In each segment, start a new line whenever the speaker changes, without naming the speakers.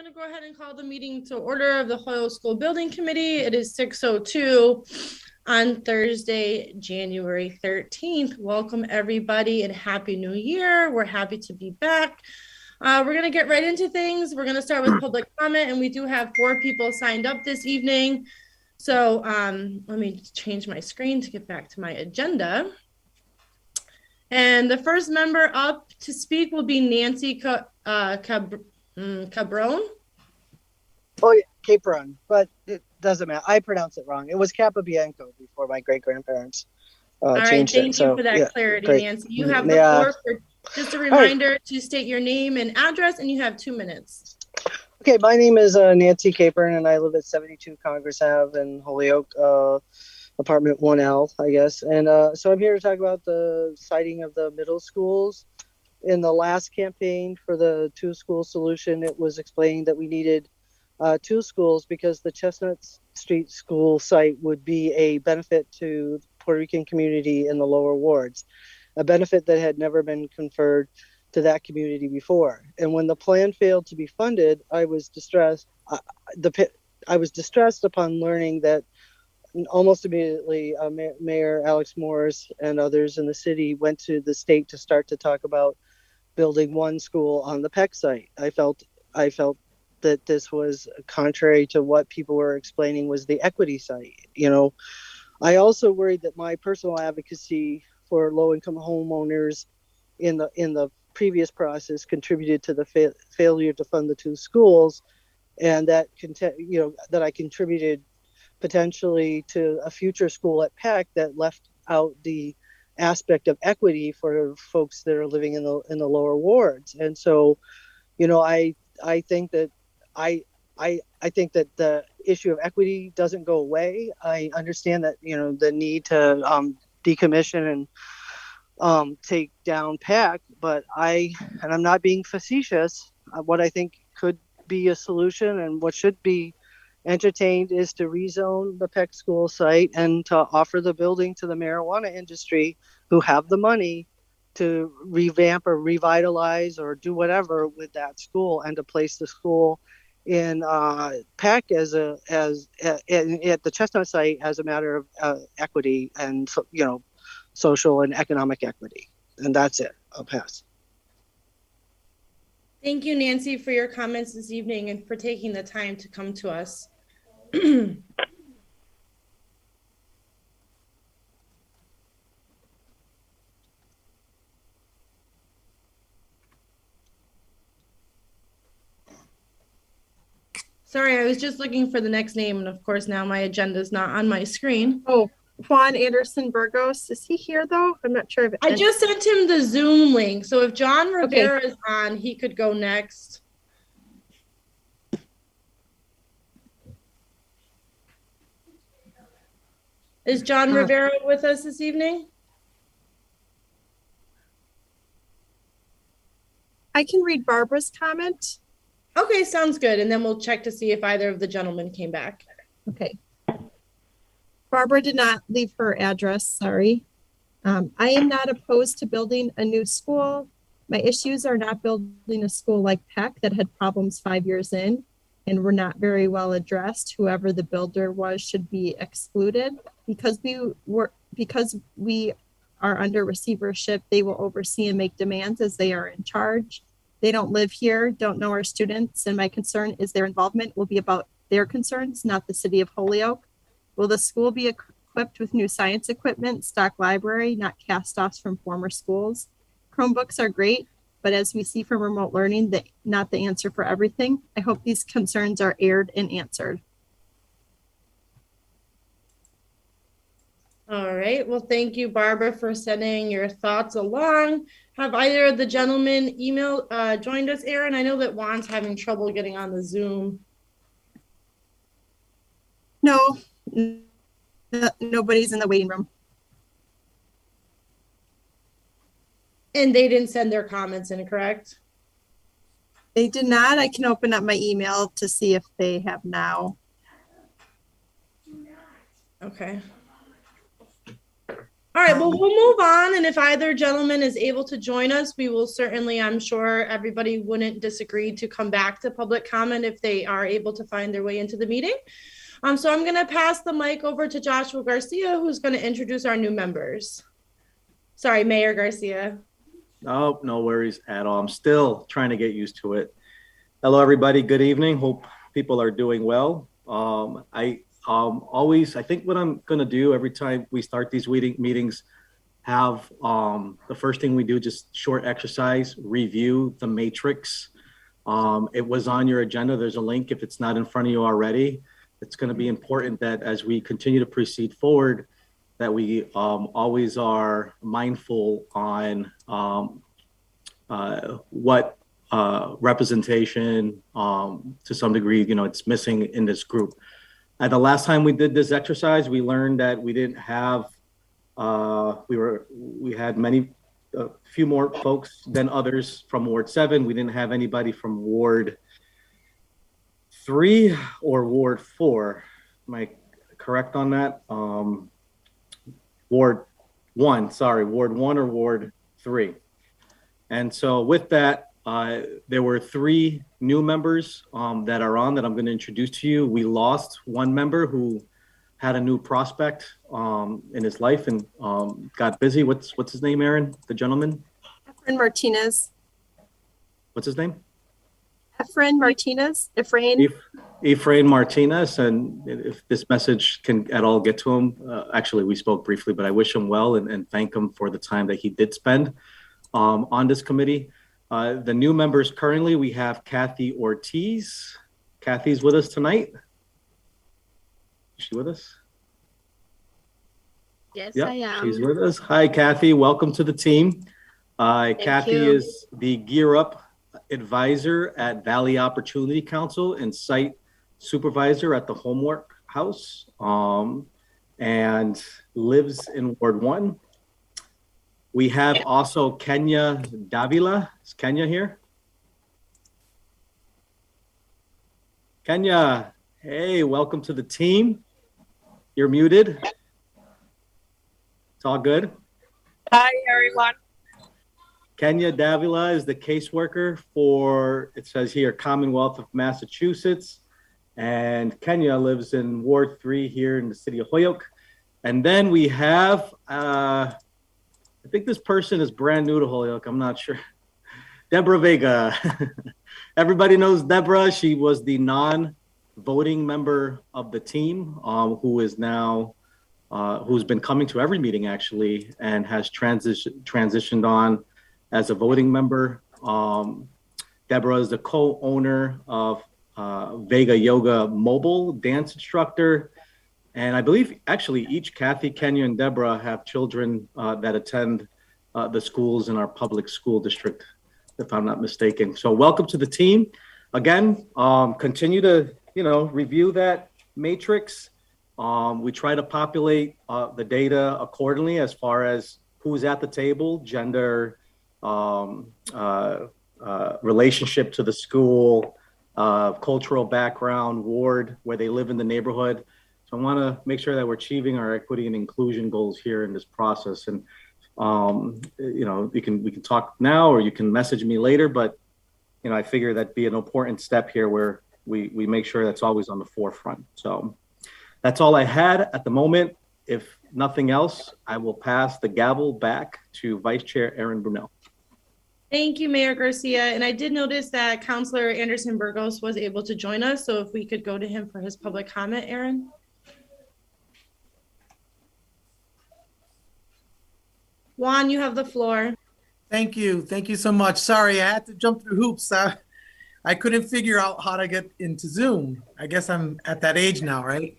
to go ahead and call the meeting to order of the Hoyle School Building Committee. It is 6:02 on Thursday, January 13th. Welcome, everybody, and Happy New Year. We're happy to be back. We're going to get right into things. We're going to start with public comment, and we do have 4 people signed up this evening. So let me change my screen to get back to my agenda. And the first member up to speak will be Nancy Cabron.
Oh, yeah, Capron, but it doesn't matter. I pronounce it wrong. It was Capobianco before my great-grandparents changed it.
Thank you for that clarity,
great.
Nancy. You have the floor for just a reminder to state your name and address, and you have 2 minutes.
Okay, my name is Nancy Capron, and I live at 72 Congress Ave in Holyoke, apartment 1L, I guess. And so I'm here to talk about the siting of the middle schools. In the last campaign for the 2-school solution, it was explained that we needed 2 schools because the Chestnut Street school site would be a benefit to the Puerto Rican community in the lower wards, a benefit that had never been conferred to that community before. And when the plan failed to be funded, I was distressed. I was distressed upon learning that almost immediately Mayor Alex Morris and others in the city went to the state to start to talk about building 1 school on the PEC site. I felt that this was contrary to what people were explaining was the equity site. You know, I also worried that my personal advocacy for low-income homeowners in the previous process contributed to the failure to fund the 2 schools, and that that I contributed potentially to a future school at PEC that left out the aspect of equity for folks that are living in the lower wards. And so, I think that I think that the issue of equity doesn't go away. I understand that, the need to decommission and take down PAC, but I'm not being facetious. What I think could be a solution and what should be entertained is to rezone the PEC school site and to offer the building to the marijuana industry who have the money to revamp or revitalize or do whatever with that school, and to place the school in PEC at the Chestnut site as a matter of equity and social and economic equity. And that's it. I'll pass.
Thank you, Nancy, for your comments this evening and for taking the time to come to us. Sorry, I was just looking for the next name, and of course now my agenda is not on my screen.
Oh, Juan Anderson Burgos. Is he here though? I'm not sure if
I just sent him the Zoom link, so if John Rivera is on, he could go next. Is John Rivera with us this evening?
I can read Barbara's comment.
Okay, sounds good. And then we'll check to see if either of the gentlemen came back.
Okay. Barbara did not leave her address, sorry. I am not opposed to building a new school. My issues are not building a school like PEC that had problems 5 years in and were not very well addressed. Whoever the builder was should be excluded. Because we are under receivership, they will oversee and make demands as they are in charge. They don't live here, don't know our students, and my concern is their involvement will be about their concerns, not the city of Holyoke. Will the school be equipped with new science equipment, stock library, not cast-offs from former schools? Chromebooks are great, but as we see from remote learning, not the answer for everything. I hope these concerns are aired and answered.
All right. Well, thank you, Barbara, for sending your thoughts along. Have either of the gentlemen joined us, Aaron? I know that Juan's having trouble getting on the Zoom.
No, nobody's in the waiting room.
And they didn't send their comments in, correct?
They did not. I can open up my email to see if they have now.
Okay. All right, well, we'll move on. And if either gentleman is able to join us, we will certainly, I'm sure everybody wouldn't disagree to come back to public comment if they are able to find their way into the meeting. So I'm going to pass the mic over to Joshua Garcia, who's going to introduce our new members. Sorry, Mayor Garcia.
Oh, no worries at all. I'm still trying to get used to it. Hello, everybody. Good evening. Hope people are doing well. I think what I'm going to do every time we start these meetings, have the first thing we do, just short exercise, review the matrix. It was on your agenda. There's a link if it's not in front of you already. It's going to be important that as we continue to proceed forward, that we always are mindful on what representation to some degree, it's missing in this group. The last time we did this exercise, we learned that we didn't have, we had a few more folks than others from Ward 7. We didn't have anybody from Ward 3 or Ward 4. Am I correct on that? Ward 1 or Ward 3. And so with that, there were 3 new members that are on that I'm going to introduce to you. We lost one member who had a new prospect in his life and got busy. What's his name, Aaron? The gentleman?
Efrain Martinez.
What's his name?
Efrain Martinez.
Efrain Martinez. And if this message can at all get to him, actually we spoke briefly, but I wish him well and thank him for the time that he did spend on this committee. The new members currently, we have Kathy Ortiz. Kathy's with us tonight. Is she with us?
Yes,
Yep,
I am.
she's with us. Hi, Kathy. Welcome to the team. Kathy
you.
is the Gear Up advisor at Valley Opportunity Council and site supervisor at the Homework House, and lives in Ward 1. We have also Kenya Davila. Is Kenya here? Kenya, hey, welcome to the team. You're muted. It's all good.
Hi, everyone.
Kenya Davila is the caseworker for, it says here, Commonwealth of Massachusetts. And Kenya lives in Ward 3 here in the city of Holyoke. And then we have, I think this person is brand new to Holyoke. I'm not sure. Deborah Vega. Everybody knows Deborah. She was the non-voting member of the team, who is now, who's been coming to every meeting actually, and has transitioned on as a voting member. Deborah is the co-owner of Vega Yoga Mobile Dance Instructor. And I believe actually each Kathy, Kenya, and Deborah have children that attend the schools in our public school district, if I'm not mistaken. So welcome to the team. Again, continue to, review that matrix. We try to populate the data accordingly as far as who's at the table, gender, relationship to the school, cultural background, ward, where they live in the neighborhood. So I want to make sure that we're achieving our equity and inclusion goals here in this process. And we can talk now, or you can message me later. But I figure that'd be an important step here where we make sure that's always on the forefront. So that's all I had at the moment. If nothing else, I will pass the gavel back to Vice Chair Aaron Brunel.
Thank you, Mayor Garcia. And I did notice that Councilor Anderson Burgos was able to join us. So if we could go to him for his public comment, Aaron. Juan, you have the floor.
Thank you. Thank you so much. Sorry, I had to jump through hoops. I couldn't figure out how to get into Zoom. I guess I'm at that age now, right?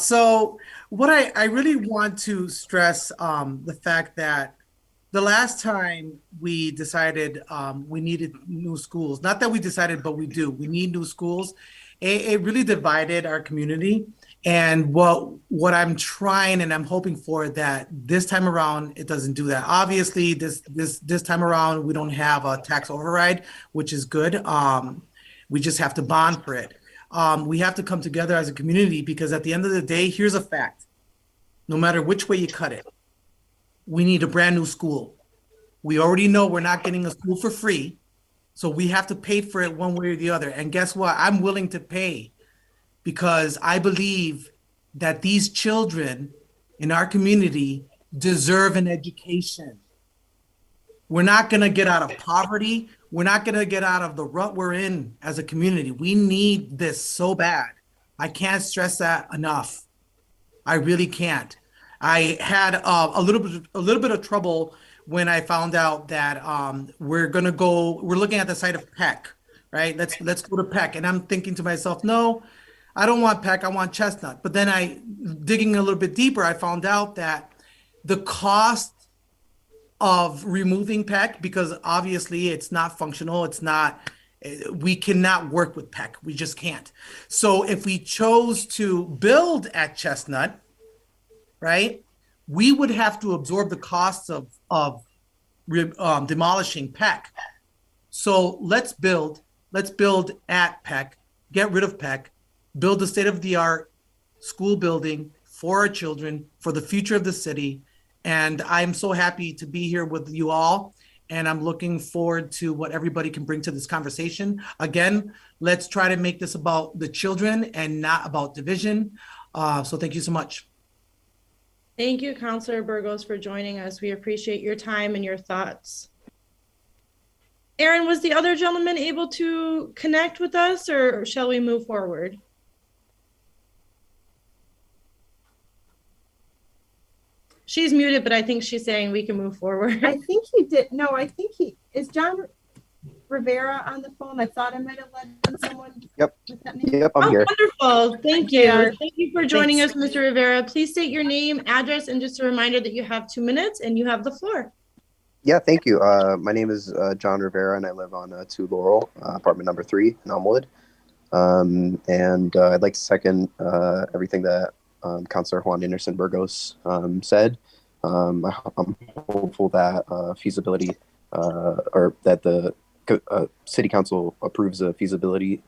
So what I really want to stress the fact that the last time we decided we needed new schools, not that we decided, but we do, we need new schools. It really divided our community. And what I'm trying and I'm hoping for that this time around, it doesn't do that. Obviously, this time around, we don't have a tax override, which is good. We just have to bond for it. We have to come together as a community because at the end of the day, here's a fact. No matter which way you cut it, we need a brand new school. We already know we're not getting a school for free, so we have to pay for it one way or the other. And guess what? I'm willing to pay because I believe that these children in our community deserve an education. We're not going to get out of poverty. We're not going to get out of the rut we're in as a community. We need this so bad. I can't stress that enough. I really can't. I had a little bit of trouble when I found out that we're looking at the site of Peck, right? Let's go to Peck. And I'm thinking to myself, no, I don't want Peck, I want Chestnut. But then digging a little bit deeper, I found out that the cost of removing Peck, because obviously it's not functional, we cannot work with Peck. We just can't. So if we chose to build at Chestnut, right, we would have to absorb the costs of demolishing Peck. So let's build at Peck, get rid of Peck, build a state-of-the-art school building for our children, for the future of the city. And I'm so happy to be here with you all. And I'm looking forward to what everybody can bring to this conversation. Again, let's try to make this about the children and not about division. So thank you so much.
Thank you, Councilor Burgos, for joining us. We appreciate your time and your thoughts. Aaron, was the other gentleman able to connect with us, or shall we move forward? She's muted, but I think she's saying we can move forward.
I think he did. No, I think is John Rivera on the phone. I thought I might have let someone.
Yep.
With that name.
Yep, I'm here.
Wonderful. Thank you.
Yeah.
Thank you for joining
Thanks.
us, Mr. Rivera. Please state your name, address, and just a reminder that you have 2 minutes and you have the floor.
Yeah, thank you. My name is John Rivera, and I live on 2 Laurel, apartment number 3 in Elmwood. And I'd like to second everything that Councilor Juan Anderson Burgos said. I'm hopeful that feasibility or that the City Council approves a feasibility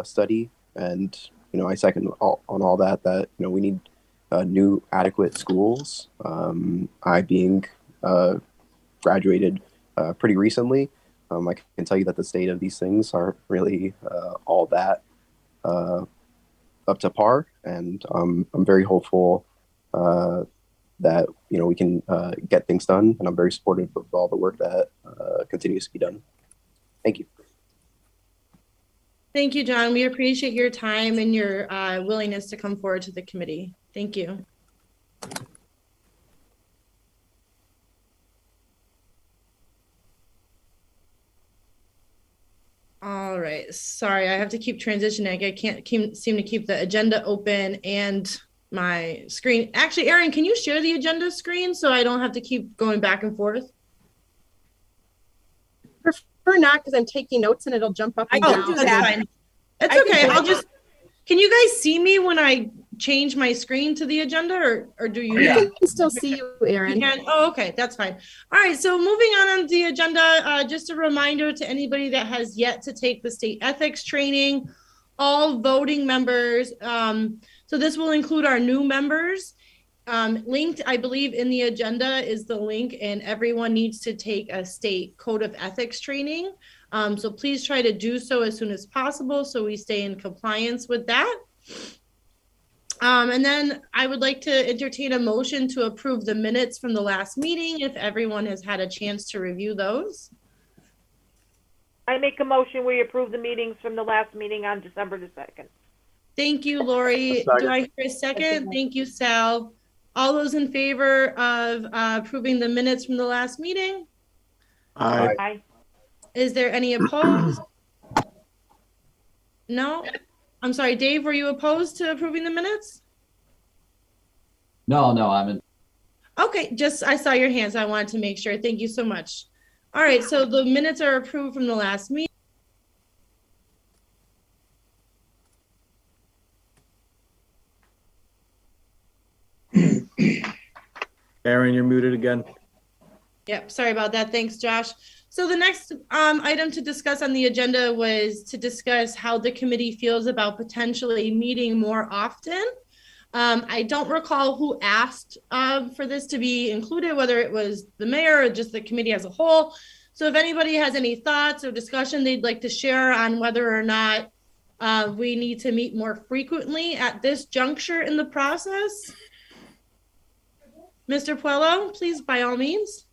study. And, I second on all that, we need new adequate schools. I being graduated pretty recently. I can tell you that the state of these things aren't really all that up to par, and I'm very hopeful that we can get things done, and I'm very supportive of all the work that continues to be done. Thank you.
Thank you, John. We appreciate your time and your willingness to come forward to the committee. Thank you. All right. Sorry, I have to keep transitioning. I can't seem to keep the agenda open and my screen. Actually, Aaron, can you share the agenda screen so I don't have to keep going back and forth?
Prefer not, because I'm taking notes and it'll jump up and
Oh,
down.
that's fine. It's okay. Can you guys see me when I change my screen to the agenda, or do you?
I can still see you, Aaron.
Oh, okay, that's fine. All right, so moving on the agenda, just a reminder to anybody that has yet to take the state ethics training, all voting members, so this will include our new members. Linked, I believe, in the agenda is the link, and everyone needs to take a state code of ethics training. So please try to do so as soon as possible so we stay in compliance with that. And then I would like to entertain a motion to approve the minutes from the last meeting if everyone has had a chance to review those.
I make a motion, we approve the meetings from the last meeting on December the 2nd.
Thank you, Lori. Do I hear a second? Thank you, Sal. All those in favor of approving the minutes from the last meeting?
Aye.
Aye.
Is there any opposed? No? I'm sorry, Dave, were you opposed to approving the minutes?
No, I'm in.
Okay, I saw your hands. I wanted to make sure. Thank you so much. All right, so the minutes are approved from the last meeting.
Aaron, you're muted again.
Yep, sorry about that. Thanks, Josh. So the next item to discuss on the agenda was to discuss how the committee feels about potentially meeting more often. I don't recall who asked for this to be included, whether it was the mayor or just the committee as a whole. So if anybody has any thoughts or discussion they'd like to share on whether or not we need to meet more frequently at this juncture in the process. Mr. Puello, please, by all means.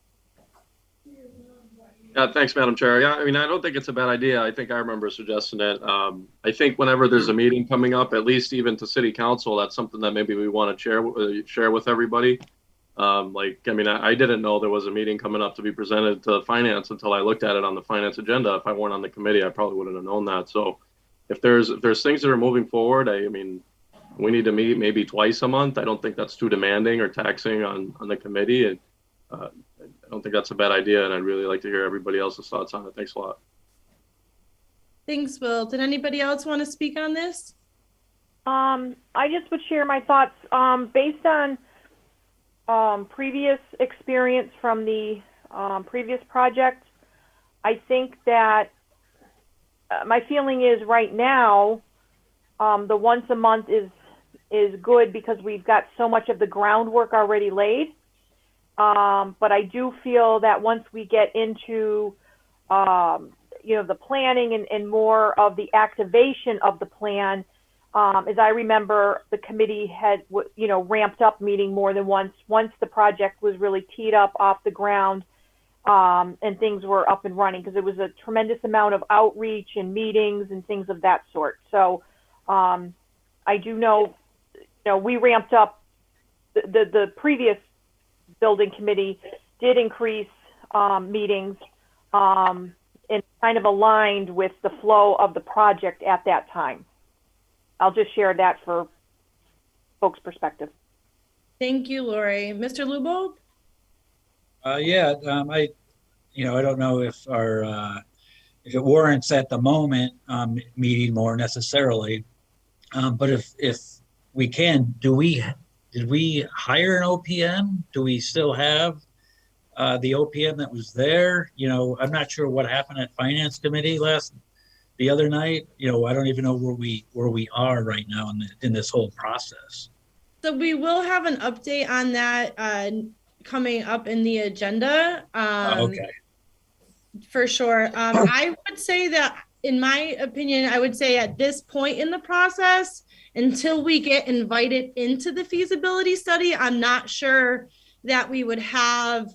Thanks, Madam Chair. Yeah, I mean, I don't think it's a bad idea. I think I remember suggesting it. I think whenever there's a meeting coming up, at least even to City Council, that's something that maybe we want to share with everybody. Like, I mean, I didn't know there was a meeting coming up to be presented to Finance until I looked at it on the Finance agenda. If I weren't on the committee, I probably wouldn't have known that. So, if there's things that are moving forward, I mean, we need to meet maybe twice a month. I don't think that's too demanding or taxing on the committee. And I don't think that's a bad idea, and I'd really like to hear everybody else's thoughts on it. Thanks a lot.
Thanks, Will. Did anybody else want to speak on this?
I just would share my thoughts based on previous experience from the previous project. I think that my feeling is right now the once a month is good because we've got so much of the groundwork already laid. But I do feel that once we get into, the planning and more of the activation of the plan, as I remember, the committee had, ramped up meeting more than once the project was really teed up off the ground, and things were up and running, because it was a tremendous amount of outreach and meetings and things of that sort. So I do know, we ramped up the previous building committee did increase meetings and kind of aligned with the flow of the project at that time. I'll just share that for folks' perspective.
Thank you, Lori. Mr. Lubold?
I don't know if if it warrants at the moment meeting more necessarily, but if we can, did we hire an OPM? Do we still have the OPM that was there? I'm not sure what happened at Finance Committee the other night. I don't even know where we are right now in this whole process.
So we will have an update on that coming up in the agenda.
Okay.
For sure. I would say that, in my opinion, I would say at this point in the process, until we get invited into the feasibility study, I'm not sure that we would have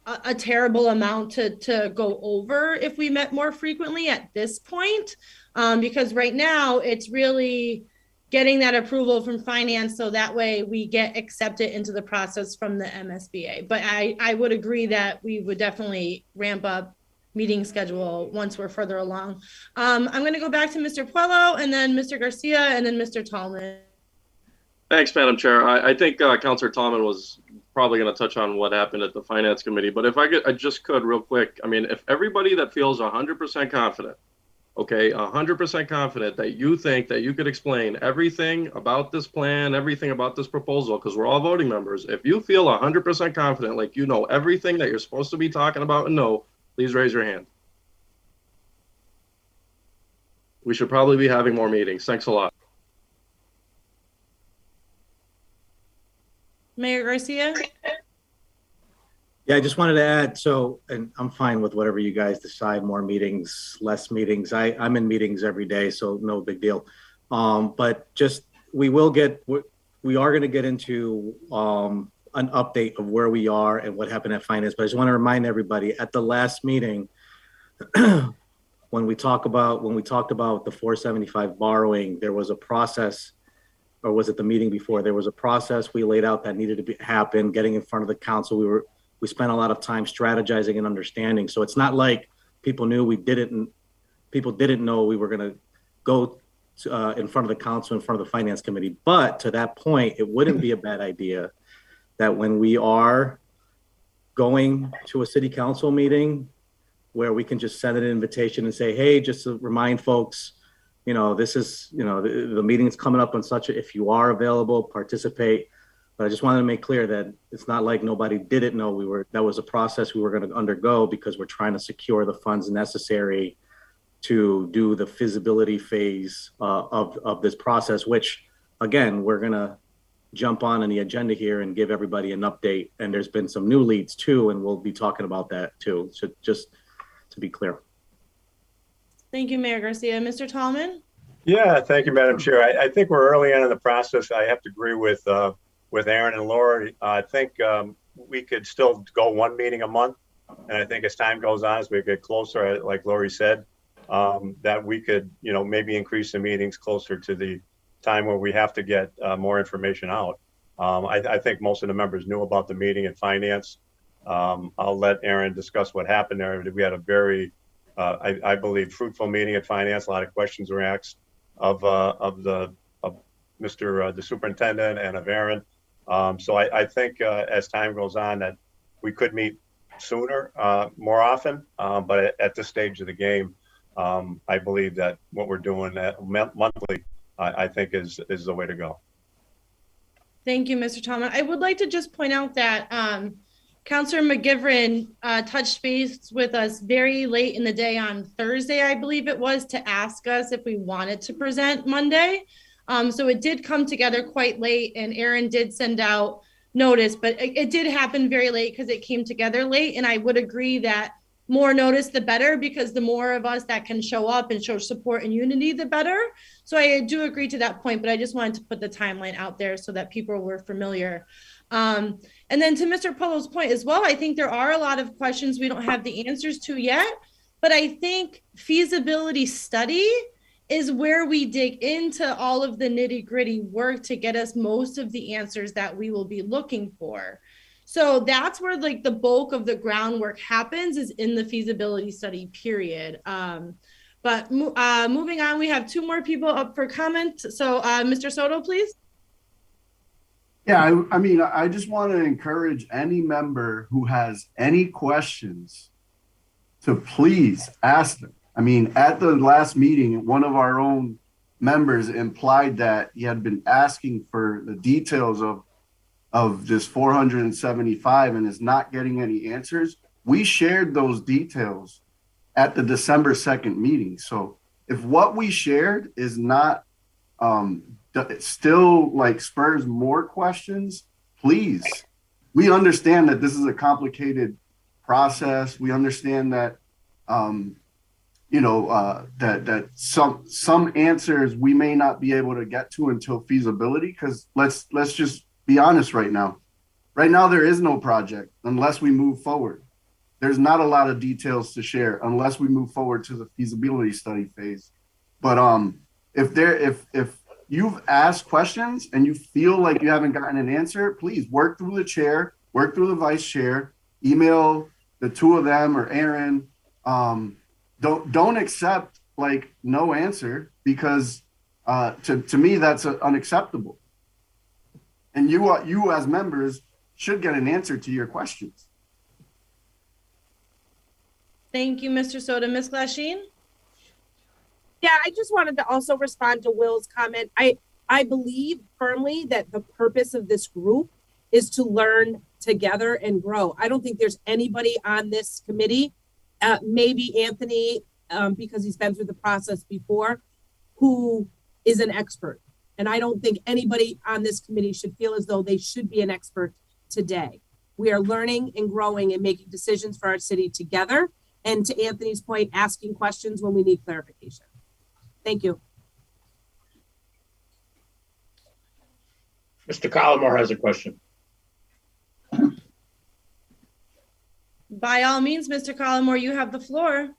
a terrible amount to go over if we met more frequently at this point, because right now it's really getting that approval from finance so that way we get accepted into the process from the MSBA. But I would agree that we would definitely ramp up meeting schedule once we're further along. I'm going to go back to Mr. Puello and then Mr. Garcia and then Mr. Tallman.
Thanks, Madam Chair. I think Councilor Tallman was probably going to touch on what happened at the Finance Committee, but if I just could real quick. I mean, if everybody that feels 100% confident, 100% confident that you think that you could explain everything about this plan, everything about this proposal, because we're all voting members. If you feel 100% confident, like you know everything that you're supposed to be talking about and know, please raise your hand. We should probably be having more meetings. Thanks a lot.
Mayor Garcia?
Yeah, I just wanted to add, and I'm fine with whatever you guys decide, more meetings, less meetings. I'm in meetings every day, so no big deal. But just, we are going to get into an update of where we are and what happened at Finance. But I just want to remind everybody, at the last meeting, when we talked about the 475 borrowing, there was a process, or was it the meeting before? There was a process we laid out that needed to happen, getting in front of the council. We spent a lot of time strategizing and understanding. So it's not like people didn't know we were going to go in front of the council, in front of the Finance Committee. But to that point, it wouldn't be a bad idea that when we are going to a city council meeting, where we can just send an invitation and say, hey, just to remind folks, this is, the meeting is coming up on if you are available, participate. But I just wanted to make clear that it's not like nobody didn't know that was a process we were going to undergo, because we're trying to secure the funds necessary to do the feasibility phase of this process, which again, we're going to jump on the agenda here and give everybody an update. And there's been some new leads too, and we'll be talking about that too. So just to be clear.
Thank you, Mayor Garcia. Mr. Tallman?
Yeah, thank you, Madam Chair. I think we're early on in the process. I have to agree with Aaron and Laura. I think we could still go one meeting a month. And I think as time goes on, as we get closer, like Lori said, that we could, maybe increase the meetings closer to the time where we have to get more information out. I think most of the members knew about the meeting in finance. I'll let Aaron discuss what happened there. We had a very, I believe, fruitful meeting at finance. A lot of questions were asked of Mr. The superintendent and of Aaron. So I think as time goes on that we could meet sooner, more often. But at this stage of the game, I believe that what we're doing monthly, I think is the way to go.
Thank you, Mr. Tallman. I would like to just point out that Councilor McGivern touched base with us very late in the day on Thursday, I believe it was, to ask us if we wanted to present Monday. So it did come together quite late, and Aaron did send out notice, but it did happen very late because it came together late. And I would agree that more notice, the better, because the more of us that can show up and show support and unity, the better. So I do agree to that point, but I just wanted to put the timeline out there so that people were familiar. And then to Mr. Polo's point as well, I think there are a lot of questions we don't have the answers to yet, but I think feasibility study is where we dig into all of the nitty-gritty work to get us most of the answers that we will be looking for. So that's where like the bulk of the groundwork happens, is in the feasibility study period. But moving on, we have two more people up for comment. So Mr. Soto, please.
Yeah, I mean, I just want to encourage any member who has any questions to please ask them. I mean, at the last meeting, one of our own members implied that he had been asking for the details of this 475 and is not getting any answers. We shared those details at the December 2nd meeting. So if what we shared is not it still like spurs more questions, please. We understand that this is a complicated process. We understand that that some answers we may not be able to get to until feasibility, because let's just be honest right now. Right now there is no project unless we move forward. There's not a lot of details to share unless we move forward to the feasibility study phase. But if you've asked questions and you feel like you haven't gotten an answer, please work through the chair, work through the vice chair, email the two of them or Aaron. Don't accept like no answer, because to me that's unacceptable. And you as members should get an answer to your questions.
Thank you, Mr. Soto. Ms. Glasheen?
Yeah, I just wanted to also respond to Will's comment. I believe firmly that the purpose of this group is to learn together and grow. I don't think there's anybody on this committee, maybe Anthony, because he's been through the process before, who is an expert. And I don't think anybody on this committee should feel as though they should be an expert today. We are learning and growing and making decisions for our city together. And to Anthony's point, asking questions when we need clarification. Thank you.
Mr. Collmore has a question.
By all means, Mr. Collmore, you have the floor.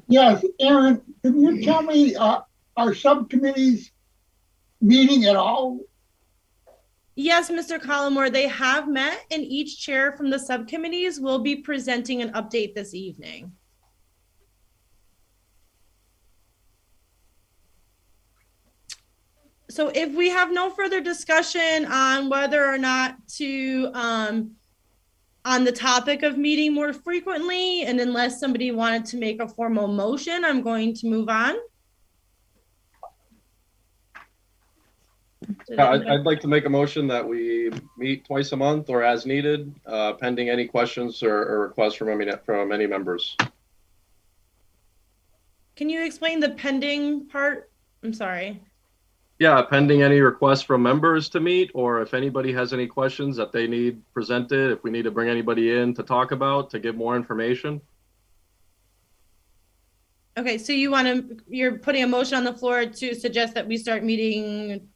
Yes, Aaron, can you tell me, are subcommittees meeting at all?
Yes, Mr. Collmore, they have met, and each chair from the subcommittees will be presenting an update this evening. So if we have no further discussion on whether or not to, on the topic of meeting more frequently, and unless somebody wanted to make a formal motion, I'm going to move on.
I'd like to make a motion that we meet twice a month or as needed, pending any questions or requests from any members.
Can you explain the pending part? I'm sorry.
Yeah, pending any requests from members to meet, or if anybody has any questions that they need presented, if we need to bring anybody in to talk about, to give more information.
Okay, so you're putting a motion on the floor to suggest that we start meeting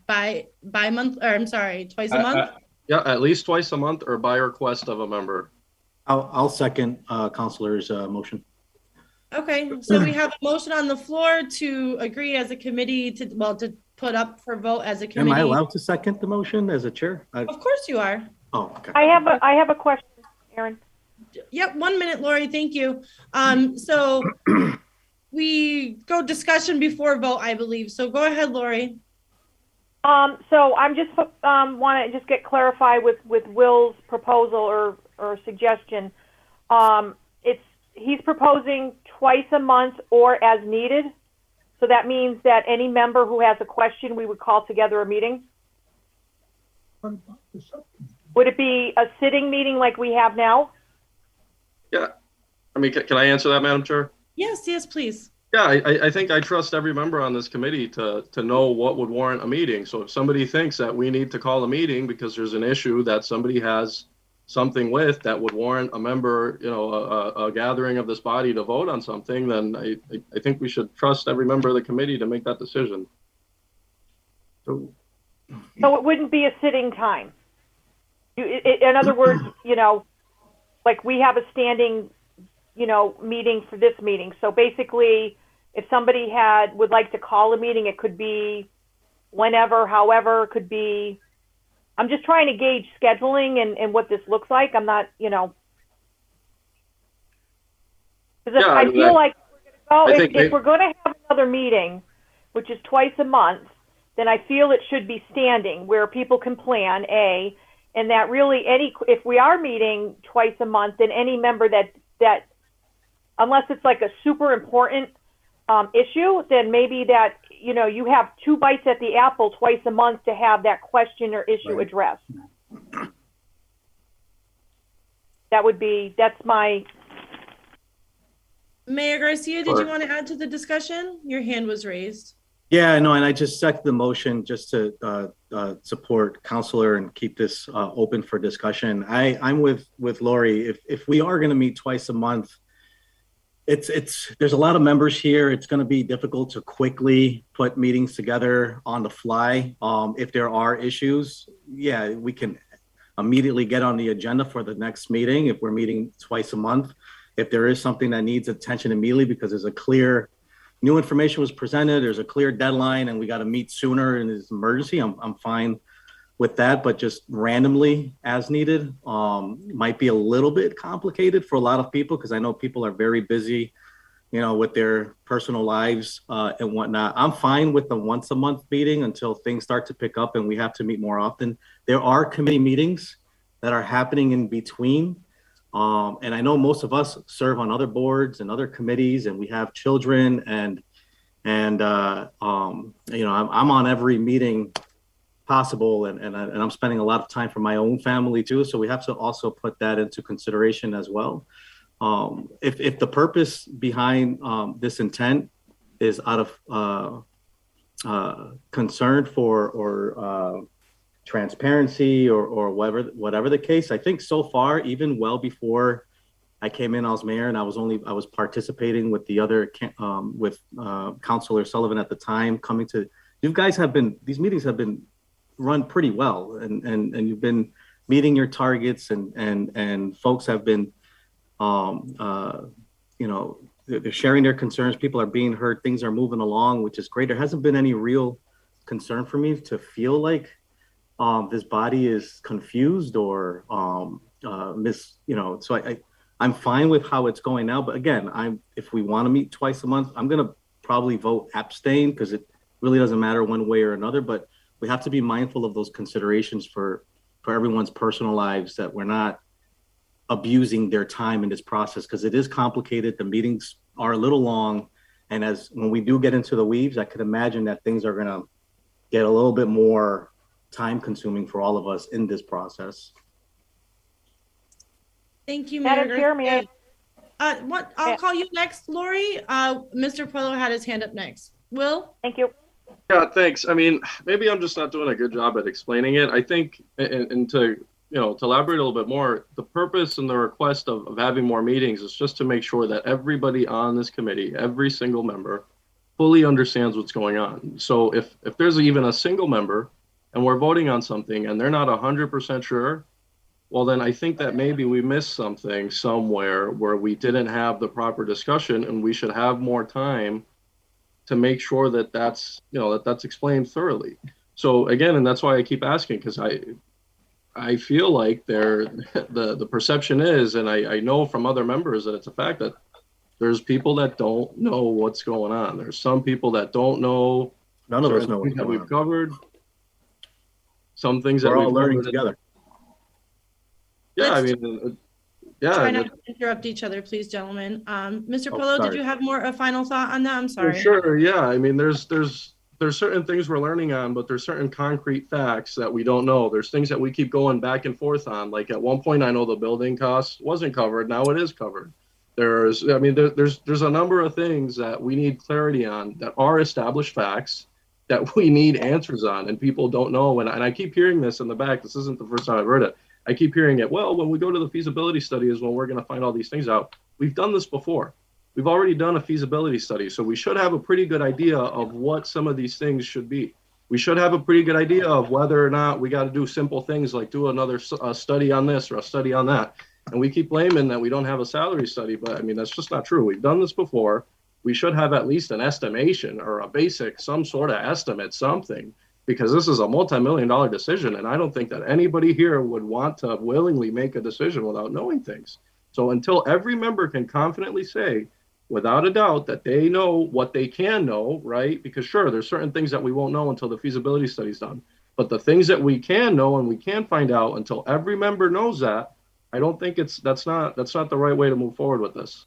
by month, or I'm sorry, twice a month?
Yeah, at least twice a month or by request of a member.
I'll second Counselor's motion.
Okay, so we have a motion on the floor to agree as a committee to put up for vote as a
Am
committee.
I allowed to second the motion as a chair?
Of course you are.
Oh, okay.
I have a question, Aaron.
Yep, 1 minute, Lori, thank you. So we go discussion before vote, I believe. So go ahead, Lori.
So I'm just want to just get clarified with Will's proposal or suggestion. He's proposing twice a month or as needed. So that means that any member who has a question, we would call together a meeting. Would it be a sitting meeting like we have now?
Yeah, I mean, can I answer that, Madam Chair?
Yes, please.
Yeah, I think I trust every member on this committee to know what would warrant a meeting. So if somebody thinks that we need to call a meeting because there's an issue that somebody has something with that would warrant a member, a gathering of this body to vote on something, then I think we should trust every member of the committee to make that decision.
So it wouldn't be a sitting time. In other words, like we have a standing, meeting for this meeting. So basically, if somebody would like to call a meeting, it could be whenever, however, it could be. I'm just trying to gauge scheduling and what this looks like. I'm not, because I feel like if we're going to have another meeting, which is twice a month, then I feel it should be standing where people can plan, and that really if we are meeting twice a month, then any member that unless it's like a super important issue, then maybe that, you have 2 bites at the apple twice a month to have that question or issue addressed. That's my.
Mayor Garcia, did you want to add to the discussion? Your hand was raised.
Yeah, no, and I just second the motion just to support Counselor and keep this open for discussion. I'm with Lori. If we are going to meet twice a month, there's a lot of members here. It's going to be difficult to quickly put meetings together on the fly. If there are issues, yeah, we can immediately get on the agenda for the next meeting if we're meeting twice a month. If there is something that needs attention immediately because there's a clear new information was presented, there's a clear deadline and we got to meet sooner and it's an emergency, I'm fine with that, but just randomly as needed might be a little bit complicated for a lot of people because I know people are very busy, with their personal lives and whatnot. I'm fine with the once a month meeting until things start to pick up and we have to meet more often. There are committee meetings that are happening in between. And I know most of us serve on other boards and other committees and we have children and I'm on every meeting possible and I'm spending a lot of time for my own family too. So we have to also put that into consideration as well. If the purpose behind this intent is out of concern for or transparency or whatever the case, I think so far, even well before I came in as mayor and I was participating with the other with Councilor Sullivan at the time these meetings have been run pretty well and you've been meeting your targets and folks have been they're sharing their concerns, people are being heard, things are moving along, which is great. There hasn't been any real concern for me to feel like this body is confused or so I'm fine with how it's going now, but again, if we want to meet twice a month, I'm gonna probably vote abstain because it really doesn't matter one way or another, but we have to be mindful of those considerations for everyone's personal lives, that we're not abusing their time in this process because it is complicated. The meetings are a little long. And when we do get into the weeds, I could imagine that things are going to get a little bit more time consuming for all of us in this process.
Thank you, Mayor.
Chair,
I'll call you next, Lori. Mr. Puello had his hand up next. Will?
Thank you.
Yeah, thanks. I mean, maybe I'm just not doing a good job at explaining it. I think, and to to elaborate a little bit more, the purpose and the request of having more meetings is just to make sure that everybody on this committee, every single member, fully understands what's going on. So if there's even a single member and we're voting on something and they're not 100% sure, well, then I think that maybe we missed something somewhere where we didn't have the proper discussion, and we should have more time to make sure that that's explained thoroughly. So again, and that's why I keep asking, because I feel like the perception is, and I know from other members that it's a fact, that there's people that don't know what's going on. There's some people that don't know.
None of us know what's
that
going
we've
on.
covered. Some things
We're
that
all
we've
learning
covered.
together.
Yeah, I
Let's
mean,
try
yeah.
not to interrupt each other, please, gentlemen. Mr.
Oh,
Polo, did
sorry.
you have a final thought on that? I'm sorry.
Sure. Yeah. I mean, there's certain things we're learning on, but there's certain concrete facts that we don't know. There's things that we keep going back and forth on. Like at one point, I know the building cost wasn't covered. Now it is covered. There's a number of things that we need clarity on that are established facts that we need answers on, and people don't know. And I keep hearing this in the back. This isn't the first time I've heard it. I keep hearing it. Well, when we go to the feasibility study is when we're going to find all these things out. We've done this before. We've already done a feasibility study, so we should have a pretty good idea of what some of these things should be. We should have a pretty good idea of whether or not we got to do simple things like do another study on this or a study on that. And we keep blaming that we don't have a salary study, but I mean, that's just not true. We've done this before. We should have at least an estimation or a basic, some sort of estimate, something, because this is a multi-million-dollar decision. And I don't think that anybody here would want to willingly make a decision without knowing things. So until every member can confidently say, without a doubt, that they know what they can know, right? Because sure, there's certain things that we won't know until the feasibility study's done. But the things that we can know and we can find out, until every member knows that, I don't think that's not the right way to move forward with this.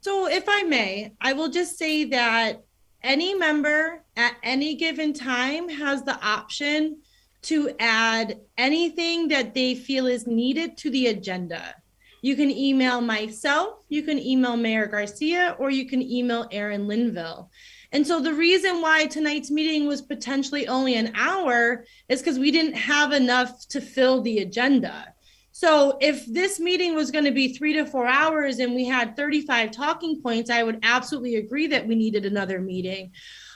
So if I may, I will just say that any member at any given time has the option to add anything that they feel is needed to the agenda. You can email myself, you can email Mayor Garcia, or you can email Aaron Linville. And so the reason why tonight's meeting was potentially only an hour is because we didn't have enough to fill the agenda. So if this meeting was going to be 3 to 4 hours and we had 35 talking points, I would absolutely agree that we needed another meeting.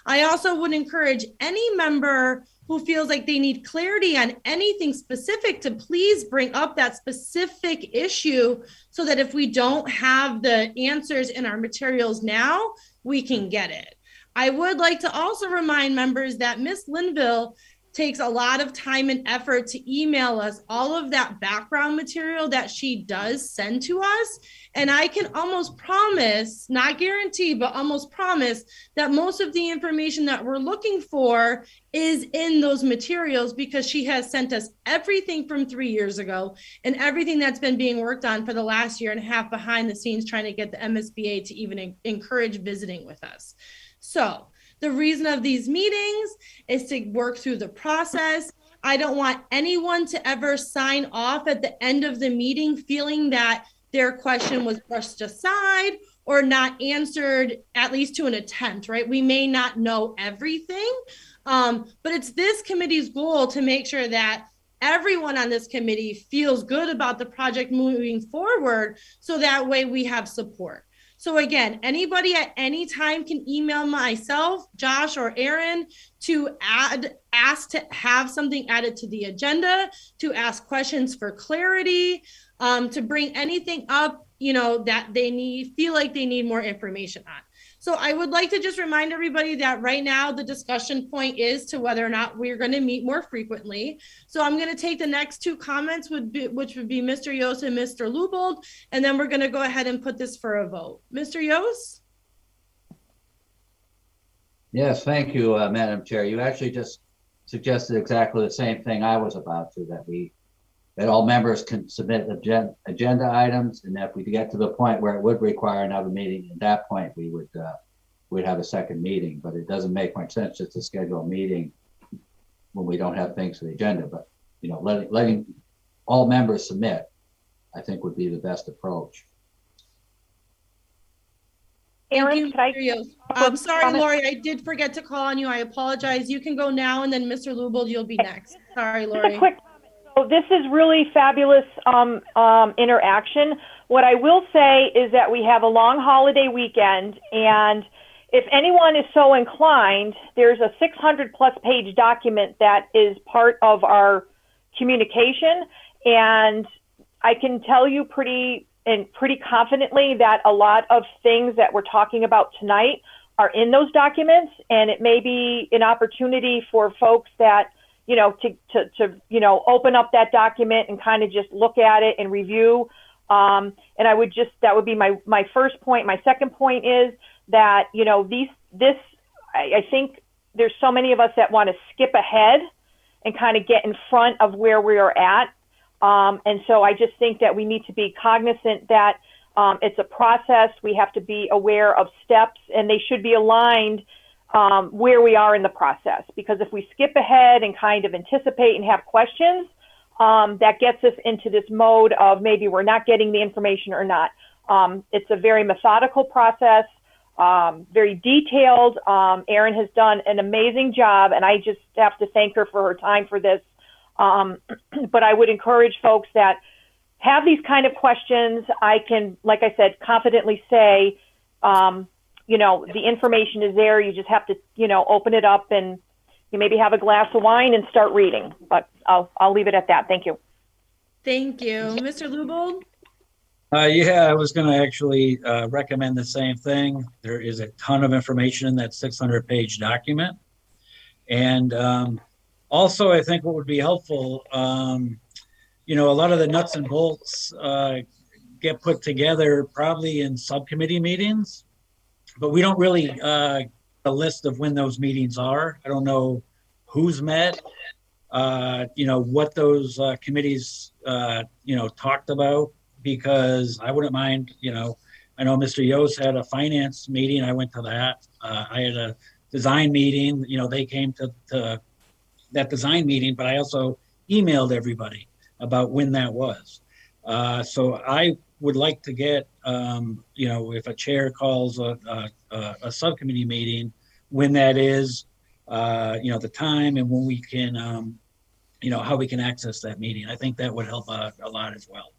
I also would encourage any member who feels like they need clarity on anything specific to please bring up that specific issue so that if we don't have the answers in our materials now, we can get it. I would like to also remind members that Ms. Linville takes a lot of time and effort to email us all of that background material that she does send to us. And I can almost promise, not guarantee, but almost promise that most of the information that we're looking for is in those materials, because she has sent us everything from 3 years ago and everything that's been being worked on for the last year and a half behind the scenes, trying to get the MSBA to even encourage visiting with us. So the reason of these meetings is to work through the process. I don't want anyone to ever sign off at the end of the meeting feeling that their question was brushed aside or not answered, at least to an attempt, right? We may not know everything, but it's this committee's goal to make sure that everyone on this committee feels good about the project moving forward, so that way we have support. So again, anybody at any time can email myself, Josh, or Aaron to ask to have something added to the agenda, to ask questions for clarity, to bring anything up, that they feel like they need more information on. So I would like to just remind everybody that right now the discussion point is to whether or not we're going to meet more frequently. So I'm going to take the next two comments, which would be Mr. Yost and Mr. Lubold, and then we're going to go ahead and put this for a vote. Mr. Yost?
Yes, thank you, Madam Chair. You actually just suggested exactly the same thing I was about to, that all members can submit agenda items, and that if we get to the point where it would require another meeting, at that point we'd have a second meeting. But it doesn't make much sense just to schedule a meeting when we don't have things for the agenda. But letting all members submit, I think, would be the best approach.
Aaron,
you,
could I?
Mr. Yost.
offer
I'm
a
sorry,
comment?
Lori, I did forget to call on you. I apologize. You can go now, and then Mr. Lubel, you'll be next. Sorry,
Just
Lori.
a quick comment. So this is really fabulous interaction. What I will say is that we have a long holiday weekend, and if anyone is so inclined, there's a 600 plus page document that is part of our communication, and I can tell you pretty confidently that a lot of things that we're talking about tonight are in those documents, and it may be an opportunity for folks that, to open up that document and kind of just look at it and review. And that would be my first point. My second point is that, I think there's so many of us that want to skip ahead and kind of get in front of where we are at. And so I just think that we need to be cognizant that it's a process. We have to be aware of steps, and they should be aligned where we are in the process. Because if we skip ahead and kind of anticipate and have questions, that gets us into this mode of maybe we're not getting the information or not. It's a very methodical process, very detailed. Erin has done an amazing job, and I just have to thank her for her time for this. But I would encourage folks that have these kind of questions. I can, like I said, confidently say, the information is there. You just have to, open it up and you maybe have a glass of wine and start reading. But I'll leave it at that. Thank you.
Thank you. Mr. Lubel?
Yeah, I was going to actually recommend the same thing. There is a ton of information in that 600-page document. And also, I think what would be helpful, a lot of the nuts and bolts get put together probably in subcommittee meetings, but we don't really a list of when those meetings are. I don't know who's met, what those committees, talked about, because I wouldn't mind, I know Mr. Yost had a finance meeting. I went to that. I had a design meeting. They came to that design meeting, but I also emailed everybody about when that was. So I would like to get, if a chair calls a subcommittee meeting, when that is, the time and when we can, how we can access that meeting. I think that would help a lot as well.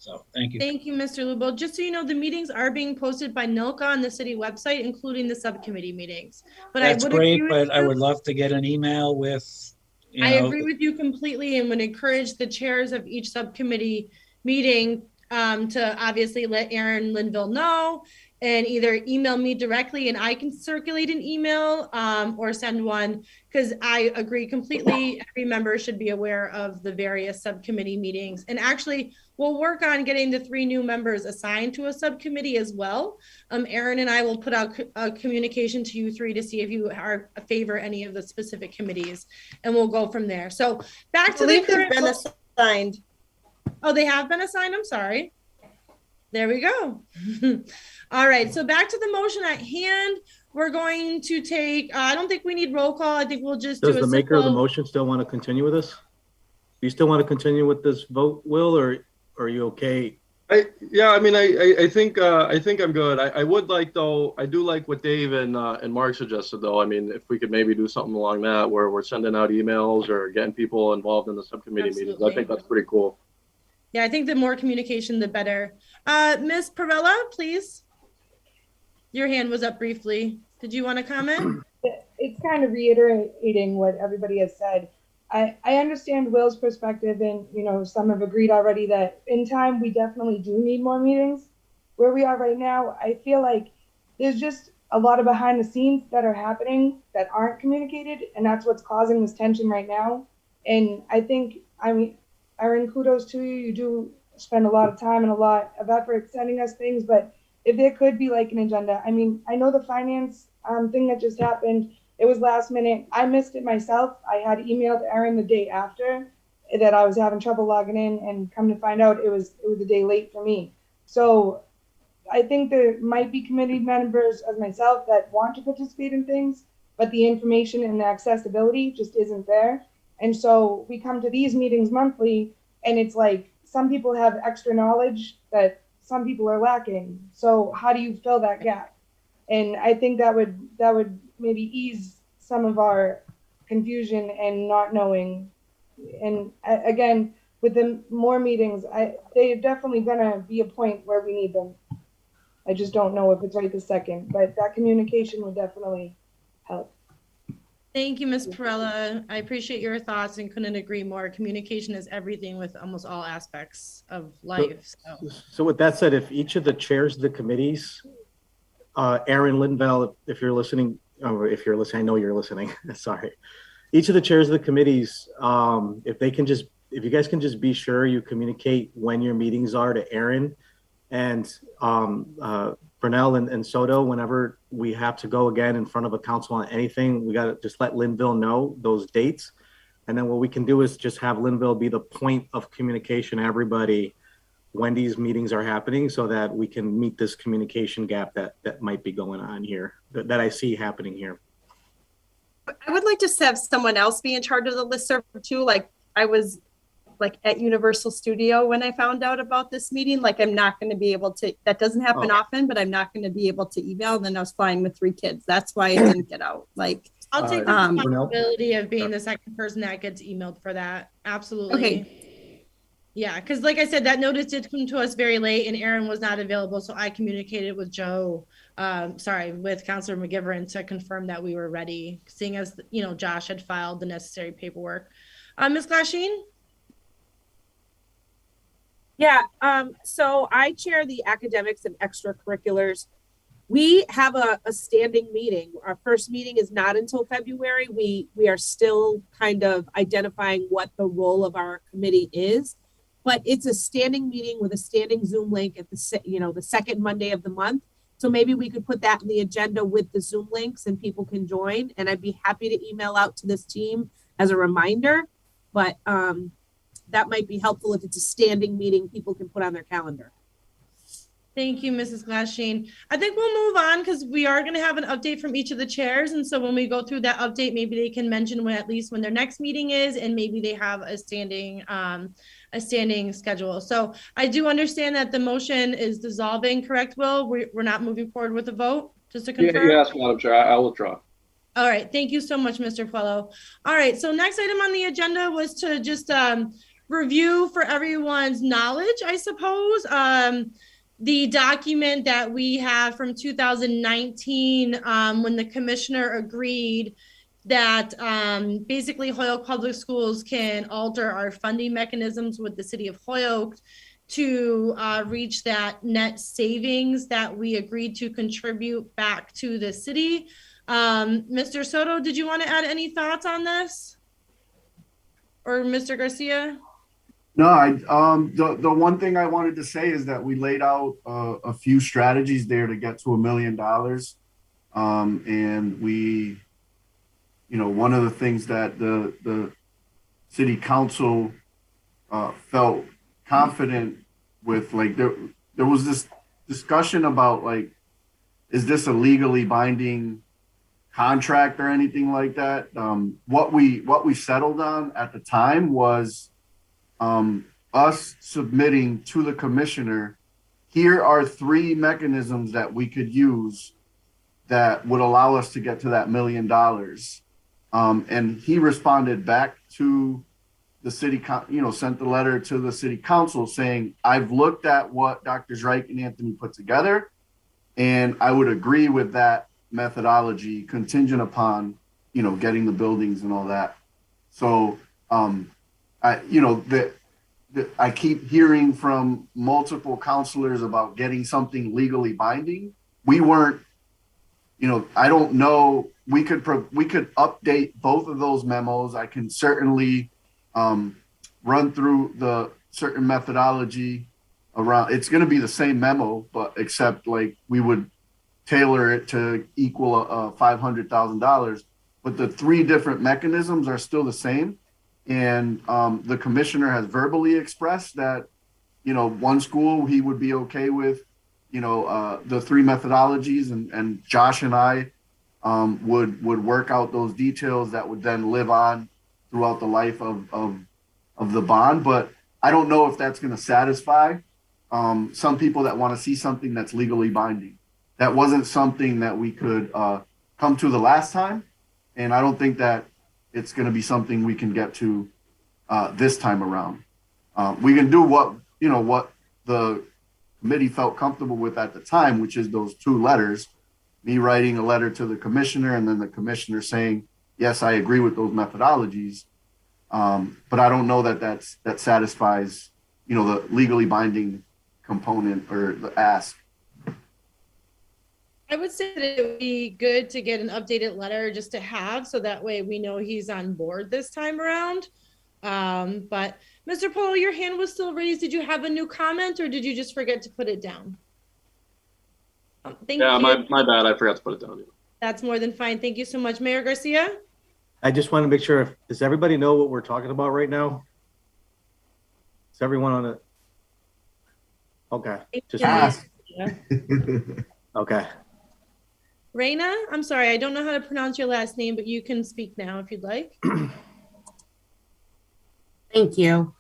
So thank you.
Thank you, Mr. Lubel. Just so you know, the meetings are being posted by NILCA on the city website, including the subcommittee meetings. But
that's great, but I
you.
would love to get an email with,
I agree with you completely, and would encourage the chairs of each subcommittee meeting to obviously let Erin Linville know, and either email me directly and I can circulate an email or send one, because I agree completely. Every member should be aware of the various subcommittee meetings. And actually, we'll work on getting the 3 new members assigned to a subcommittee as well. Erin and I will put out a communication to you 3 to see if you are favor any of the specific committees, and we'll go from there. So back to the current.
They've been assigned.
Oh, they have been assigned? I'm sorry. There we go. All right, so back to the motion at hand. We're going to take, I don't think we need roll call. I think we'll just do a
Does the maker of the
simple.
motion still want to continue with this? Do you still want to continue with this vote, Will, or are you okay?
I think I'm good. I would like, though, I do like what Dave and Mark suggested, though. I mean, if we could maybe do something along that where we're sending out emails or getting people involved in the subcommittee meetings. I think that's pretty cool.
Yeah, I think the more communication, the better. Ms. Perella, please. Your hand was up briefly. Did you want to comment?
It's kind of reiterating what everybody has said. I understand Will's perspective, and some have agreed already that in time we definitely do need more meetings. Where we are right now, I feel like there's just a lot of behind the scenes that are happening that aren't communicated, and that's what's causing this tension right now. And I think, Erin, kudos to you. You do spend a lot of time and a lot of effort sending us things, but if there could be like an agenda. I know the finance thing that just happened, it was last minute. I missed it myself. I had emailed Erin the day after that I was having trouble logging in, and come to find out it was a day late for me. So I think there might be committee members as myself that want to participate in things, but the information and the accessibility just isn't there. And so we come to these meetings monthly, and it's like some people have extra knowledge that some people are lacking. So how do you fill that gap? And I think that would maybe ease some of our confusion and not knowing. And again, with the more meetings, they're definitely gonna be a point where we need them. I just don't know if it's right this second, but that communication would definitely help.
Thank you, Ms. Perella. I appreciate your thoughts and couldn't agree more. Communication is everything with almost all aspects of life.
So with that said, if each of the chairs of the committees, Aaron Linville, if you're listening, I know you're listening, sorry. Each of the chairs of the committees, if you guys can just be sure you communicate when your meetings are to Aaron and Brunel and Soto, whenever we have to go again in front of a council on anything, we got to just let Linville know those dates. And then what we can do is just have Linville be the point of communication to everybody when these meetings are happening so that we can meet this communication gap that might be going on here, that I see happening here.
I would like to have someone else be in charge of the listserv too. Like I was at Universal Studio when I found out about this meeting. Like I'm not going to be able to, that doesn't happen often, but I'm not going to be able to email. And then I was flying with 3 kids. That's why it didn't get out. Like
I'll take the responsibility of being the second person that gets emailed for that. Absolutely.
Okay.
Yeah, because like I said, that notice did come to us very late and Aaron was not available. So I communicated with with Councilor McGivern to confirm that we were ready, seeing as, Josh had filed the necessary paperwork. Ms. Glasheen?
Yeah, so I chair the academics and extracurriculars. We have a standing meeting. Our first meeting is not until February. We are still kind of identifying what the role of our committee is, but it's a standing meeting with a standing Zoom link at the second Monday of the month. So maybe we could put that in the agenda with the Zoom links and people can join. And I'd be happy to email out to this team as a reminder, but that might be helpful if it's a standing meeting people can put on their calendar.
Thank you, Mrs. Glasheen. I think we'll move on because we are going to have an update from each of the chairs. And so when we go through that update, maybe they can mention at least when their next meeting is, and maybe they have a standing schedule. So I do understand that the motion is dissolving, correct, Will? We're not moving forward with the vote, just to confirm?
Yes, Madam Chair, I'll withdraw.
All right, thank you so much, Mr. Puello. All right, so next item on the agenda was to just review for everyone's knowledge, I suppose, the document that we have from 2019 when the commissioner agreed that basically Holyoke Public Schools can alter our funding mechanisms with the city of Holyoke to reach that net savings that we agreed to contribute back to the city. Mr. Soto, did you want to add any thoughts on this? Or Mr. Garcia?
No, the one thing I wanted to say is that we laid out a few strategies there to get to $1 million. And we, one of the things that the city council felt confident with, like there was this discussion about like, is this a legally binding contract or anything like that? What we settled on at the time was us submitting to the commissioner, here are 3 mechanisms that we could use that would allow us to get to that $1 million. And he responded back to the city, sent the letter to the city council saying, I've looked at what Drs. Reich and Anthony put together, and I would agree with that methodology contingent upon, getting the buildings and all that. So, I keep hearing from multiple counselors about getting something legally binding. We weren't, I don't know. We could update both of those memos. I can certainly run through the certain methodology around. It's going to be the same memo, but except like we would tailor it to equal $500,000. But the 3 different mechanisms are still the same. And the commissioner has verbally expressed that, one school he would be okay with, the 3 methodologies, and Josh and I would work out those details that would then live on throughout the life of the bond. But I don't know if that's going to satisfy some people that want to see something that's legally binding. that wasn't something that we could come to the last time. And I don't think that it's going to be something we can get to this time around. We can do what the committee felt comfortable with at the time, which is those 2 letters, me writing a letter to the commissioner and then the commissioner saying, yes, I agree with those methodologies. But I don't know that that satisfies, the legally binding component or the ask.
I would say that it would be good to get an updated letter just to have, so that way we know he's on board this time around. But Mr. Polo, your hand was still raised. Did you have a new comment or did you just forget to put it down? Thank you.
My bad. I forgot to put it down.
That's more than fine. Thank you so much. Mayor Garcia?
I just want to make sure, does everybody know what we're talking about right now? Is everyone on it? Okay. Just
ask.
Okay.
Reina, I'm sorry, I don't know how to pronounce your last name, but you can speak now if you'd like.
Thank you.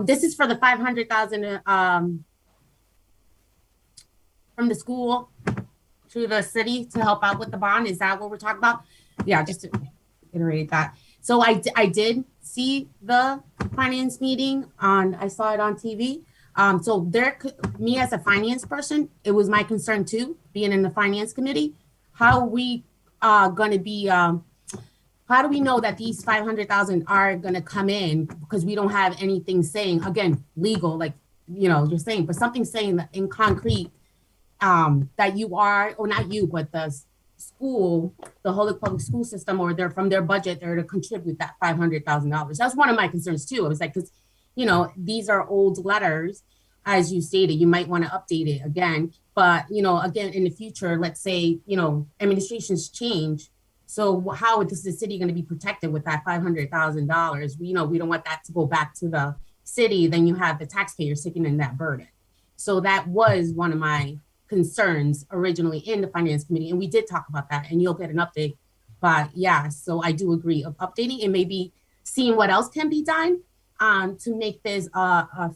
This is for the 500,000 from the school to the city to help out with the bond. Is that what we're talking about? Yeah, just to iterate that. So I did see the finance meeting I saw it on TV. So me as a finance person, it was my concern too, being in the finance committee. How are we going to be, how do we know that these 500,000 are going to come in, because we don't have anything saying, again, legal, like, you're saying, but something saying that in concrete, that you are, or not you, but the school, the Holyoke Public School System, or they're from their budget, they're to contribute that $500,000. That's one of my concerns too. I was like, because, these are old letters, as you stated, you might want to update it again. But, again, in the future, let's say, administrations change. So how is the city going to be protected with that $500,000? We don't want that to go back to the city. Then you have the taxpayers taking in that burden. So that was one of my concerns originally in the finance committee. And we did talk about that, and you'll get an update. But yeah, so I do agree of updating and maybe seeing what else can be done to make this a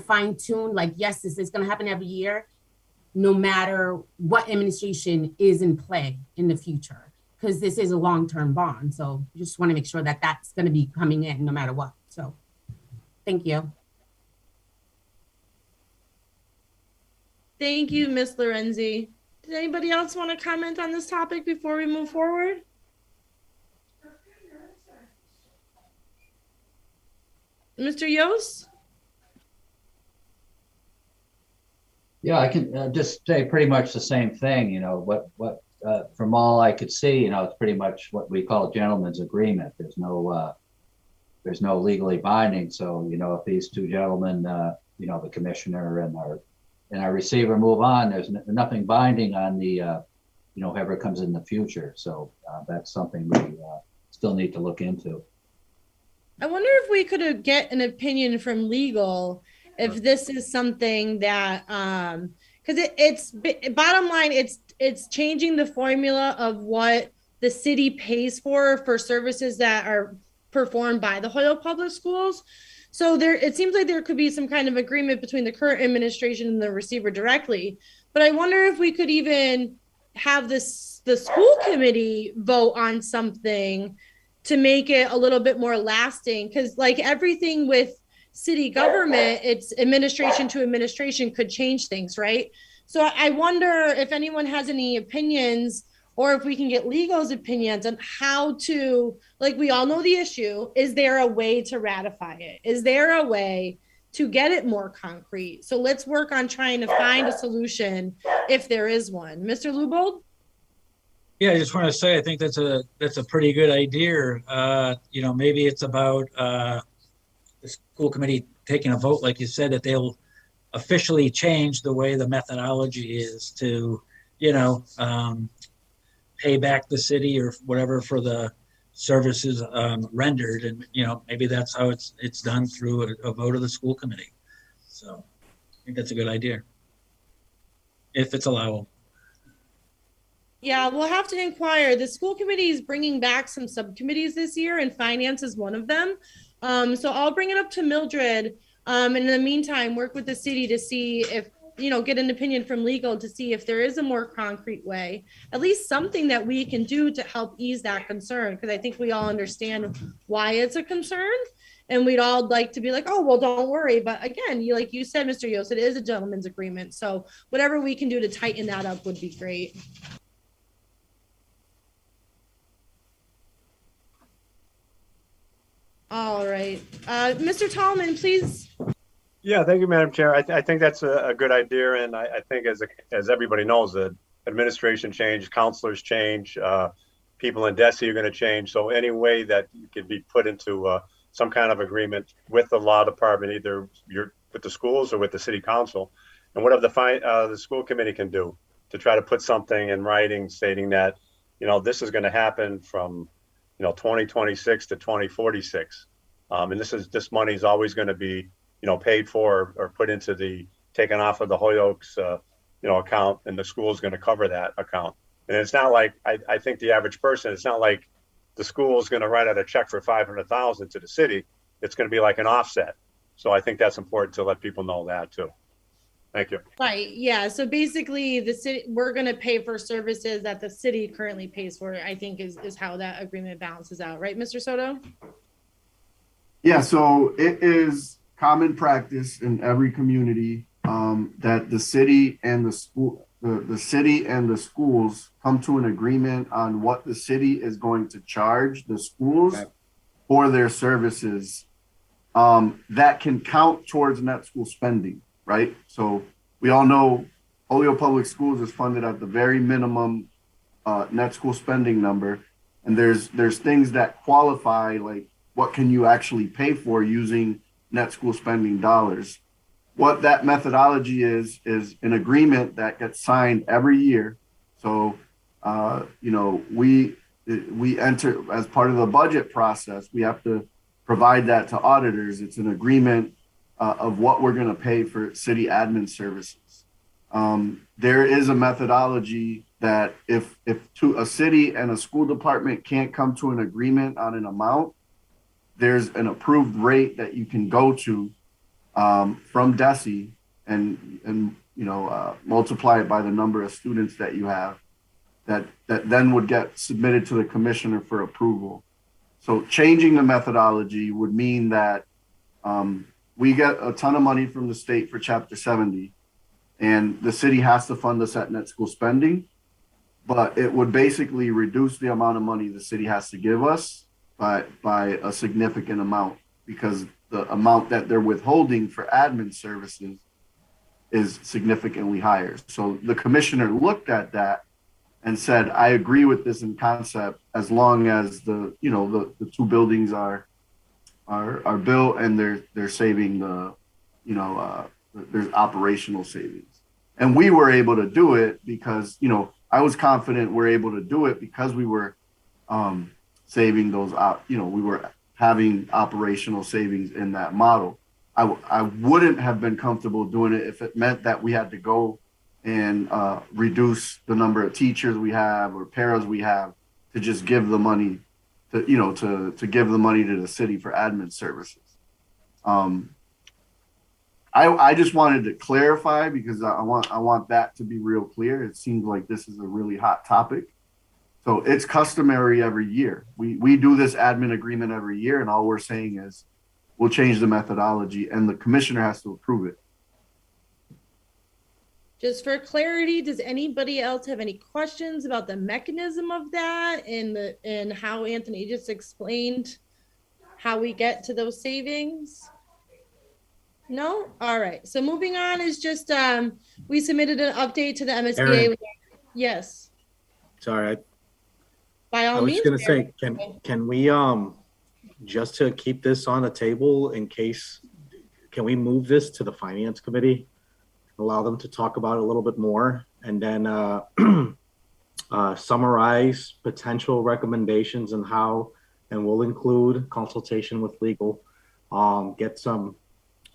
fine tune. Like, yes, this is going to happen every year, no matter what administration is in play in the future, because this is a long-term bond. So just want to make sure that that's going to be coming in no matter what. So thank you.
Thank you, Ms. Lorenzi. Did anybody else want to comment on this topic before we move forward? Mr. Yost?
Yeah, I can just say pretty much the same thing. From all I could see, it's pretty much what we call a gentleman's agreement. There's no legally binding. So, if these 2 gentlemen, the commissioner and our receiver move on, there's nothing binding on the, whoever comes in the future. So that's something we still need to look into.
I wonder if we could get an opinion from legal if this is something that, because it's bottom line, it's changing the formula of what the city pays for services that are performed by the Holyoke Public Schools. So it seems like there could be some kind of agreement between the current administration and the receiver directly. But I wonder if we could even have the school committee vote on something to make it a little bit more lasting, because like everything with city government, it's administration to administration could change things, right? So I wonder if anyone has any opinions, or if we can get legal's opinions on how to, like, we all know the issue. Is there a way to ratify it? Is there a way to get it more concrete? So let's work on trying to find a solution if there is one. Mr. Lubold?
Yeah, I just want to say I think that's a pretty good idea. Maybe it's about the school committee taking a vote, like you said, that they'll officially change the way the methodology is to, pay back the city or whatever for the services rendered, and maybe that's how it's done through a vote of the school committee. So I think that's a good idea, if it's allowable.
Yeah, we'll have to inquire. The school committee is bringing back some subcommittees this year, and finance is one of them. So I'll bring it up to Mildred. And in the meantime, work with the city to see if get an opinion from legal to see if there is a more concrete way, at least something that we can do to help ease that concern. Because I think we all understand why it's a concern, and we'd all like to be like, oh, well, don't worry. But again, like you said, Mr. Yost, it is a gentleman's agreement. So whatever we can do to tighten that up would be great. All right. Mr. Tallman, please.
Yeah, thank you, Madam Chair. I think that's a good idea, and I think as everybody knows, the administration change, counselors change, people in DESE are going to change. So any way that you could be put into some kind of agreement with the law department, either you're with the schools or with the city council, and whatever the school committee can do to try to put something in writing stating that, this is going to happen from, 2026 to 2046, and this money is always going to be paid for or put into taken off of the Hoyok's, account, and the school is going to cover that account. And it's not like, I think the average person, it's not like the school is going to write out a check for $500,000 to the city. It's going to be like an offset. So I think that's important to let people know that too. Thank you.
Right. Yeah. So basically the city, we're going to pay for services that the city currently pays for, I think is how that agreement balances out. Right, Mr. Soto?
Yeah. So it is common practice in every community that the city and the city and the schools come to an agreement on what the city is going to charge the schools for their services that can count towards net school spending, right? So we all know Holyoke Public Schools is funded at the very minimum net school spending number, and there's things that qualify, like what can you actually pay for using net school spending dollars. What that methodology is an agreement that gets signed every year. So, we enter as part of the budget process. We have to provide that to auditors. It's an agreement of what we're going to pay for city admin services. There is a methodology that if a city and a school department can't come to an agreement on an amount, there's an approved rate that you can go to from DESE and multiply it by the number of students that you have that then would get submitted to the commissioner for approval. So changing the methodology would mean that we get a ton of money from the state for Chapter 70, and the city has to fund us at net school spending, but it would basically reduce the amount of money the city has to give us by a significant amount, because the amount that they're withholding for admin services is significantly higher. So the commissioner looked at that and said, I agree with this in concept, as long as the two buildings are built and they're saving there's operational savings. And we were able to do it because, I was confident we're able to do it because we were saving those, we were having operational savings in that model. I wouldn't have been comfortable doing it if it meant that we had to go and reduce the number of teachers we have or paras we have to just give the money to give the money to the city for admin services. I just wanted to clarify because I want that to be real clear. It seems like this is a really hot topic. So it's customary every year. We do this admin agreement every year, and all we're saying is we'll change the methodology and the commissioner has to approve it.
Just for clarity, does anybody else have any questions about the mechanism of that and how Anthony just explained how we get to those savings? No? All right. So moving on is just we submitted an update to the MSBA.
Aaron.
Yes.
Sorry,
By all
I was
means.
going to say, can we just to keep this on the table in case, can we move this to the finance committee? Allow them to talk about it a little bit more, and then summarize potential recommendations and how, and we'll include consultation with legal, get some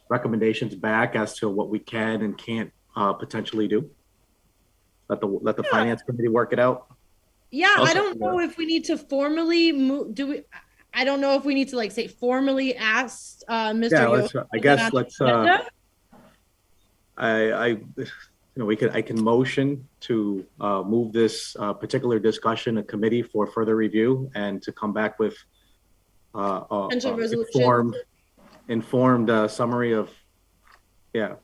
recommendations back as to what we can and can't potentially do. Let the finance committee work it out.
Yeah, I don't know if we need to formally move. I don't know if we need to say formally ask Mr.
Yeah,
Yost
I guess let's. I can motion to move this particular discussion to committee for further review and to come back with
Potential resolution.
informed summary of,
That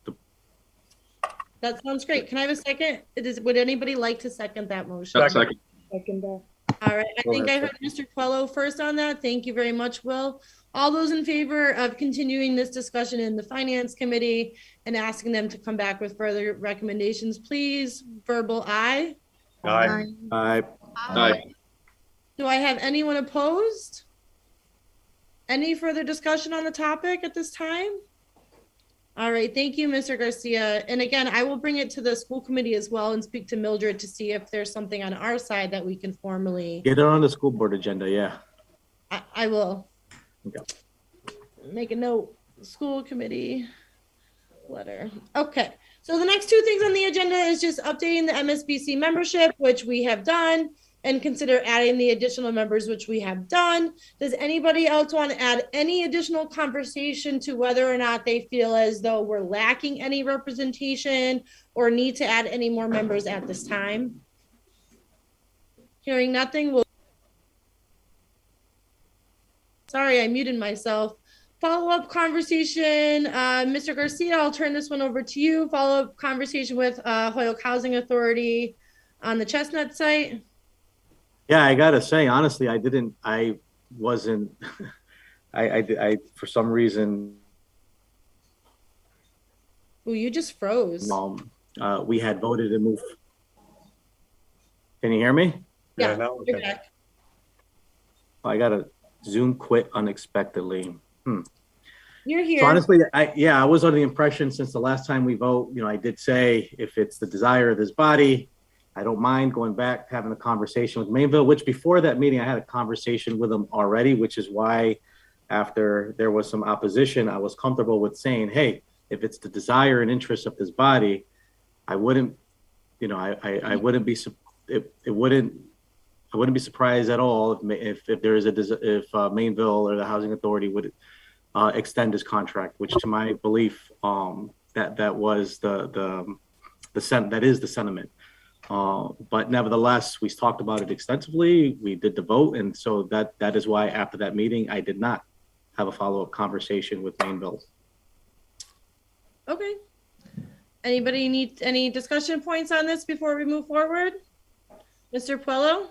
sounds great. Can I have a second? Would anybody like to second that motion?
Second.
Second that.
All right, I think I heard Mr. Quello first on that. Thank you very much, Will. All those in favor of continuing this discussion in the Finance Committee and asking them to come back with further recommendations, please verbal aye.
Aye.
Aye.
Do I have anyone opposed? Any further discussion on the topic at this time? All right, thank you, Mr. Garcia. And again, I will bring it to the school committee as well and speak to Mildred to see if there's something on our side that we can formally.
get it on the school board agenda. Yeah.
I will.
Okay.
Make a note, school committee letter. Okay, so the next two things on the agenda is just updating the MSBC membership, which we have done, and consider adding the additional members, which we have done. Does anybody else want to add any additional conversation to whether or not they feel as though we're lacking any representation or need to add any more members at this time? Hearing nothing, sorry, I muted myself. Follow-up conversation, Mr. Garcia, I'll turn this one over to you. Follow-up conversation with Holyoke Housing Authority on the Chestnut site.
Yeah, I gotta say, honestly, I for some reason,
Ooh, you just froze.
we had voted to move. Can you hear me?
Yeah,
no,
you're
okay.
back.
I got a Zoom quit unexpectedly.
You're here.
So honestly, I was under the impression since the last time we vote, I did say if it's the desire of this body, I don't mind going back, having a conversation with Mainville, which before that meeting, I had a conversation with them already, which is why after there was some opposition, I was comfortable with saying, hey, if it's the desire and interest of this body, I wouldn't be surprised at all if there is if Mainville or the Housing Authority would extend this contract, which to my belief, that was that is the sentiment. But nevertheless, we talked about it extensively. We did the vote, and so that is why after that meeting, I did not have a follow-up conversation with Mainville.
Okay. Anybody need any discussion points on this before we move forward? Mr. Puello?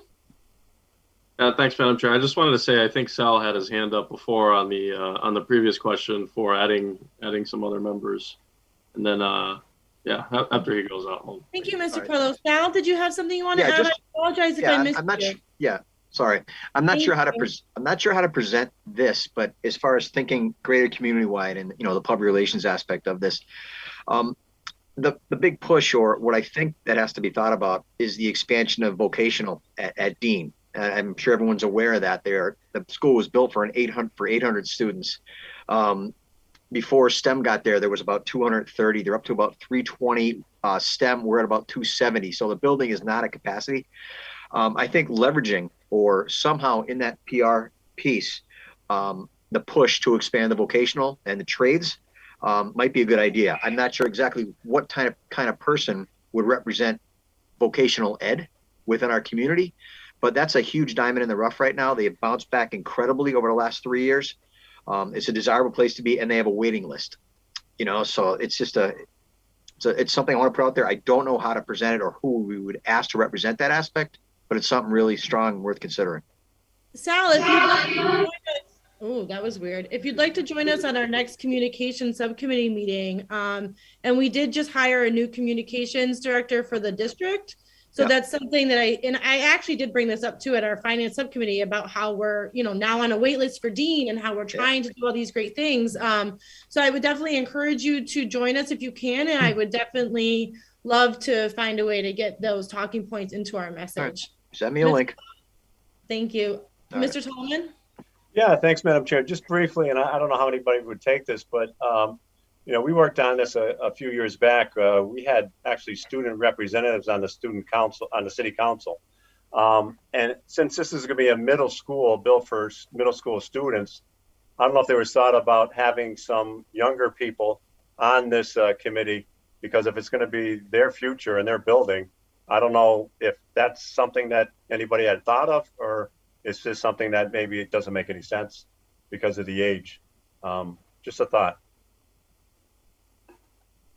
Thanks, Madam Chair. I just wanted to say I think Sal had his hand up before on the previous question for adding some other members, and then after he goes out.
Thank you, Mr. Puello. Sal, did you have something you want to add? I apologize if I missed you.
Sorry, I'm not sure how to present this, but as far as thinking greater community wide and the public relations aspect of this, the big push, or what I think that has to be thought about, is the expansion of vocational at Dean. I'm sure everyone's aware of that. The school was built for 800 students. Before STEM got there was about 230. They're up to about 320 STEM. We're at about 270. So the building is not at capacity. I think leveraging, or somehow in that PR piece, the push to expand the vocational and the trades might be a good idea. I'm not sure exactly what kind of person would represent vocational ed within our community, but that's a huge diamond in the rough right now. They have bounced back incredibly over the last 3 years. It's a desirable place to be, and they have a waiting list. So it's just it's something I want to put out there. I don't know how to present it or who we would ask to represent that aspect, but it's something really strong and worth considering.
Sal, if you'd like to join us, oh, that was weird. If you'd like to join us on our next communication subcommittee meeting, and we did just hire a new communications director for the district. So that's something that I actually did bring this up too at our finance subcommittee about how we're, now on a wait list for Dean and how we're trying to do all these great things. So I would definitely encourage you to join us if you can. And I would definitely love to find a way to get those talking points into our message.
Right. Send me a link.
Thank you. Mr. Tolman?
Yeah, thanks, Madam Chair. Just briefly, and I don't know how anybody would take this, but we worked on this a few years back. We had actually student representatives on the student council, on the city council. And since this is going to be a middle school, built for middle school students, I don't know if there was thought about having some younger people on this committee because if it's going to be their future and their building, I don't know if that's something that anybody had thought of, or it's just something that maybe it doesn't make any sense because of the age. Just a thought.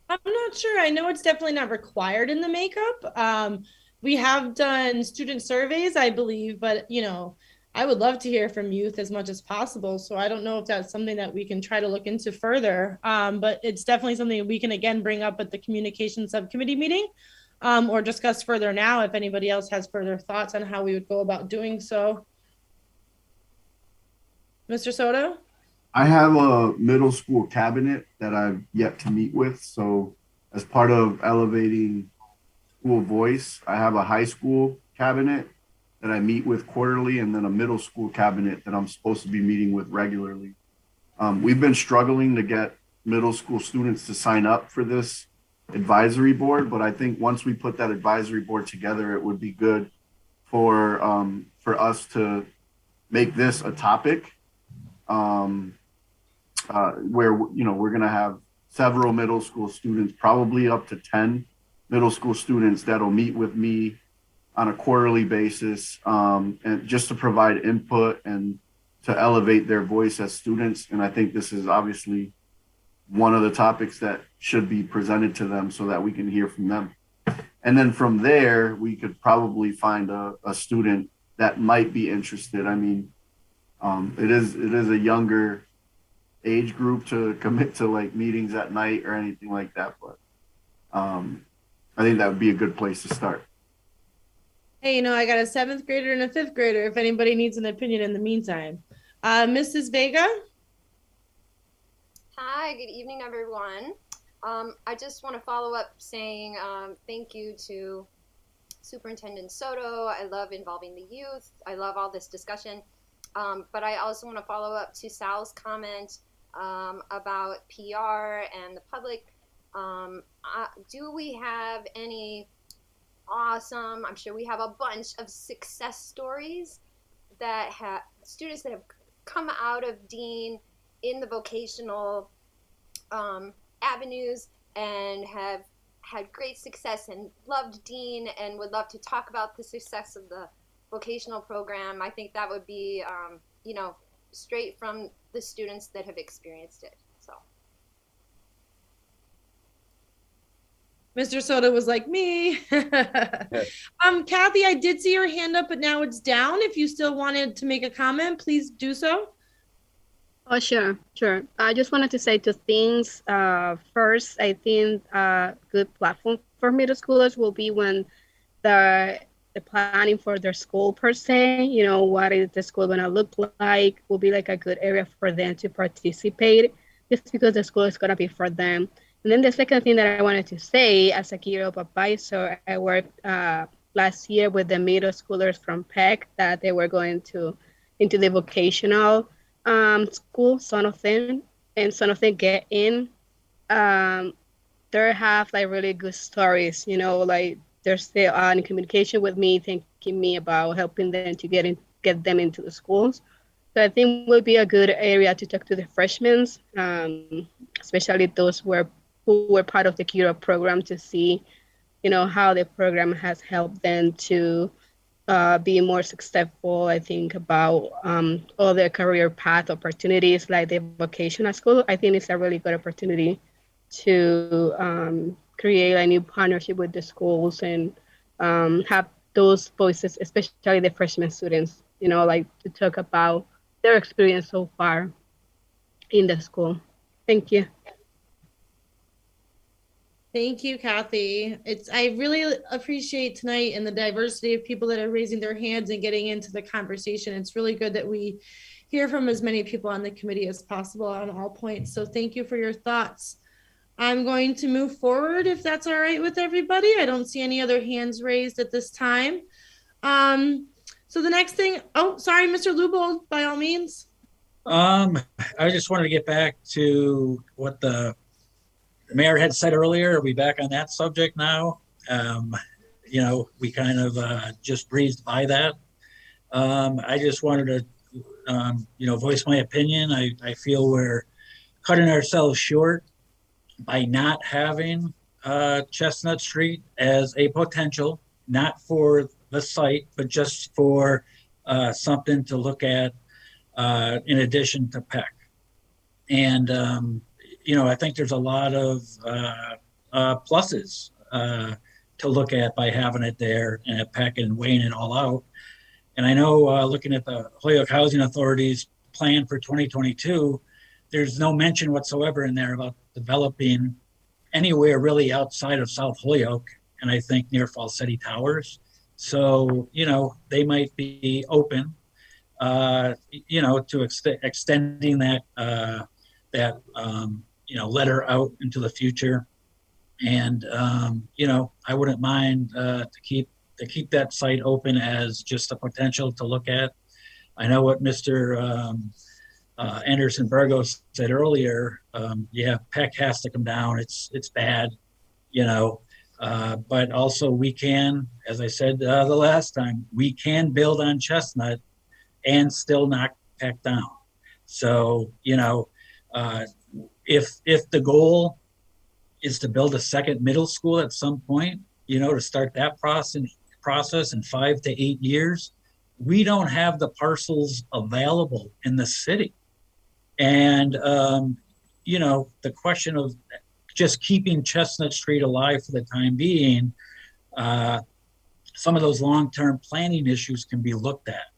I'm not sure. I know it's definitely not required in the makeup. We have done student surveys, I believe, but I would love to hear from youth as much as possible. So I don't know if that's something that we can try to look into further. But it's definitely something we can again bring up at the communication subcommittee meeting, or discuss further now if anybody else has further thoughts on how we would go about doing so. Mr. Soto?
I have a middle school cabinet that I've yet to meet with. So as part of elevating school voice, I have a high school cabinet that I meet with quarterly, and then a middle school cabinet that I'm supposed to be meeting with regularly. We've been struggling to get middle school students to sign up for this advisory board, but I think once we put that advisory board together, it would be good for us to make this a topic. Where we're going to have several middle school students, probably up to 10 middle school students that'll meet with me on a quarterly basis, and just to provide input and to elevate their voice as students. And I think this is obviously one of the topics that should be presented to them so that we can hear from them. And then from there, we could probably find a student that might be interested. I mean, it is a younger age group to commit to like meetings at night or anything like that, but I think that would be a good place to start.
Hey, I got a 7th grader and a 5th grader if anybody needs an opinion in the meantime. Mrs. Vega?
Hi, good evening, everyone. I just want to follow up saying thank you to Superintendent Soto. I love involving the youth. I love all this discussion. But I also want to follow up to Sal's comment about PR and the public. Do we have any awesome, I'm sure we have a bunch of success stories that have students that have come out of Dean in the vocational avenues and have had great success and loved Dean and would love to talk about the success of the vocational program. I think that would be, straight from the students that have experienced it. So.
Mr. Soto was like me. Kathy, I did see your hand up, but now it's down. If you still wanted to make a comment, please do so.
Oh, sure. I just wanted to say two things. First, I think a good platform for middle schoolers will be when the planning for their school per se, what is the school going to look like, will be like a good area for them to participate, just because the school is going to be for them. And then the second thing that I wanted to say, as a Gear Up advisor, I worked last year with the middle schoolers from PEC that they were going into the vocational school, some of them get in. They have like really good stories, like they're still in communication with me, thanking me about helping them to get them into the schools. So I think would be a good area to talk to the freshmen, especially those who were part of the Gear Up program, to see, how the program has helped them to be more successful. I think about other career path opportunities like the vocational school. I think it's a really good opportunity to create a new partnership with the schools and have those voices, especially the freshman students, like to talk about their experience so far in the school. Thank you.
Thank you, Kathy. I really appreciate tonight and the diversity of people that are raising their hands and getting into the conversation. It's really good that we hear from as many people on the committee as possible on all points. So thank you for your thoughts. I'm going to move forward if that's all right with everybody. I don't see any other hands raised at this time. So the next thing, sorry, Mr. Lubold, by all means.
I just wanted to get back to what the mayor had said earlier. Are we back on that subject now? We kind of just breezed by that. I just wanted to, voice my opinion. I feel we're cutting ourselves short by not having Chestnut Street as a potential, not for the site, but just for something to look at in addition to Peck. And, I think there's a lot of pluses to look at by having it there and at Peck and weighing it all out. And I know looking at the Holyoke Housing Authority's plan for 2022, there's no mention whatsoever in there about developing anywhere really outside of South Holyoke, and I think near Falls City Towers. So, they might be open, to extending that letter out into the future. And, I wouldn't mind to keep that site open as just a potential to look at. I know what Mr. Anderson Burgos said earlier. Peck has to come down. It's bad, but also we can, as I said the last time, we can build on Chestnut and still knock Peck down. So, if the goal is to build a second middle school at some point, to start that process in 5 to 8 years, we don't have the parcels available in the city. And, the question of just keeping Chestnut Street alive for the time being, some of those long-term planning issues can be looked at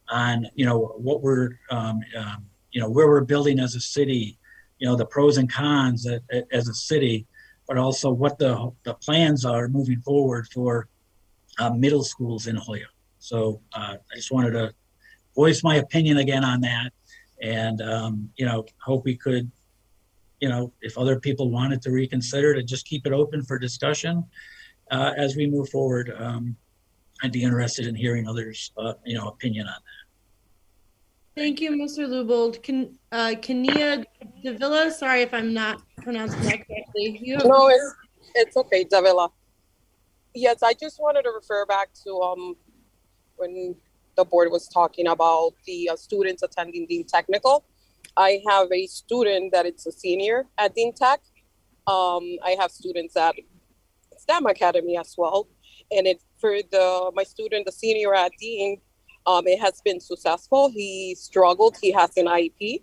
on, what we're, where we're building as a city, the pros and cons as a city, but also what the plans are moving forward for middle schools in Holyoke. So I just wanted to voice my opinion again on that. And, hope we could, if other people wanted to reconsider, to just keep it open for discussion as we move forward. I'd be interested in hearing others, opinion on that.
Thank you, Mr. Lubold. Kania Davila, sorry if I'm not pronouncing that correctly.
No, it's okay, Davila. Yes, I just wanted to refer back to when the board was talking about the students attending Dean Technical. I have a student that is a senior at Dean Tech. I have students at STEM Academy as well. And my student, the senior at Dean, it has been successful. He struggled. He has an IEP,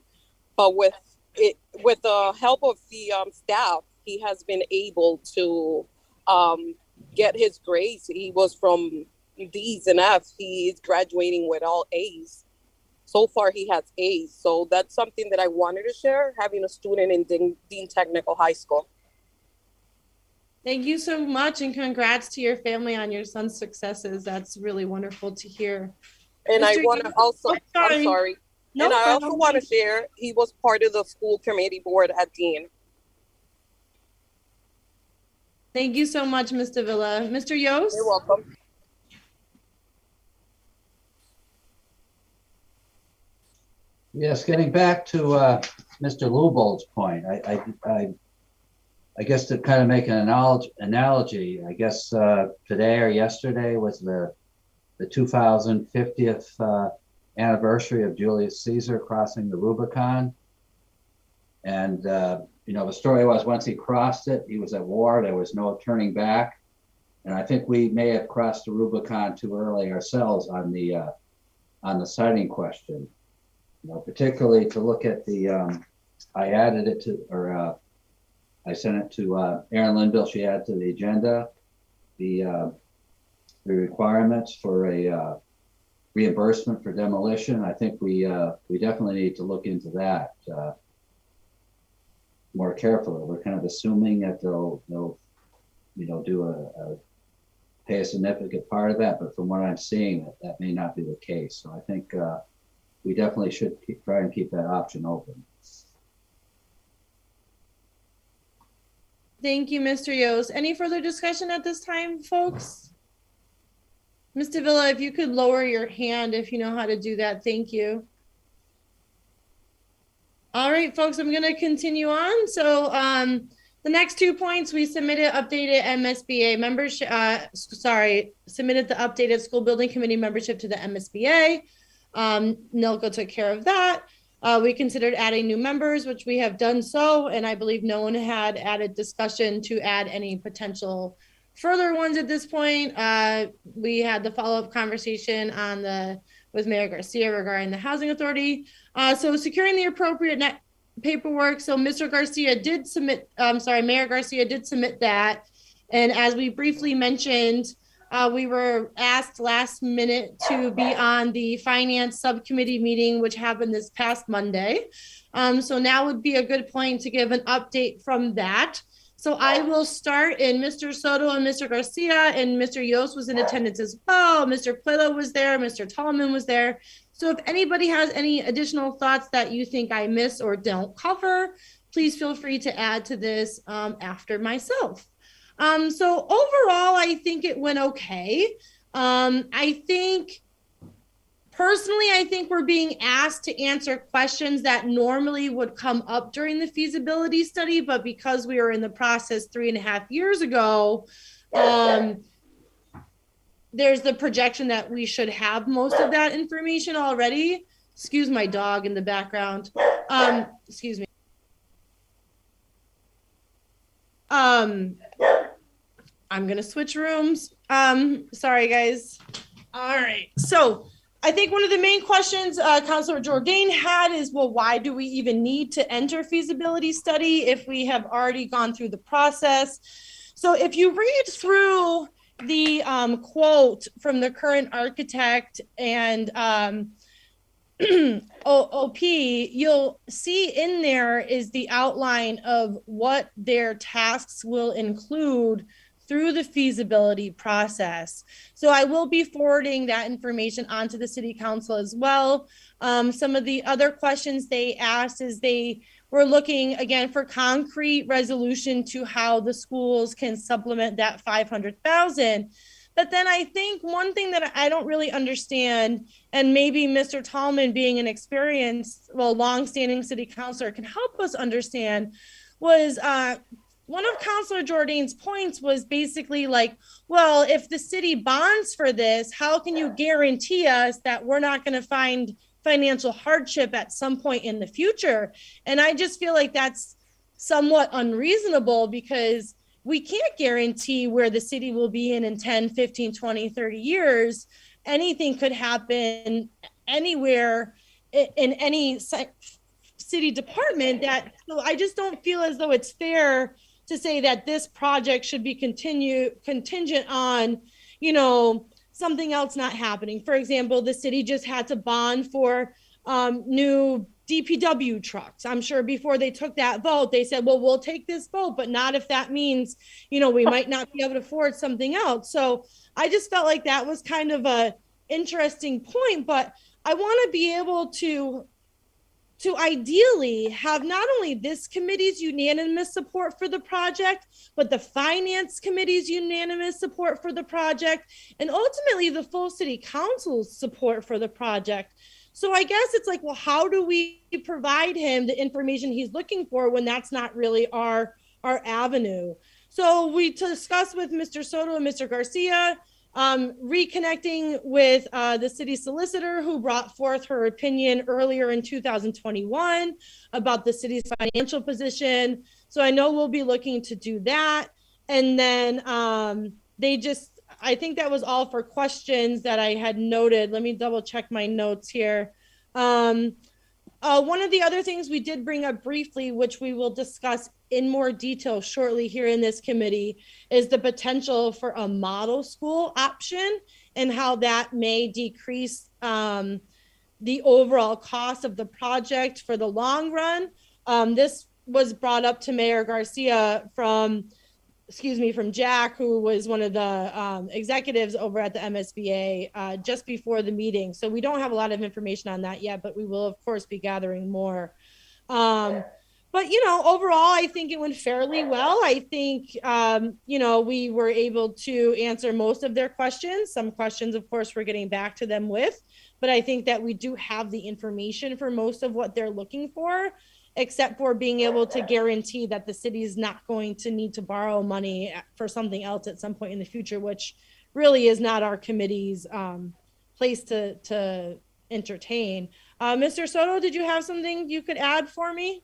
but with the help of the staff, he has been able to get his grades. He was from D's and F's. He is graduating with all A's. So far, he has A's. So that's something that I wanted to share, having a student in Dean Technical High School.
Thank you so much, and congrats to your family on your son's successes. That's really wonderful to hear.
And I want to also, I'm sorry.
No,
and I also want to share, he was part of the school committee board at Dean.
Thank you so much, Ms. Davila. Mr. Yost?
You're welcome.
Yes, getting back to Mr. Lubold's point, I guess to kind of make an analogy, I guess today or yesterday was the 2050th anniversary of Julius Caesar crossing the Rubicon. And, the story was once he crossed it, he was at war, there was no turning back. And I think we may have crossed the Rubicon too early ourselves on the siting question. Particularly to look at I added it to, or I sent it to Erin Linville. She added to the agenda the requirements for a reimbursement for demolition. I think we definitely need to look into that more carefully. We're kind of assuming that they'll pay a significant part of that, but from what I'm seeing, that may not be the case. So I think we definitely should try and keep that option open.
Thank you, Mr. Yost. Any further discussion at this time, folks? Ms. Davila, if you could lower your hand if you know how to do that, thank you. All right, folks, I'm going to continue on. So the next 2 points, we submitted updated MSBA membership, submitted the updated school building committee membership to the MSBA. Nilka took care of that. We considered adding new members, which we have done so, and I believe no one had added discussion to add any potential further ones at this point. We had the follow-up conversation with Mayor Garcia regarding the housing authority. So securing the appropriate paperwork. So Mr. Garcia did submit, Mayor Garcia did submit that. And as we briefly mentioned, we were asked last minute to be on the finance subcommittee meeting, which happened this past Monday. So now would be a good point to give an update from that. So I will start, and Mr. Soto and Mr. Garcia and Mr. Yost was in attendance as well. Mr. Plillo was there, Mr. Tallman was there. So if anybody has any additional thoughts that you think I missed or don't cover, please feel free to add to this after myself. So overall, I think it went okay. I think we're being asked to answer questions that normally would come up during the feasibility study, but because we were in the process 3.5 years ago, there's the projection that we should have most of that information already. Excuse my dog in the background. Excuse me. I'm gonna switch rooms. Sorry guys. All right, so I think one of the main questions Councilor Jordan had is, well, why do we even need to enter feasibility study if we have already gone through the process? So if you read through the quote from the current architect and OP, you'll see in there is the outline of what their tasks will include through the feasibility process. So I will be forwarding that information onto the city council as well. Some of the other questions they asked is they were looking again for concrete resolution to how the schools can supplement that 500,000. But then I think one thing that I don't really understand, and maybe Mr. Tallman being an experienced, longstanding city councilor can help us understand, was one of Councilor Jordan's points was basically like, well, if the city bonds for this, how can you guarantee us that we're not going to find financial hardship at some point in the future? And I just feel like that's somewhat unreasonable because we can't guarantee where the city will be in 10, 15, 20, 30 years. Anything could happen anywhere in any city department. So I just don't feel as though it's fair to say that this project should be contingent on, something else not happening. For example, the city just had to bond for new DPW trucks. I'm sure before they took that vote, they said, well, we'll take this vote, but not if that means, we might not be able to afford something else. So I just felt like that was kind of a interesting point, but I want to be able to ideally have not only this committee's unanimous support for the project, but the finance committee's unanimous support for the project, and ultimately the full city council's support for the project. So I guess it's like, well, how do we provide him the information he's looking for when that's not really our avenue? So we discussed with Mr. Soto and Mr. Garcia, reconnecting with the city solicitor who brought forth her opinion earlier in 2021 about the city's financial position. So I know we'll be looking to do that. And then I think that was all for questions that I had noted. Let me double check my notes here. One of the other things we did bring up briefly, which we will discuss in more detail shortly here in this committee, is the potential for a model school option and how that may decrease the overall cost of the project for the long run. This was brought up to Mayor Garcia from Jack, who was one of the executives over at the MSBA just before the meeting. So we don't have a lot of information on that yet, but we will of course be gathering more. But, overall, I think it went fairly well. I think, we were able to answer most of their questions. Some questions, of course, we're getting back to them with, but I think that we do have the information for most of what they're looking for, except for being able to guarantee that the city is not going to need to borrow money for something else at some point in the future, which really is not our committee's place to entertain. Mr. Soto, did you have something you could add for me?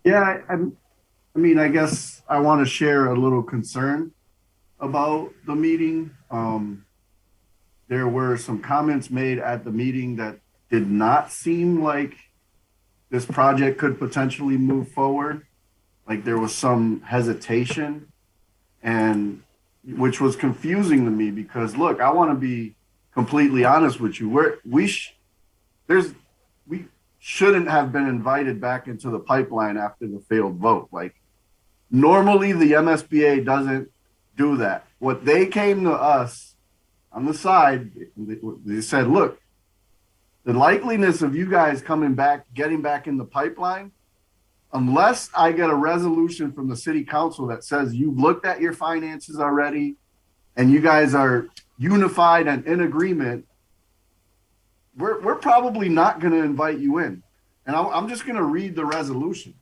Yeah, I mean, I guess I want to share a little concern about the meeting. There were some comments made at the meeting that did not seem like this project could potentially move forward. Like there was some hesitation, and which was confusing to me because look, I want to be completely honest with you. We shouldn't have been invited back into the pipeline after the failed vote. Like normally the MSBA doesn't do that. What they came to us on the side, they said, look, the likeliness of you guys coming back, getting back in the pipeline, unless I get a resolution from the city council that says you've looked at your finances already and you guys are unified and in agreement, we're probably not going to invite you in. And I'm just going to read the resolution.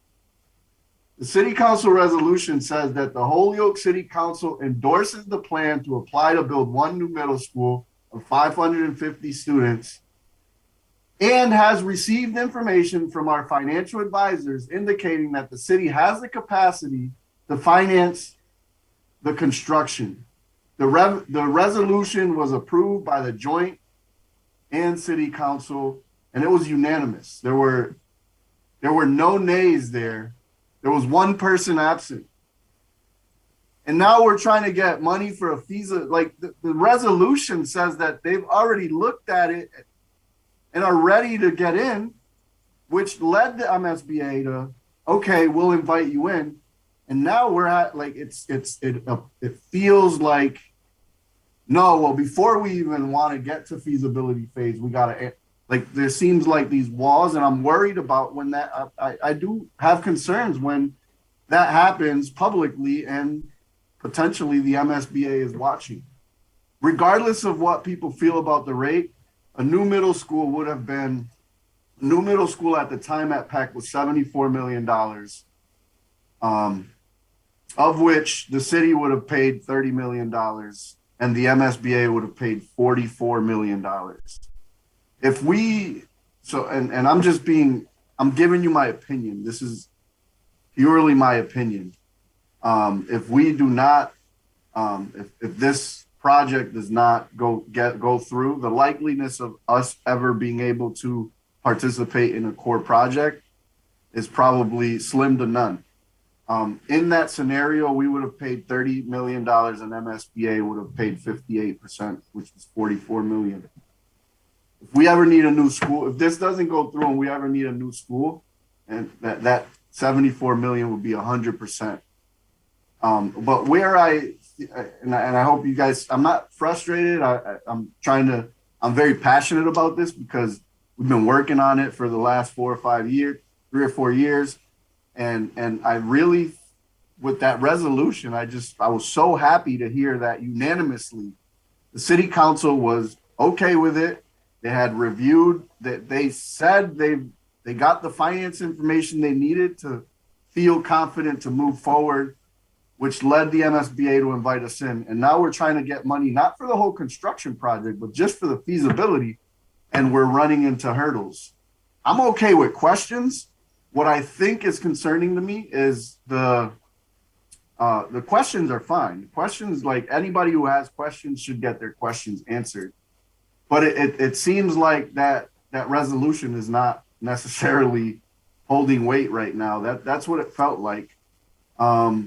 The city council resolution says that the Holyoke City Council endorses the plan to apply to build one new middle school of 550 students and has received information from our financial advisors indicating that the city has the capacity to finance the construction. The resolution was approved by the joint and city council, and it was unanimous. There were no nays there. There was one person absent. And now we're trying to get money for a visa. Like the resolution says that they've already looked at it and are ready to get in, which led the MSBA to, okay, we'll invite you in. And now we're at like, it feels like, no, well, before we even want to get to feasibility phase, we got to, like, there seems like these walls, and I'm worried about when that, I do have concerns when that happens publicly and potentially the MSBA is watching. Regardless of what people feel about the rate, a new middle school would have been, new middle school at the time at PEC was $74 million, of which the city would have paid $30 million and the MSBA would have paid $44 million. If we, so, and I'm giving you my opinion. This is purely my opinion. If we do not, if this project does not go through, the likeliness of us ever being able to participate in a core project is probably slim to none. In that scenario, we would have paid $30 million and MSBA would have paid 58%, which is $44 million. If we ever need a new school, if this doesn't go through and we ever need a new school, and that 74 million would be 100%. But where I hope you guys, I'm not frustrated. I'm very passionate about this because we've been working on it for the last 3 or 4 years. And I really, with that resolution, I was so happy to hear that unanimously the city council was okay with it. They had reviewed that. They said they got the finance information they needed to feel confident to move forward, which led the MSBA to invite us in. And now we're trying to get money, not for the whole construction project, but just for the feasibility. And we're running into hurdles. I'm okay with questions. What I think is concerning to me is the questions are fine. Questions, like anybody who has questions should get their questions answered. But it seems like that resolution is not necessarily holding weight right now. That's what it felt like. But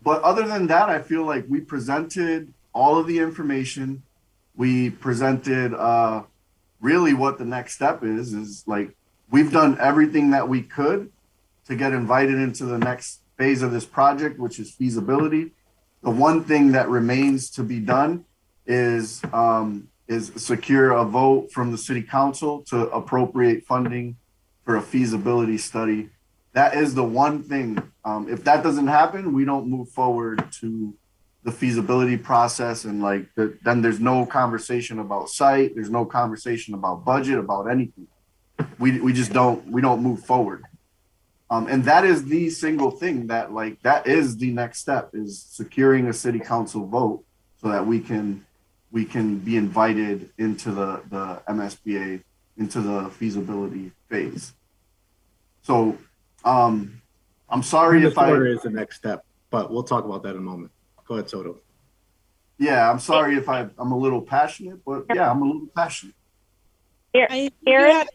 other than that, I feel like we presented all of the information. We presented really what the next step is like we've done everything that we could to get invited into the next phase of this project, which is feasibility. The one thing that remains to be done is secure a vote from the city council to appropriate funding for a feasibility study. That is the one thing. If that doesn't happen, we don't move forward to the feasibility process, and then there's no conversation about site. There's no conversation about budget, about anything. We just don't move forward. And that is the single thing that is the next step, is securing a city council vote so that we can we can be invited into the MSBA, into the feasibility phase. So I'm sorry if
order is the next step, but we'll talk about that in a moment. Go ahead, Soto.
Yeah, I'm sorry if I'm a little passionate, but yeah, I'm a little passionate.
Aaron?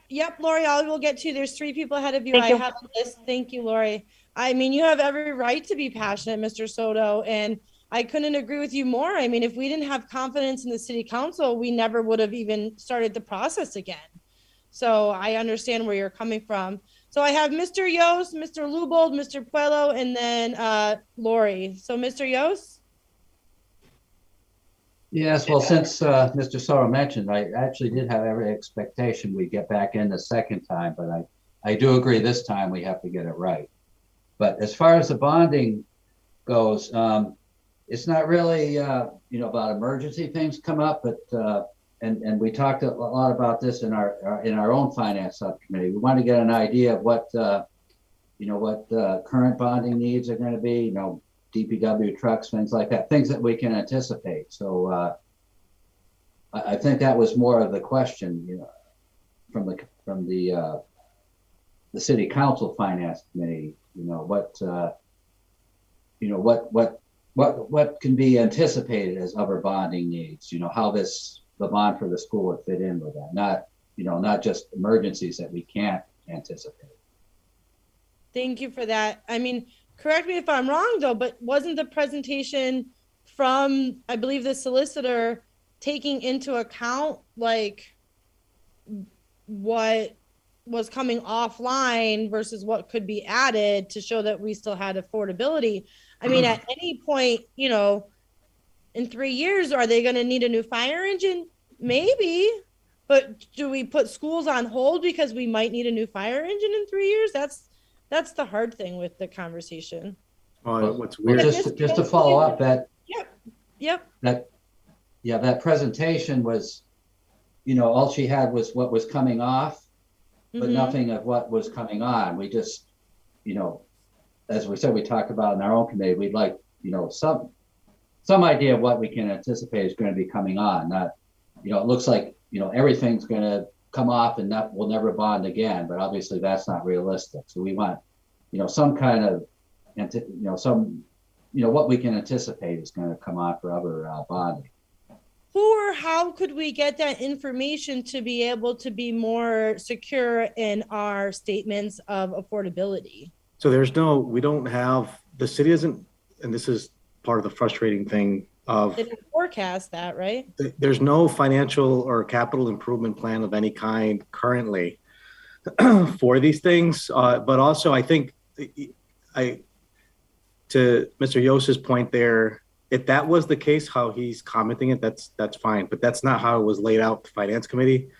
Yep, Lori, I will get to you. There's 3 people ahead of you. I have a list. Thank you, Lori. I mean, you have every right to be passionate, Mr. Soto, and I couldn't agree with you more. I mean, if we didn't have confidence in the city council, we never would have even started the process again. So I understand where you're coming from. So I have Mr. Yost, Mr. Lubold, Mr. Puello, and then Lori. So Mr. Yost?
Yes, well, since Mr. Soto mentioned, I actually did have every expectation we'd get back in the second time, but I do agree this time we have to get it right. But as far as the bonding goes, it's not really, about emergency things come up, but and we talked a lot about this in our own finance subcommittee. We want to get an idea of what current bonding needs are going to be. DPW trucks, things like that, things that we can anticipate. So I think that was more of the question, from the city council finance committee. What can be anticipated as other bonding needs. How the bond for the school would fit in with that. Not just emergencies that we can't anticipate.
Thank you for that. I mean, correct me if I'm wrong though, but wasn't the presentation from, I believe, the solicitor taking into account like what was coming offline versus what could be added to show that we still had affordability? I mean, at any point, in 3 years, are they going to need a new fire engine? Maybe, but do we put schools on hold because we might need a new fire engine in 3 years? That's the hard thing with the conversation.
What's weird?
Just to follow up that.
Yep.
That presentation was, all she had was what was coming off, but nothing of what was coming on. We just, as we said, we talked about in our own committee, we'd like, some idea of what we can anticipate is going to be coming on. Not, it looks like, everything's going to come off and we'll never bond again, but obviously that's not realistic. So we want, some kind of, what we can anticipate is going to come on for other bonding.
Or how could we get that information to be able to be more secure in our statements of affordability?
So we don't have, the city isn't, and this is part of the frustrating thing of.
They didn't forecast that, right?
There's no financial or capital improvement plan of any kind currently for these things. But also I think to Mr. Yost's point there, if that was the case, how he's commenting it, that's fine. But that's not how it was laid out the finance committee.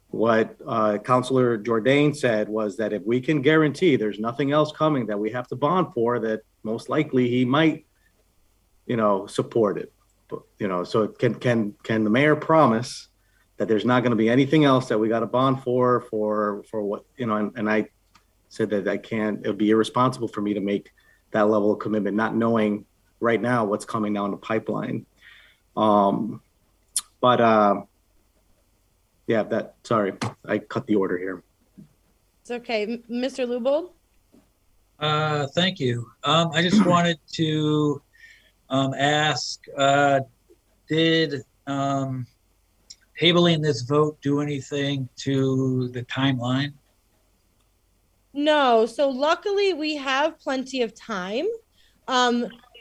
What Councilor Jourdain said was that if we can guarantee there's nothing else coming that we have to bond for, that most likely he might, support it. But, so can the mayor promise that there's not going to be anything else that we got to bond for what, and I said that it would be irresponsible for me to make that level of commitment, not knowing right now what's coming down the pipeline. Sorry, I cut the order here.
It's okay. Mr. Lubold?
Thank you. I just wanted to ask, did tabling this vote do anything to the timeline?
No. So luckily we have plenty of time.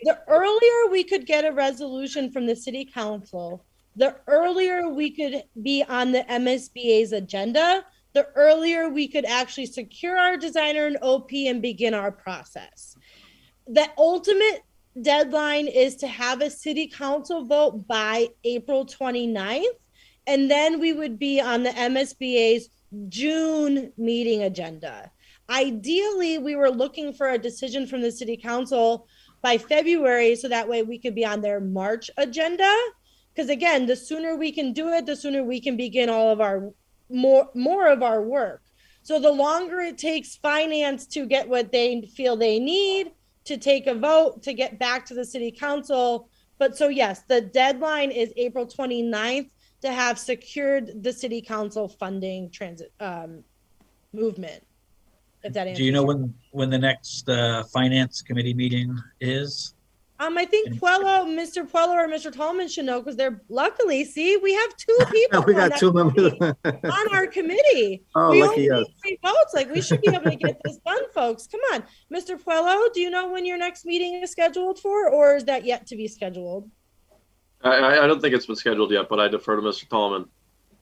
The earlier we could get a resolution from the city council, the earlier we could be on the MSBA's agenda, the earlier we could actually secure our designer and OP and begin our process. The ultimate deadline is to have a city council vote by April 29th, and then we would be on the MSBA's June meeting agenda. Ideally, we were looking for a decision from the city council by February, so that way we could be on their March agenda. Because again, the sooner we can do it, the sooner we can begin all of our more of our work. So the longer it takes finance to get what they feel they need, to take a vote, to get back to the city council But so yes, the deadline is April 29th to have secured the city council funding transit movement. If that answers
Do you know
your-
when the next finance committee meeting is?
I think Mr. Puello or Mr. Tallman should know because they're luckily, see, we have two people
We
on
got
that
two members.
on our committee.
Oh,
We
lucky
only
us.
need 3 votes. Like we should be able to get this done, folks. Come on. Mr. Puello, do you know when your next meeting is scheduled for, or is that yet to be scheduled?
I don't think it's been scheduled yet, but I defer to Mr. Tallman.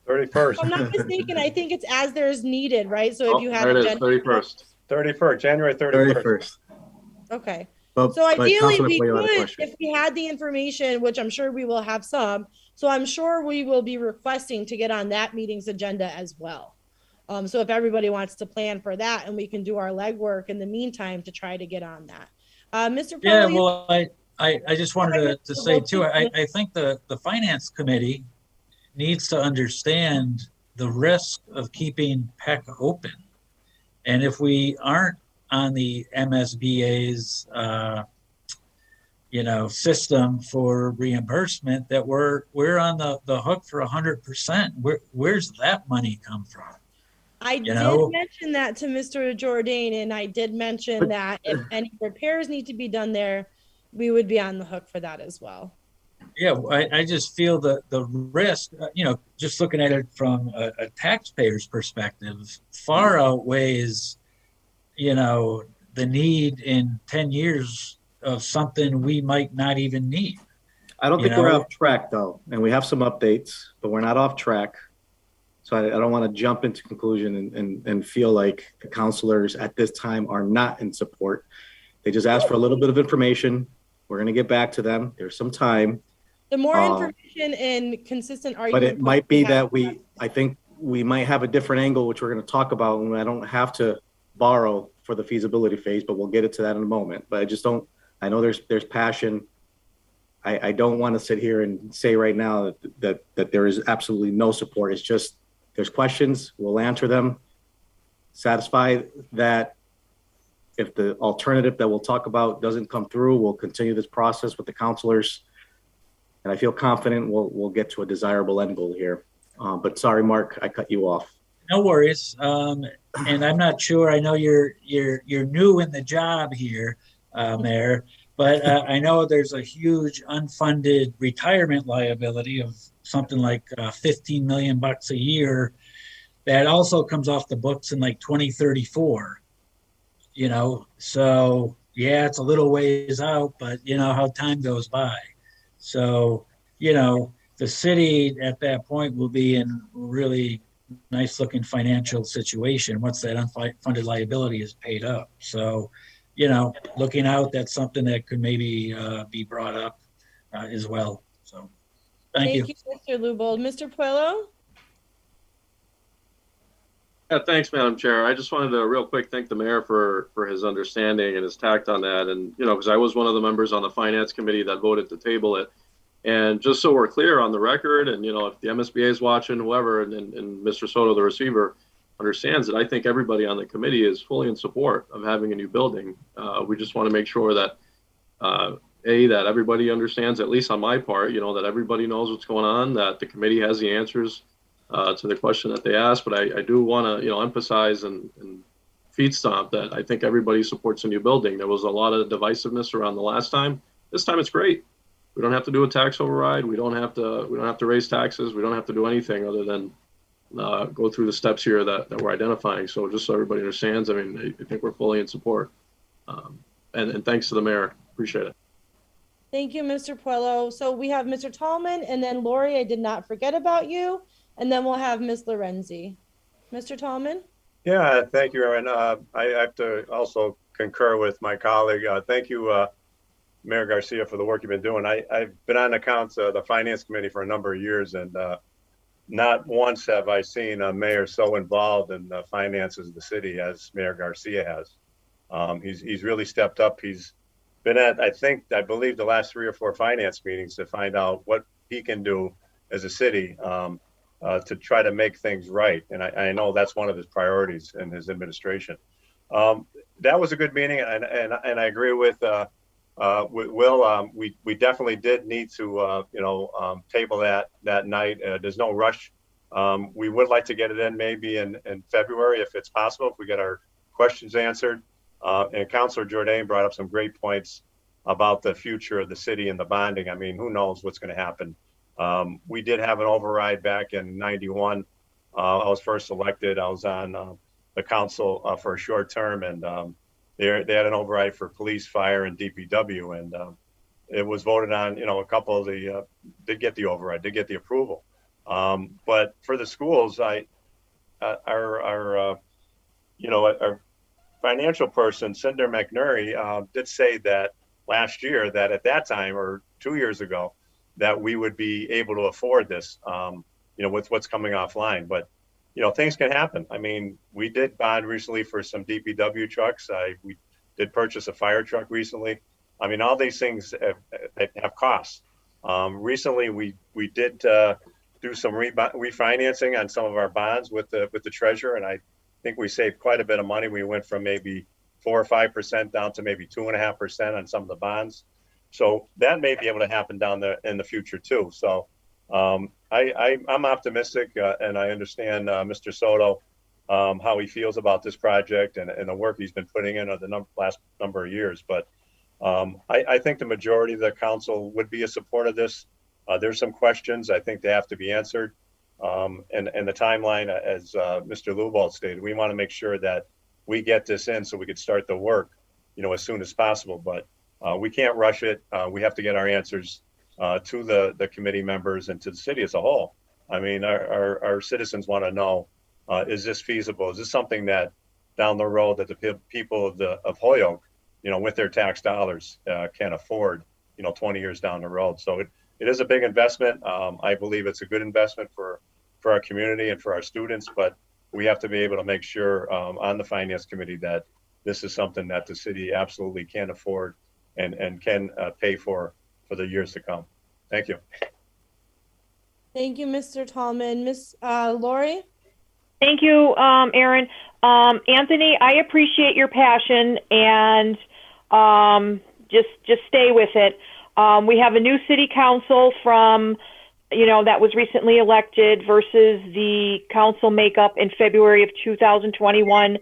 31st.
If I'm not mistaken, I think it's as there's needed, right? So if
Oh,
you have
there it is,
agenda-
31st.
31st, January 31st.
Okay.
But,
So ideally,
Councilor
we
Puello had a
could,
question.
if we had the information, which I'm sure we will have some. So I'm sure we will be requesting to get on that meeting's agenda as well. So if everybody wants to plan for that, and we can do our legwork in the meantime to try to get on that. Mr.
Yeah,
Puello, you-
well, I just wanted to say too, I think the finance committee needs to understand the risk of keeping PEC open. And if we aren't on the MSBA's, system for reimbursement, that we're on the hook for 100%. Where's that money come from?
I did mention that to Mr. Jourdain, and I did mention that if any repairs need to be done there, we would be on the hook for that as well.
Yeah, I just feel the risk, just looking at it from a taxpayer's perspective, far outweighs, the need in 10 years of something we might not even need.
I don't think we're off track though, and we have some updates, but we're not off track. So I don't want to jump into conclusion and feel like the counselors at this time are not in support. They just asked for a little bit of information. We're going to get back to them. There's some time.
The more information and consistent argument.
But it might be that I think we might have a different angle, which we're going to talk about, and I don't have to borrow for the feasibility phase, but we'll get into that in a moment. But I know there's passion. I don't want to sit here and say right now that there is absolutely no support. It's just, there's questions, we'll answer them, satisfy that if the alternative that we'll talk about doesn't come through, we'll continue this process with the counselors. And I feel confident we'll get to a desirable end goal here. But sorry, Mark, I cut you off.
No worries. And I'm not sure, I know you're new in the job here, Mayor, but I know there's a huge unfunded retirement liability of something like $15 million a year that also comes off the books in like 2034. So yeah, it's a little ways out, but how time goes by. So, the city at that point will be in really nice looking financial situation once that unfunded liability is paid up. So, looking out, that's something that could maybe be brought up as well. So thank you.
Mr. Lubold. Mr. Puello?
Yeah, thanks, Madam Chair. I just wanted to real quick thank the mayor for his understanding and his tact on that. And, because I was one of the members on the finance committee that voted to table it. And just so we're clear on the record, and, if the MSBA is watching, whoever, and Mr. Soto, the receiver, understands that I think everybody on the committee is fully in support of having a new building. We just want to make sure that, that everybody understands, at least on my part, that everybody knows what's going on, that the committee has the answers to the question that they asked. But I do want to, emphasize and feet stomp that I think everybody supports a new building. There was a lot of divisiveness around the last time. This time it's great. We don't have to do a tax override. We don't have to raise taxes. We don't have to do anything other than go through the steps here that we're identifying. So just so everybody understands, I think we're fully in support. And thanks to the mayor. Appreciate it.
Thank you, Mr. Puello. So we have Mr. Tallman, and then Lori, I did not forget about you. And then we'll have Ms. Lorenzi. Mr. Tallman?
Yeah, thank you, Aaron. I have to also concur with my colleague. Thank you, Mayor Garcia, for the work you've been doing. I've been on the finance committee for a number of years, and not once have I seen a mayor so involved in the finances of the city as Mayor Garcia has. He's really stepped up. He's been at, I believe, the last 3 or 4 finance meetings to find out what he can do as a city to try to make things right. And I know that's one of his priorities in his administration. That was a good meeting, and I agree with with Will, we definitely did need to, table that night. There's no rush. We would like to get it in maybe in February if it's possible, if we get our questions answered. And Councilor Jordan brought up some great points about the future of the city and the bonding. I mean, who knows what's going to happen? We did have an override back in '91. I was first elected. I was on the council for a short term, and they had an override for police, fire, and DPW, and it was voted on. A couple of the did get the override, did get the approval. But for the schools, our financial person, Cinder McNary, did say that last year that at that time, or 2 years ago, that we would be able to afford this, with what's coming offline. But, things can happen. I mean, we did bond recently for some DPW trucks. We did purchase a fire truck recently. I mean, all these things have costs. Recently, we did do some refinancing on some of our bonds with the treasurer, and I think we saved quite a bit of money. We went from maybe 4 or 5% down to maybe 2.5% on some of the bonds. So that may be able to happen in the future too. So I'm optimistic, and I understand Mr. Soto, how he feels about this project and the work he's been putting in the last number of years. But I think the majority of the council would be in support of this. There's some questions I think they have to be answered. And the timeline, as Mr. Lubald stated, we want to make sure that we get this in so we could start the work, as soon as possible. But we can't rush it. We have to get our answers to the committee members and to the city as a whole. I mean, our citizens want to know, is this feasible? Is this something that down the road that the people of Holyoke, with their tax dollars can afford, 20 years down the road? So it is a big investment. I believe it's a good investment for our community and for our students, but we have to be able to make sure on the finance committee that this is something that the city absolutely can afford and can pay for the years to come. Thank you.
Thank you, Mr. Tallman. Miss Lori?
Thank you, Aaron. Anthony, I appreciate your passion, and just stay with it. We have a new city council that was recently elected versus the council makeup in February of 2021,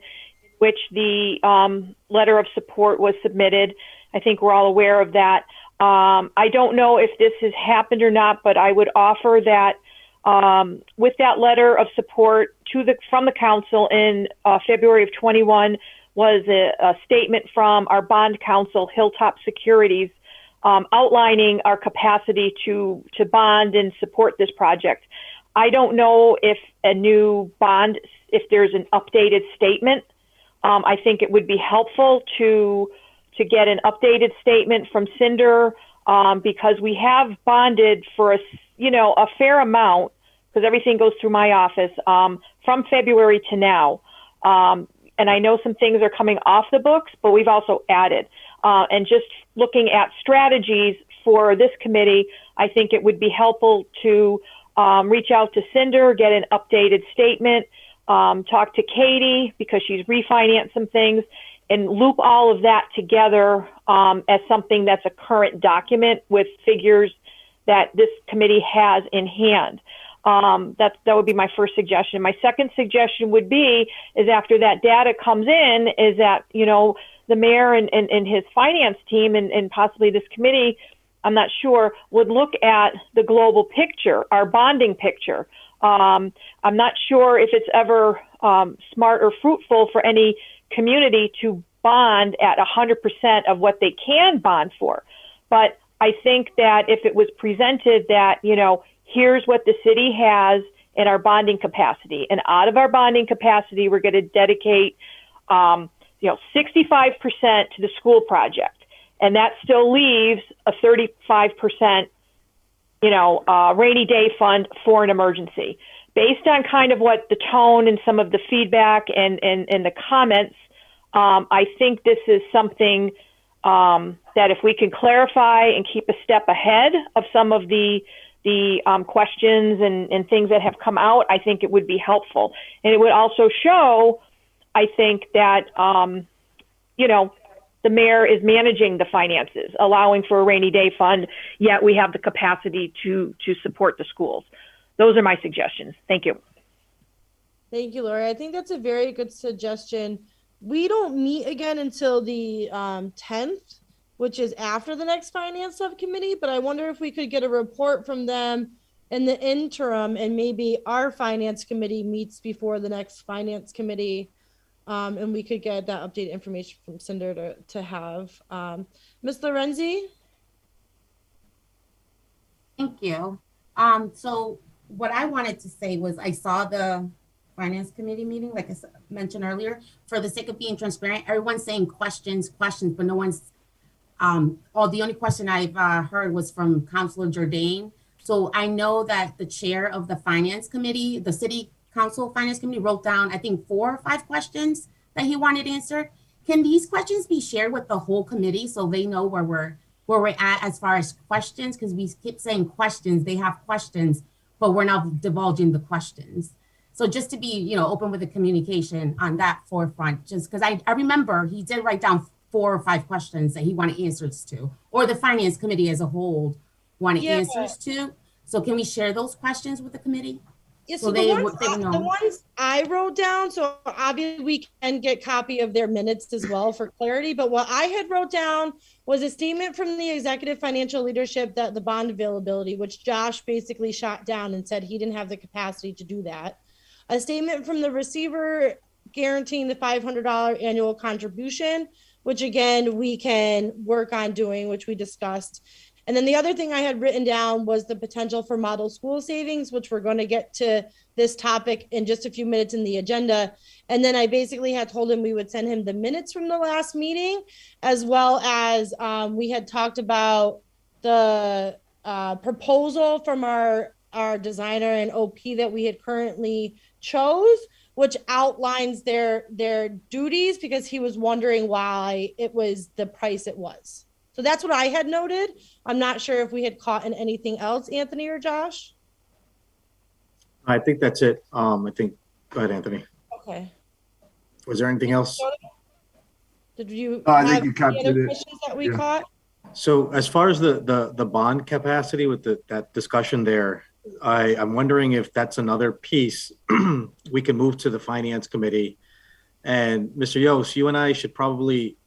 which the letter of support was submitted. I think we're all aware of that. I don't know if this has happened or not, but I would offer that with that letter of support from the council in February of 21 was a statement from our bond counsel, Hilltop Securities, outlining our capacity to bond and support this project. I don't know if a new bond, if there's an updated statement. I think it would be helpful to get an updated statement from Cinder, because we have bonded for a fair amount, because everything goes through my office, from February to now. And I know some things are coming off the books, but we've also added. And just looking at strategies for this committee, I think it would be helpful to reach out to Cinder, get an updated statement, talk to Katie because she's refinanced some things, and loop all of that together as something that's a current document with figures that this committee has in hand. That would be my first suggestion. My second suggestion would be is after that data comes in, is that, the mayor and his finance team and possibly this committee, I'm not sure, would look at the global picture, our bonding picture. I'm not sure if it's ever smart or fruitful for any community to bond at 100% of what they can bond for. But I think that if it was presented that, here's what the city has in our bonding capacity, and out of our bonding capacity, we're going to dedicate, 65% to the school project. And that still leaves a 35%, rainy day fund for an emergency. Based on kind of what the tone and some of the feedback and the comments, I think this is something that if we can clarify and keep a step ahead of some of the questions and things that have come out, I think it would be helpful. And it would also show, I think, that, the mayor is managing the finances, allowing for a rainy day fund, yet we have the capacity to support the schools. Those are my suggestions. Thank you.
Thank you, Lori. I think that's a very good suggestion. We don't meet again until the 10th, which is after the next finance subcommittee, but I wonder if we could get a report from them in the interim, and maybe our finance committee meets before the next finance committee, and we could get that updated information from Cinder to have. Ms. Lorenzi?
Thank you. So what I wanted to say was I saw the finance committee meeting, like I mentioned earlier. For the sake of being transparent, everyone's saying questions, but no one's, the only question I've heard was from Councilor Jordan. So I know that the chair of the finance committee, the city council finance committee, wrote down, I think 4 or 5 questions that he wanted answered. Can these questions be shared with the whole committee so they know where we're at as far as questions? Because we keep saying questions, they have questions, but we're not divulging the questions. So just to be, open with the communication on that forefront, just because I remember he did write down 4 or 5 questions that he wanted answers to, or the finance committee as a whole wanted answers to. So can we share those questions with the committee?
Yeah, so the ones I wrote down, so obviously we can get copy of their minutes as well for clarity, but what I had wrote down was a statement from the executive financial leadership that the bond availability, which Josh basically shot down and said he didn't have the capacity to do that. A statement from the receiver guaranteeing the $500 annual contribution, which again, we can work on doing, which we discussed. And then the other thing I had written down was the potential for model school savings, which we're going to get to this topic in just a few minutes in the agenda. And then I basically had told him we would send him the minutes from the last meeting, as well as we had talked about the proposal from our designer and OP that we had currently chose, which outlines their duties, because he was wondering why it was the price it was. So that's what I had noted. I'm not sure if we had caught in anything else, Anthony or Josh.
I think that's it. Go ahead, Anthony.
Okay.
Was there anything else?
Did you
I
have
think you
any
captured
other
it.
questions that we caught?
So as far as the bond capacity with that discussion there, I'm wondering if that's another piece we can move to the finance committee. And Mr. Yost, you and I should probably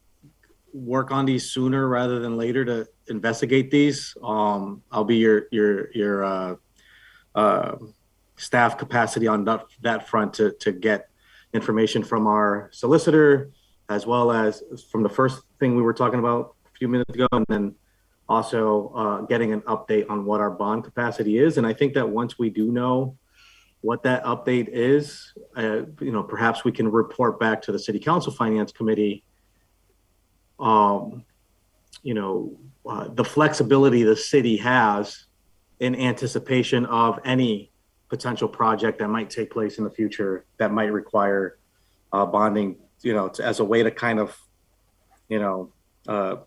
work on these sooner rather than later to investigate these. I'll be your staff capacity on that front to get information from our solicitor, as well as from the first thing we were talking about a few minutes ago, and then also getting an update on what our bond capacity is. And I think that once we do know what that update is, perhaps we can report back to the City Council Finance Committee the flexibility the city has in anticipation of any potential project that might take place in the future that might require bonding, as a way to kind of,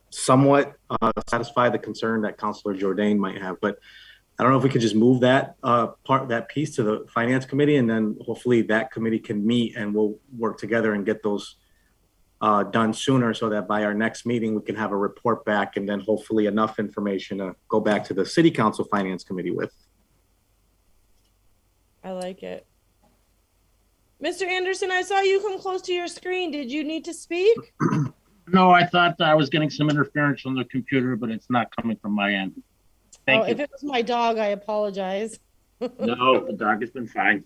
somewhat satisfy the concern that Councilor Jordan might have. But I don't know if we could just move that that piece to the Finance Committee, and then hopefully that committee can meet and we'll work together and get those done sooner, so that by our next meeting we can have a report back, and then hopefully enough information to go back to the City Council Finance Committee with.
I like it. Mr. Anderson, I saw you come close to your screen. Did you need to speak?
No, I thought I was getting some interference on the computer, but it's not coming from my end. Thank you.
If it was my dog, I apologize.
No, the dog has been fine.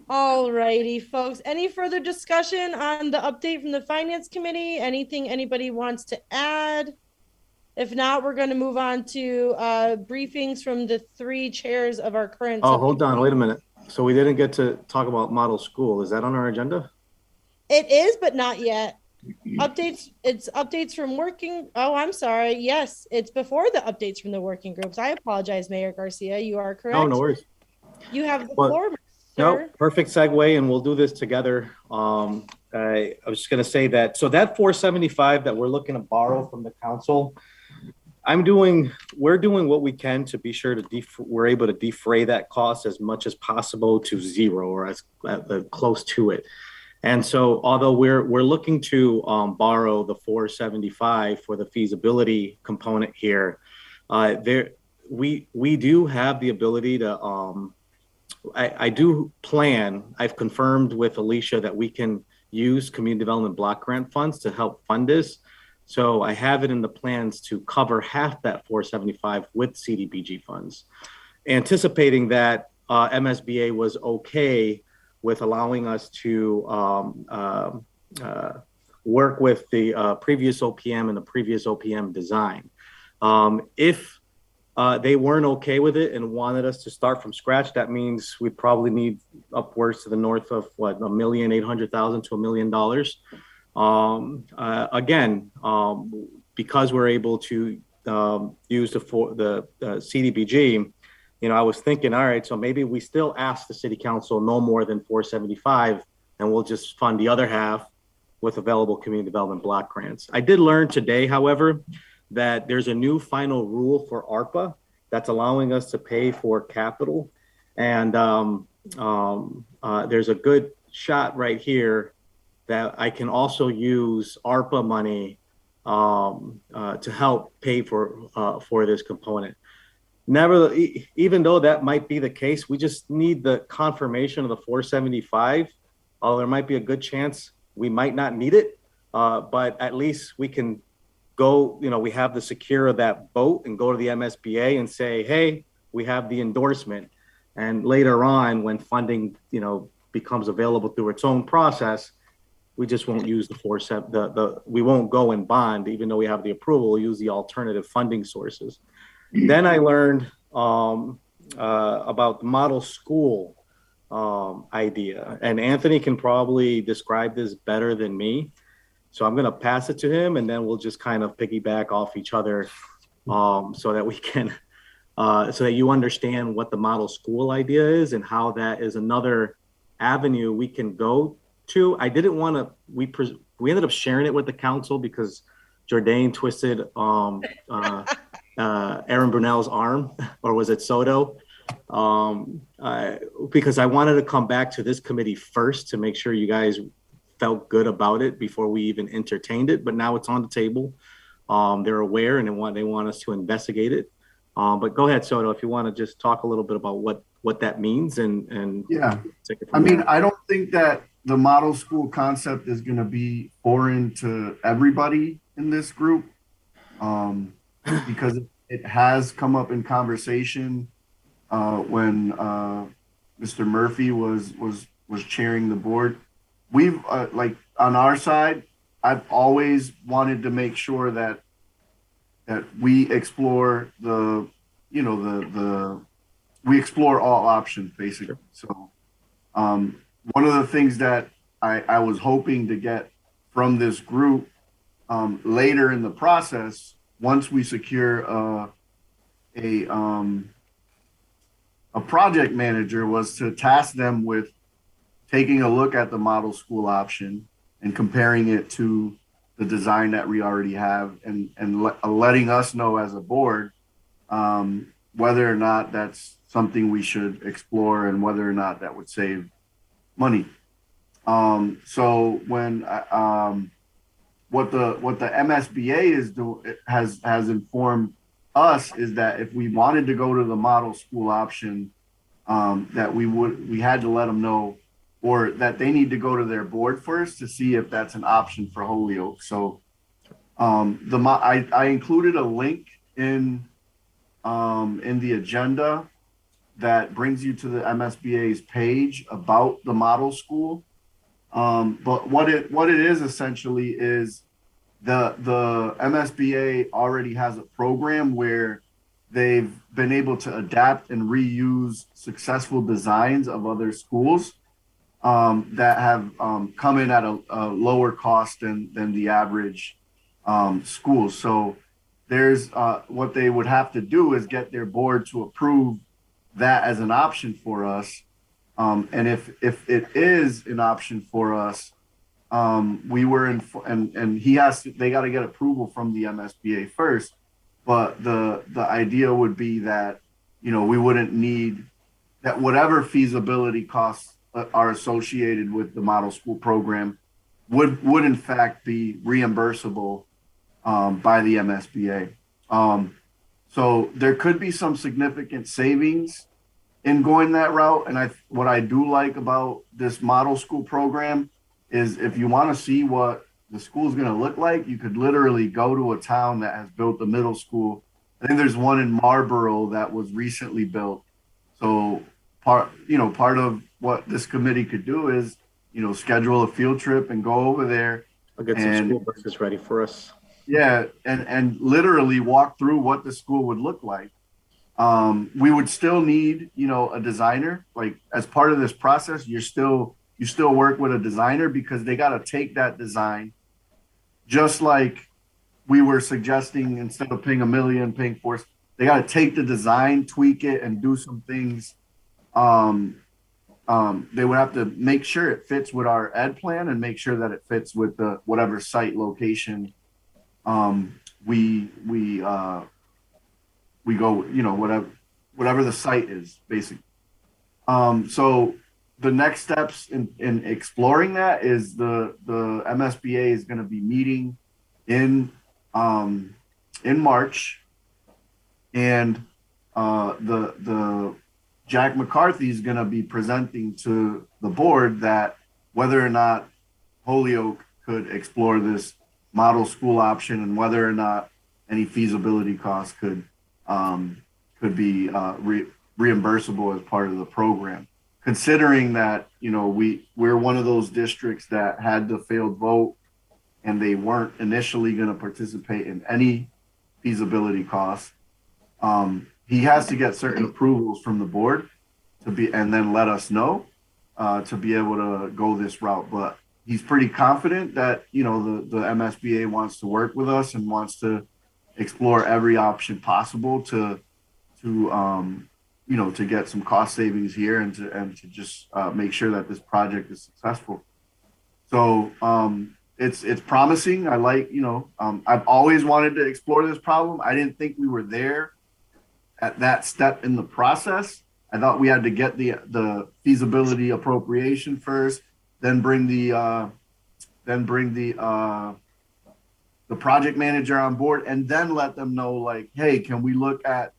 All righty, folks. Any further discussion on the update from the Finance Committee? Anything anybody wants to add? If not, we're going to move on to briefings from the 3 chairs of our current.
Oh, hold on. Wait a minute. So we didn't get to talk about model school. Is that on our agenda?
It is, but not yet. Updates. It's updates from working. Oh, I'm sorry. Yes, it's before the updates from the working groups. I apologize, Mayor Garcia. You are correct.
Oh, no worries.
You have the floor.
No, perfect segue, and we'll do this together. I was just going to say that, so that 475 that we're looking to borrow from the council, we're doing what we can to be sure to we're able to defray that cost as much as possible to zero, or as close to it. And so, although we're looking to borrow the 475 for the feasibility component here, we do have the ability to. I do plan. I've confirmed with Alicia that we can use community development block grant funds to help fund this. So I have it in the plans to cover half that 475 with CDBG funds, anticipating that MSBA was okay with allowing us to work with the previous OPM and the previous OPM design. If they weren't okay with it and wanted us to start from scratch, that means we probably need upwards to the north of what, $1,800,000 to $1 million. Again, because we're able to use the CDBG, you know, I was thinking, all right, so maybe we still ask the city council no more than 475, and we'll just fund the other half with available community development block grants. I did learn today, however, that there's a new final rule for ARPA that's allowing us to pay for capital. And there's a good shot right here that I can also use ARPA money to help pay for this component. Never, even though that might be the case, we just need the confirmation of the 475. Although there might be a good chance we might not need it, but at least we can go, you know, we have the secure of that boat and go to the MSBA and say, hey, we have the endorsement. And later on, when funding, you know, becomes available through its own process, we just won't use we won't go and bond, even though we have the approval, we'll use the alternative funding sources. Then I learned about the model school idea, and Anthony can probably describe this better than me. So I'm going to pass it to him, and then we'll just kind of piggyback off each other so that we can, so that you understand what the model school idea is and how that is another avenue we can go to. I didn't want to, we ended up sharing it with the council because Jourdain twisted Aaron Brunel's arm, or was it Soto? Because I wanted to come back to this committee first to make sure you guys felt good about it before we even entertained it. But now it's on the table. They're aware and they want us to investigate it. But go ahead, Soto, if you want to just talk a little bit about what that means and
yeah. I mean, I don't think that the model school concept is going to be foreign to everybody in this group. Because it has come up in conversation when Mr. Murphy was chairing the board. We've like on our side, I've always wanted to make sure that we explore we explore all options basically. So one of the things that I was hoping to get from this group later in the process, once we secure a project manager, was to task them with taking a look at the model school option and comparing it to the design that we already have, and letting us know as a board whether or not that's something we should explore and whether or not that would save money. So when what the MSBA has informed us is that if we wanted to go to the model school option, that we had to let them know, or that they need to go to their board first to see if that's an option for Holyoke. So I included a link in the agenda that brings you to the MSBA's page about the model school. But what it is essentially is the MSBA already has a program where they've been able to adapt and reuse successful designs of other schools that have come in at a lower cost than the average school. So there's what they would have to do is get their board to approve that as an option for us. And if it is an option for us, we were in, and they got to get approval from the MSBA first. But the idea would be that, you know, we wouldn't need that, whatever feasibility costs are associated with the model school program would in fact be reimbursable by the MSBA. So there could be some significant savings in going that route. And what I do like about this model school program is if you want to see what the school is going to look like, you could literally go to a town that has built a middle school. I think there's one in Marlboro that was recently built. So part of what this committee could do is, schedule a field trip and go over there.
I'll get some school buses ready for us.
Yeah, and literally walk through what the school would look like. We would still need, a designer. Like as part of this process, you still work with a designer because they got to take that design, just like we were suggesting, instead of paying $1 million, paying $4 million, they got to take the design, tweak it, and do some things. They would have to make sure it fits with our ed plan and make sure that it fits with the whatever site location we go, whatever the site is, basically. So the next steps in exploring that is the MSBA is going to be meeting in March, and the Jack McCarthy is going to be presenting to the board that whether or not Holyoke could explore this model school option and whether or not any feasibility costs could be reimbursable as part of the program. Considering that, we're one of those districts that had the failed vote and they weren't initially going to participate in any feasibility costs. He has to get certain approvals from the board and then let us know to be able to go this route. But he's pretty confident that, the MSBA wants to work with us and wants to explore every option possible to get some cost savings here and to just make sure that this project is successful. So it's promising. I like, I've always wanted to explore this problem. I didn't think we were there at that step in the process. I thought we had to get the feasibility appropriation first, then bring the project manager on board, and then let them know, like, hey, can we look at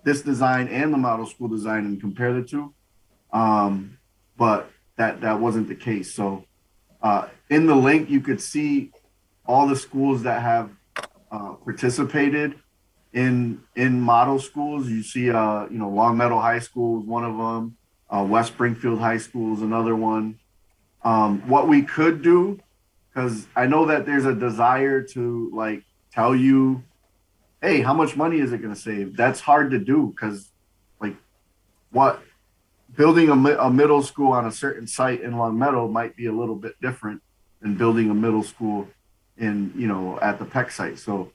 this design and the model school design and compare the two? But that wasn't the case. So in the link, you could see all the schools that have participated in model schools. You see, Long Meadow High School is one of them. West Springfield High School is another one. What we could do, because I know that there's a desire to like tell you, hey, how much money is it going to save? That's hard to do because, like, building a middle school on a certain site in Long Meadow might be a little bit different than building a middle school at the Peck site. So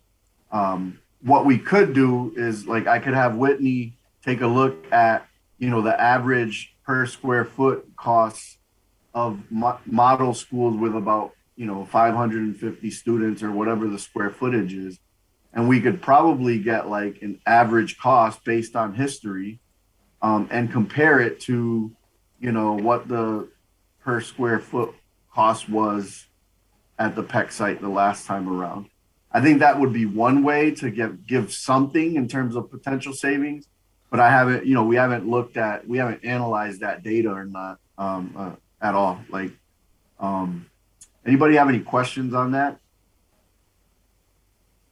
what we could do is, like, I could have Whitney take a look at, the average per square foot costs of model schools with about, 550 students or whatever the square footage is. And we could probably get like an average cost based on history and compare it to, what the per square foot cost was at the Peck site the last time around. I think that would be one way to give something in terms of potential savings, but we haven't analyzed that data or not at all. Like, anybody have any questions on that?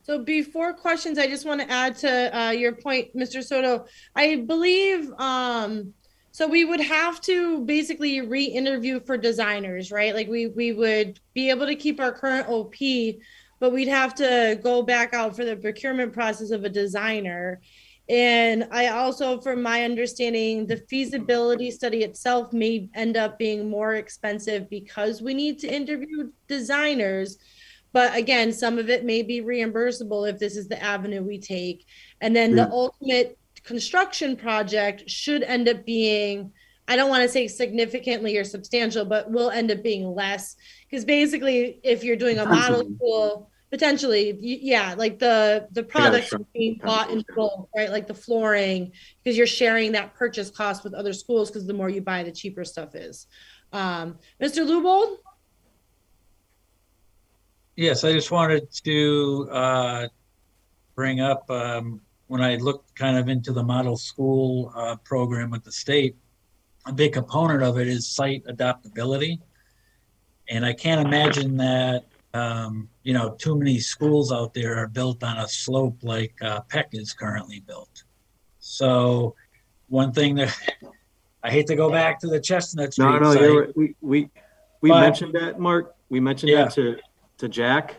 So before questions, I just want to add to your point, Mr. Soto. I believe, so we would have to basically re-interview for designers, right? Like we would be able to keep our current OP, but we'd have to go back out for the procurement process of a designer. And I also, from my understanding, the feasibility study itself may end up being more expensive because we need to interview designers. But again, some of it may be reimbursable if this is the avenue we take. And then the ultimate construction project should end up being, I don't want to say significantly or substantial, but will end up being less. Because basically, if you're doing a model school, potentially, like the products are being bought in full, right? Like the flooring, because you're sharing that purchase cost with other schools, because the more you buy, the cheaper stuff is. Mr. Lubold?
Yes, I just wanted to bring up when I looked kind of into the model school program with the state, a big component of it is site adaptability. And I can't imagine that, too many schools out there are built on a slope like Peck is currently built. So one thing that I hate to go back to the Chestnut Street
No,
site.
you're right. We mentioned that, Mark. We mentioned
Yeah.
that to Jack,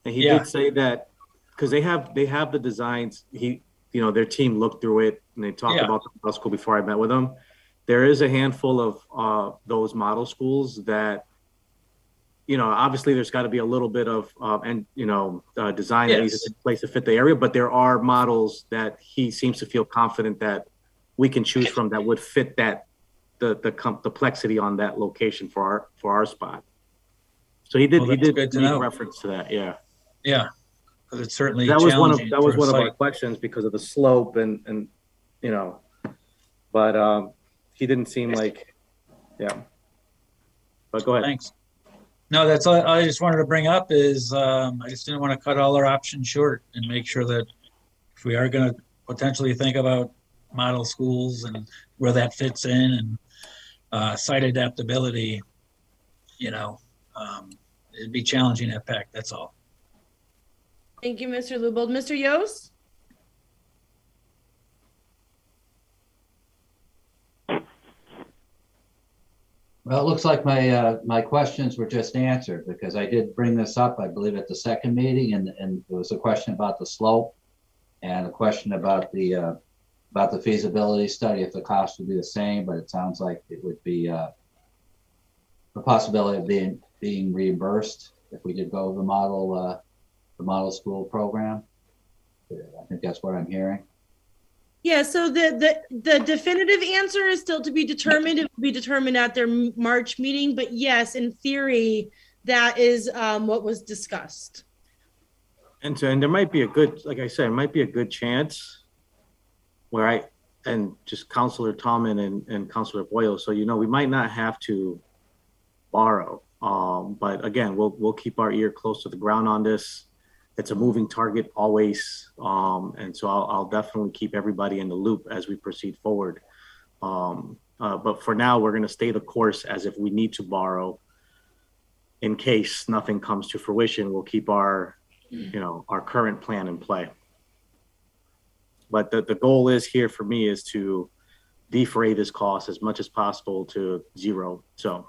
and he
Yeah.
did say that because they have the designs. Their team looked through it and they talked
Yeah.
about the model school before I met with them. There is a handful of those model schools that, obviously there's got to be a little bit of design that needs to take place to fit the area, but there are models that he seems to feel confident that we can choose from that would fit the complexity on that location for our spot. So he did
Well, that's good to
make
know.
reference to that, yeah.
Yeah, because it's certainly
That was one
challenging
of
for a
our
site.
questions because of the slope and but he didn't seem like, yeah. But go ahead.
Thanks. No, that's all I just wanted to bring up is I just didn't want to cut all our options short and make sure that if we are going to potentially think about model schools and where that fits in and site adaptability, it'd be challenging at Peck. That's all.
Thank you, Mr. Lubold. Mr. Yost?
Well, it looks like my questions were just answered because I did bring this up, I believe, at the second meeting, and it was a question about the slope and a question about the feasibility study, if the cost would be the same, but it sounds like it would be the possibility of being reimbursed if we did go the model school program. I think that's what I'm hearing.
Yeah, so the definitive answer is still to be determined. It will be determined at their March meeting, but yes, in theory, that is what was discussed.
And there might be like I said, it might be a good chance where just Councilor Tallman and Councilor Boyle. So, we might not have to borrow. But again, we'll keep our ear close to the ground on this. It's a moving target always. And so I'll definitely keep everybody in the loop as we proceed forward. But for now, we're going to stay the course as if we need to borrow in case nothing comes to fruition. We'll keep our current plan in play. But the goal is here for me is to defray this cost as much as possible to zero. So.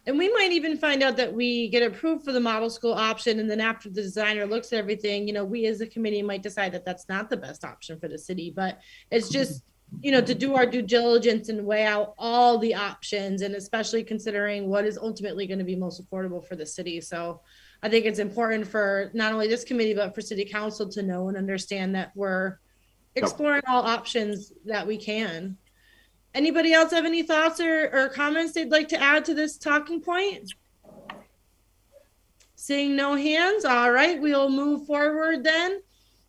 And we might even find out that we get approved for the model school option. And then after the designer looks at everything, we as a committee might decide that that's not the best option for the city, but it's just, to do our due diligence and weigh out all the options, and especially considering what is ultimately going to be most affordable for the city. So I think it's important for not only this committee, but for city council to know and understand that we're exploring all options that we can. Anybody else have any thoughts or comments they'd like to add to this talking point? Seeing no hands, all right, we'll move forward then.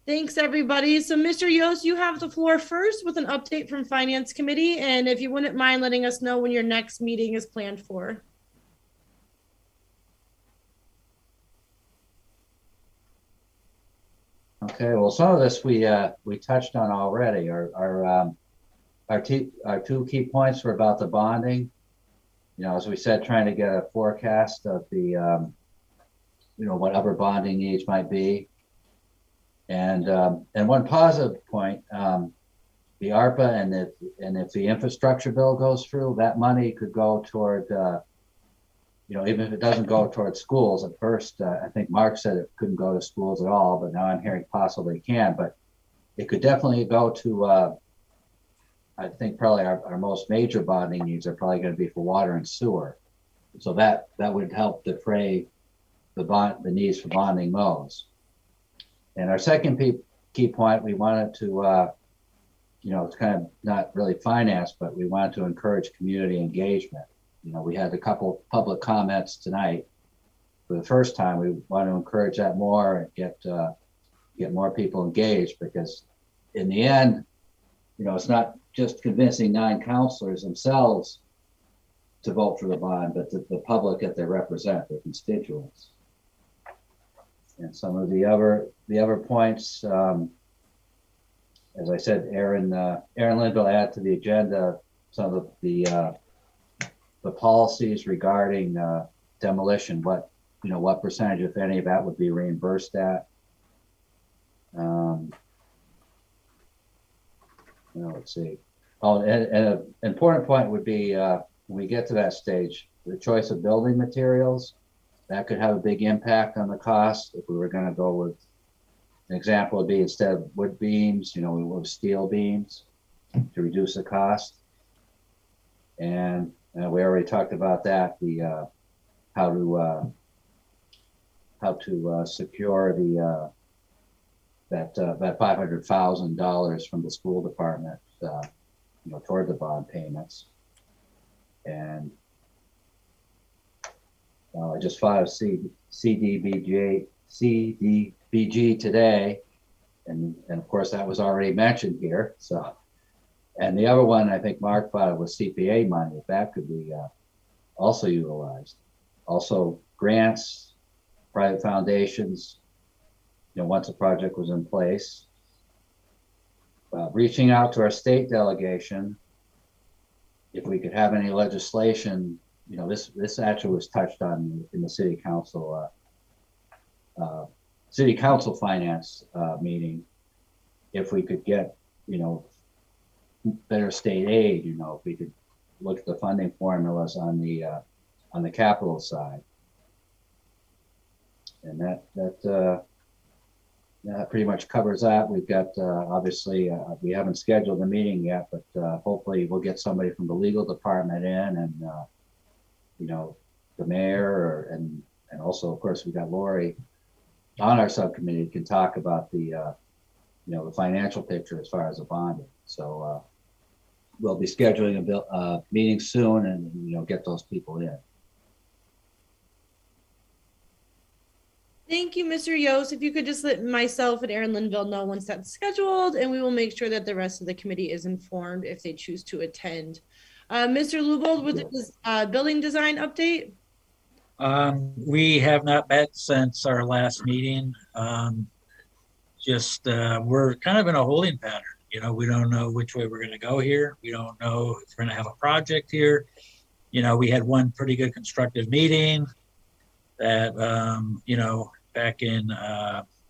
Thanks, everybody. So, Mr. Yost, you have the floor first with an update from Finance Committee, and if you wouldn't mind letting us know when your next meeting is planned for.
Okay, well, some of this we touched on already. Our two key points were about the bonding. As we said, trying to get a forecast of the whatever bonding needs might be. And one positive point, the ARPA, and if the infrastructure bill goes through, that money could go toward even if it doesn't go towards schools at first. I think Mark said it couldn't go to schools at all, but now I'm hearing possibly it can. But it could definitely go to I think probably our most major bonding needs are probably going to be for water and sewer. So that would help defray the needs for bonding those. And our second key point, we wanted to, it's kind of not really finance, but we wanted to encourage community engagement. We had a couple public comments tonight. For the first time, we want to encourage that more and get more people engaged, because in the end, it's not just convincing 9 counselors themselves to vote for the bond, but the public that they represent, their constituents. And some of the other points, as I said, Aaron Lynn will add to the agenda some of the policies regarding demolition. What percentage, if any, of that would be reimbursed at. Let's see. Oh, and an important point would be when we get to that stage, the choice of building materials. That could have a big impact on the cost. If we were going to go with, an example would be instead of wood beams, we would have steel beams to reduce the cost. And we already talked about that, the how to secure the that $500,000 from the school department, toward the bond payments. And I just filed CDBG today, and of course that was already mentioned here. So, and the other one I think Mark filed was CPA money. If that could be also utilized. Also grants, private foundations. Once a project was in place. Reaching out to our state delegation, if we could have any legislation. This actually was touched on in the city council finance meeting. If we could get, better state aid, if we could look at the funding formulas on the capital side. And that pretty much covers that. We've got, obviously, we haven't scheduled a meeting yet, but hopefully we'll get somebody from the legal department in, and the mayor, and also, of course, we've got Lori on our subcommittee can talk about the the financial picture as far as the bonding. So we'll be scheduling a meeting soon, and get those people in.
Thank you, Mr. Yost. If you could just let myself and Aaron Linville know once that's scheduled, and we will make sure that the rest of the committee is informed if they choose to attend. Mr. Lubold, with this building design update?
We have not met since our last meeting. We're kind of in a holding pattern. We don't know which way we're going to go here. We don't know if we're going to have a project here. We had one pretty good constructive meeting that, back in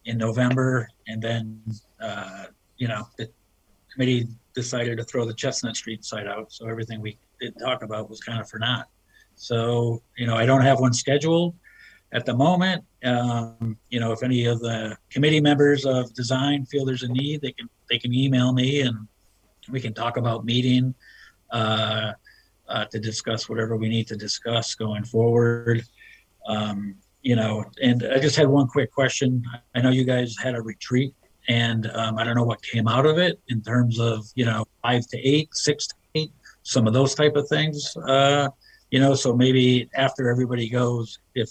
November, and then, the committee decided to throw the Chestnut Street site out. So everything we did talk about was kind of for naught. So, I don't have one scheduled at the moment. If any of the committee members of design feel there's a need, they can email me, and we can talk about meeting to discuss whatever we need to discuss going forward. And I just had one quick question. I know you guys had a retreat, and I don't know what came out of it in terms of, 5 to 8, 6 to 8, some of those type of things. So maybe after everybody goes, if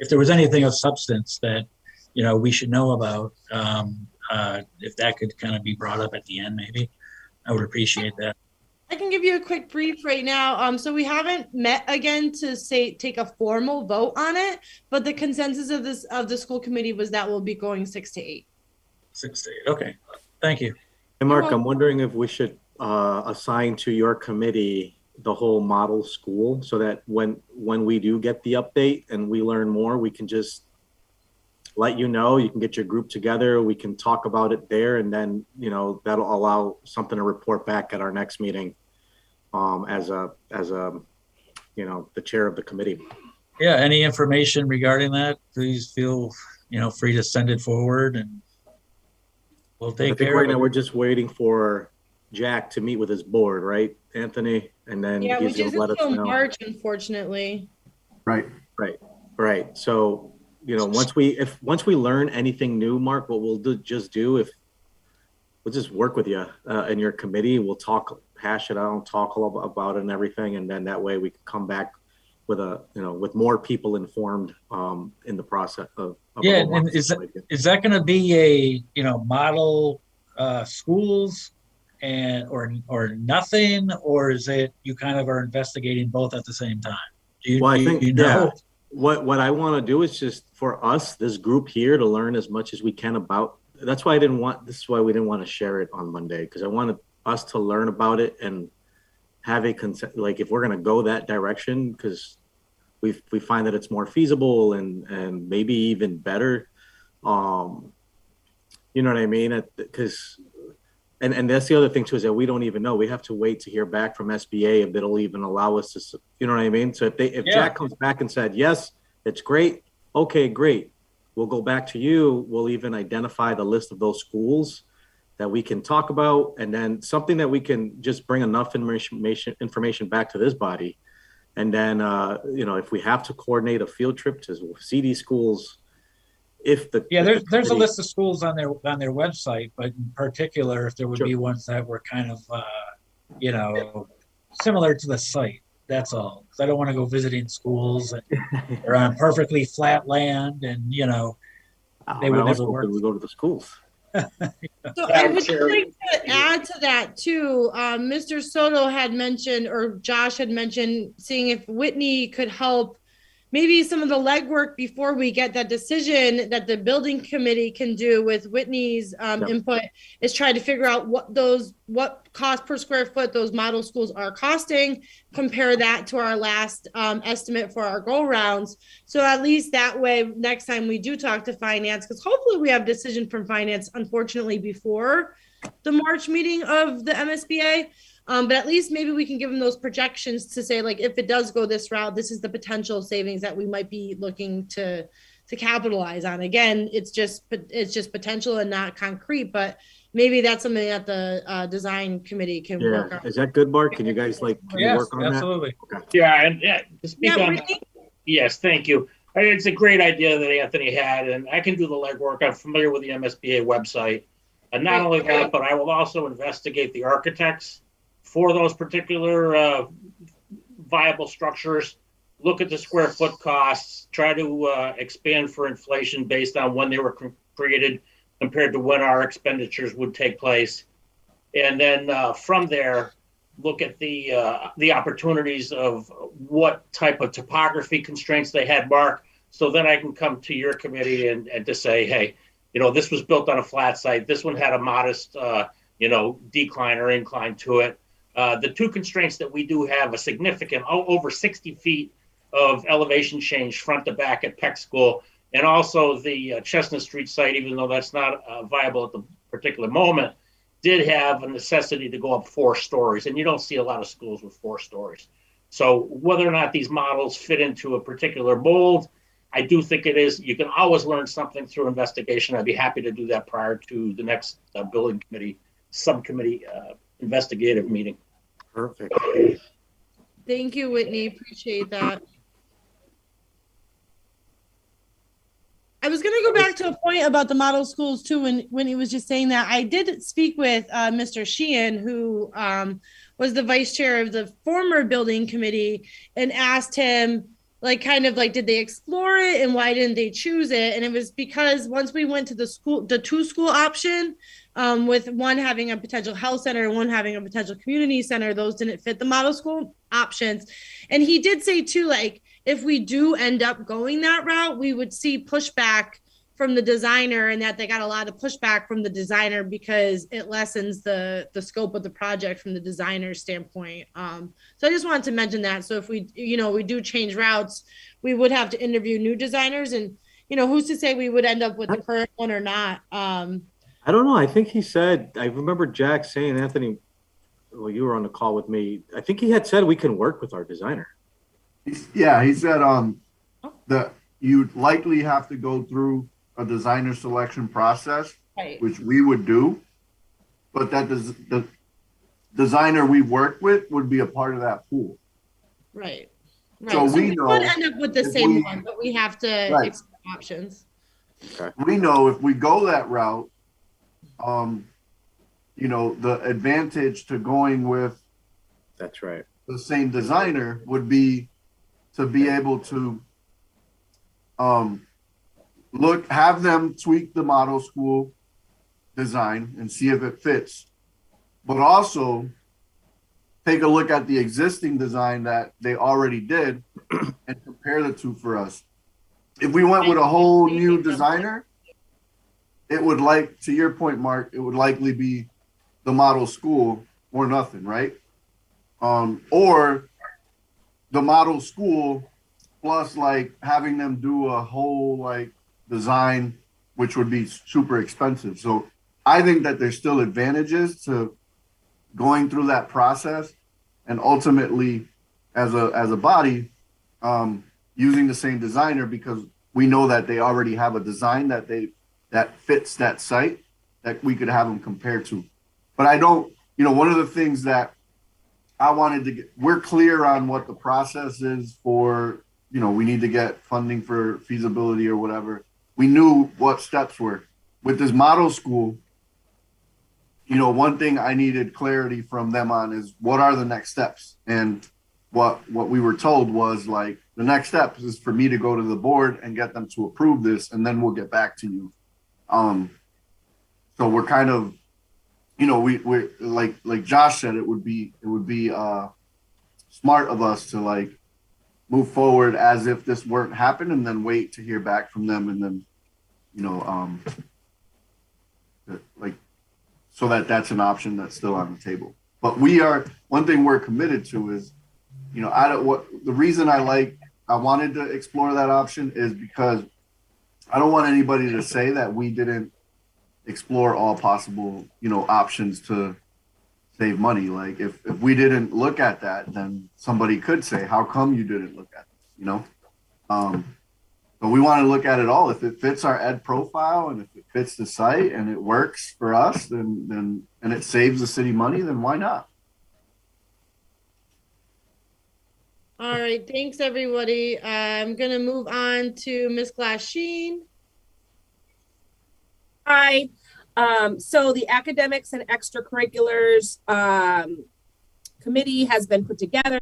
there was anything of substance that, we should know about, if that could kind of be brought up at the end, maybe I would appreciate that.
I can give you a quick brief right now. So we haven't met again to take a formal vote on it, but the consensus of the school committee was that we'll be going 6 to 8.
6 to 8. Okay. Thank you.
And Mark, I'm wondering if we should assign to your committee the whole model school, so that when we do get the update and we learn more, we can just let you know. You can get your group together. We can talk about it there, and then that'll allow something to report back at our next meeting. As the chair of the committee.
Yeah. Any information regarding that, please feel free to send it forward, and we'll take care of it.
Right now we're just waiting for Jack to meet with his board, right, Anthony? And then
which isn't
let us
until
know.
March, unfortunately.
Right.
So once we learn anything new, Mark, what we'll do we'll just work with you in your committee. We'll hash it out, talk about it and everything, and then that way we can come back with with more people informed in the process of
and is that going to be a model schools and or nothing, or is it you kind of are investigating both at the same time?
Well, I think,
you know?
yeah, what I want to do is just for us, this group here, to learn as much as we can about. That's why this is why we didn't want to share it on Monday, because I wanted us to learn about it and have a consent, like if we're going to go that direction, because we find that it's more feasible and maybe even better. You know what I mean? Because and that's the other thing too, is that we don't even know. We have to wait to hear back from SBA if it'll even allow us to, you know what I mean? So if Jack comes back and said, yes, it's great. Okay, great. We'll go back to you. We'll even identify the list of those schools that we can talk about. And then something that we can just bring enough information back to this body. And then, if we have to coordinate a field trip to see these schools,
there's a list of schools on their website, but in particular, if there would be ones that were kind of similar to the site. That's all. Because I don't want to go visiting schools and they're on perfectly flat land, and they would never work.
We go to the schools.
So I would like to add to that too. Mr. Soto had mentioned, or Josh had mentioned, seeing if Whitney could help maybe some of the legwork before we get that decision that the building committee can do with Whitney's input, is try to figure out what cost per square foot those model schools are costing, compare that to our last estimate for our go rounds. So at least that way, next time we do talk to finance, because hopefully we have decision from finance, unfortunately, before the March meeting of the MSBA. But at least maybe we can give them those projections to say, like, if it does go this route, this is the potential savings that we might be looking to capitalize on. Again, it's just potential and not concrete, but maybe that's something that the design committee can work on.
Is that good, Mark? Can you guys you work on
absolutely.
that? Okay.
Yeah, and to speak on that, yes, thank you. It's a great idea that Anthony had, and I can do the legwork. I'm familiar with the MSBA website. And not only that, but I will also investigate the architects for those particular viable structures, look at the square foot costs, try to expand for inflation based on when they were created compared to when our expenditures would take place. And then from there, look at the opportunities of what type of topography constraints they had, Mark. So then I can come to your committee and to say, hey, this was built on a flat site. This one had a modest, decline or incline to it. The two constraints that we do have a significant over 60 feet of elevation change front to back at Peck School, and also the Chestnut Street site, even though that's not viable at the particular moment, did have a necessity to go up 4 stories, and you don't see a lot of schools with 4 stories. So whether or not these models fit into a particular mold, I do think it is. You can always learn something through investigation. I'd be happy to do that prior to the next building committee subcommittee investigative meeting.
Perfect.
Thank you, Whitney. Appreciate that. I was going to go back to a point about the model schools too, when he was just saying that. I did speak with Mr. Sheehan, who was the vice chair of the former building committee, and asked him, did they explore it and why didn't they choose it? And it was because once we went to the 2-school option, with one having a potential health center and one having a potential community center, those didn't fit the model school options. And he did say too, if we do end up going that route, we would see pushback from the designer, and that they got a lot of pushback from the designer because it lessens the scope of the project from the designer's standpoint. So I just wanted to mention that. So if we do change routes, we would have to interview new designers, and who's to say we would end up with the current one or not.
I don't know. I think he said, I remember Jack saying, Anthony, well, you were on the call with me. I think he had said we can work with our designer.
Yeah, he said that you'd likely have to go through a designer selection process,
right,
which we would do, but that the designer we work with would be a part of that pool.
Right.
So we know
would end up with the same one, but we have to explore options.
Okay.
We know if we go that route, the advantage to going with
that's right
the same designer would be to be able to have them tweak the model school design and see if it fits but also take a look at the existing design that they already did and compare the two for us. If we went with a whole new designer, it would, like, to your point, Mark, it would likely be the model school or nothing, right? Or the model school plus like having them do a whole like design, which would be super expensive. So I think that there's still advantages to going through that process and ultimately as a body using the same designer, because we know that they already have a design that fits that site that we could have them compared to. But I don't, one of the things that I wanted to get, we're clear on what the process is for, we need to get funding for feasibility or whatever. We knew what steps were. With this model school, one thing I needed clarity from them on is what are the next steps? And what we were told was like, the next step is for me to go to the board and get them to approve this, and then we'll get back to you. So we're kind of, we're like Josh said, it would be smart of us to like move forward as if this weren't happened, and then wait to hear back from them, and then so that's an option that's still on the table. But one thing we're committed to is, the reason I wanted to explore that option is because I don't want anybody to say that we didn't explore all possible, options to save money. Like if we didn't look at that, then somebody could say, how come you didn't look at this, But we want to look at it all. If it fits our ed profile and if it fits the site and it works for us, then and it saves the city money, then why not?
All right, thanks everybody. I'm gonna move on to Ms. Glasheen.
Hi. So the academics and extracurriculars committee has been put together.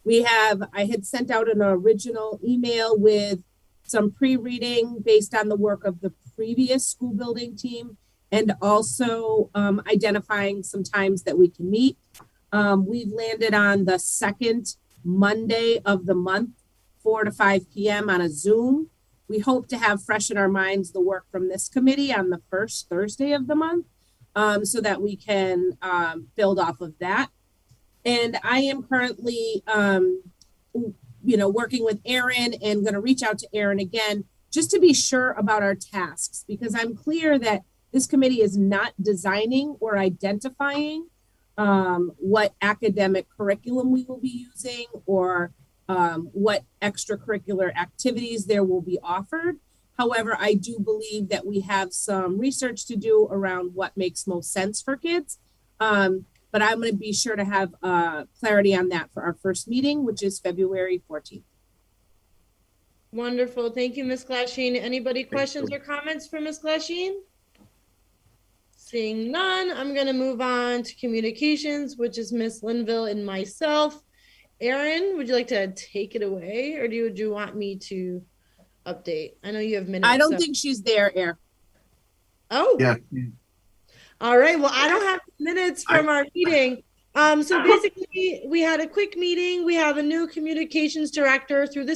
I had sent out an original email with some pre-reading based on the work of the previous school building team, and also identifying some times that we can meet. We've landed on the second Monday of the month, 4 to 5 p.m. on a Zoom. We hope to have fresh in our minds the work from this committee on the first Thursday of the month, so that we can build off of that. And I am currently, working with Erin, and going to reach out to Erin again, just to be sure about our tasks, because I'm clear that this committee is not designing or identifying what academic curriculum we will be using, or what extracurricular activities there will be offered. However, I do believe that we have some research to do around what makes most sense for kids. But I'm going to be sure to have clarity on that for our first meeting, which is February 14th.
Wonderful. Thank you, Ms. Glasheen. Anybody questions or comments for Ms. Glasheen? Seeing none, I'm going to move on to communications, which is Ms. Linville and myself. Erin, would you like to take it away, or do you want me to update? I know you have minutes.
I don't think she's there, Erin.
Oh.
Yeah.
All right. Well, I don't have minutes from our meeting. So basically, we had a quick meeting. We have a new communications director through the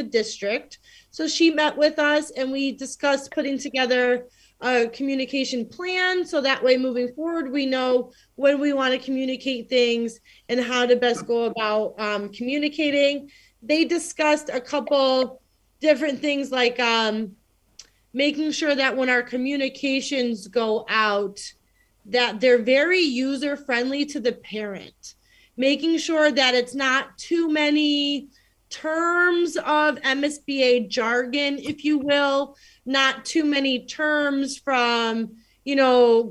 district. So she met with us and we discussed putting together a communication plan. So that way, moving forward, we know when we want to communicate things and how to best go about communicating. They discussed a couple different things like making sure that when our communications go out, that they're very user friendly to the parent, making sure that it's not too many terms of MSBA jargon, if you will, not too many terms from,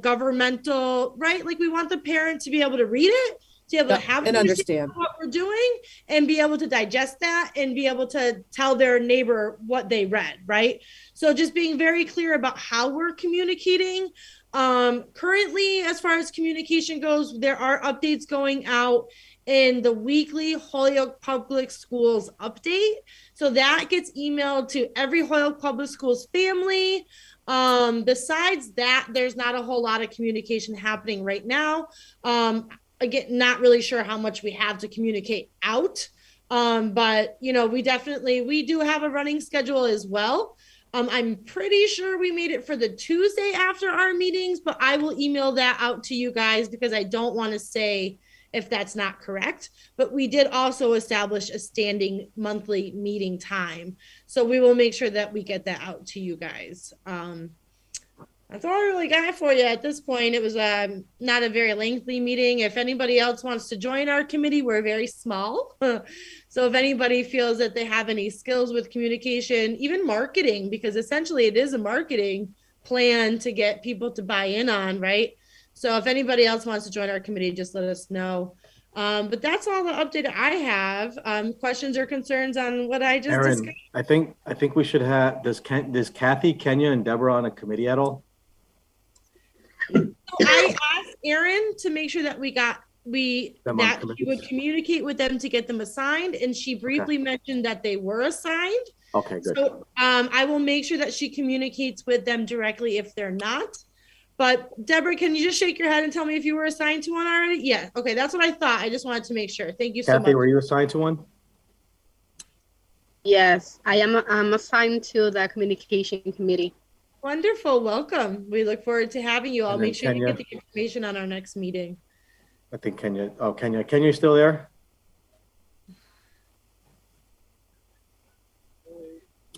governmental, right? Like we want the parent to be able to read it, to be able to have
and understand
what we're doing and be able to digest that and be able to tell their neighbor what they read, right? So just being very clear about how we're communicating. Currently, as far as communication goes, there are updates going out in the weekly Holyoke Public Schools update. So that gets emailed to every Holyoke Public Schools family. Besides that, there's not a whole lot of communication happening right now. Again, not really sure how much we have to communicate out. But you know, we do have a running schedule as well. I'm pretty sure we made it for the Tuesday after our meetings, but I will email that out to you guys because I don't want to say if that's not correct. But we did also establish a standing monthly meeting time. So we will make sure that we get that out to you guys. That's all I really got for you at this point. It was not a very lengthy meeting. If anybody else wants to join our committee, we're very small. So if anybody feels that they have any skills with communication, even marketing, because essentially it is a marketing plan to get people to buy in on, right? So if anybody else wants to join our committee, just let us know. But that's all the update I have. Questions or concerns on what I just discussed?
Aaron, I think we should have, does Kathy, Kenya, and Deborah on a committee at all?
So I asked Erin to make sure that he would communicate with them to get them assigned, and she briefly mentioned that they were assigned.
Okay, good.
So I will make sure that she communicates with them directly if they're not. But Deborah, can you just shake your head and tell me if you were assigned to one already? Yeah. Okay, that's what I thought. I just wanted to make sure. Thank you so much.
Kathy, were you assigned to one?
Yes, I'm assigned to the communication committee.
Wonderful. Welcome. We look forward to having you. I'll make sure you
Kenya.
get the information on our next meeting.
I think Kenya. Oh, Kenya. Kenya, still there?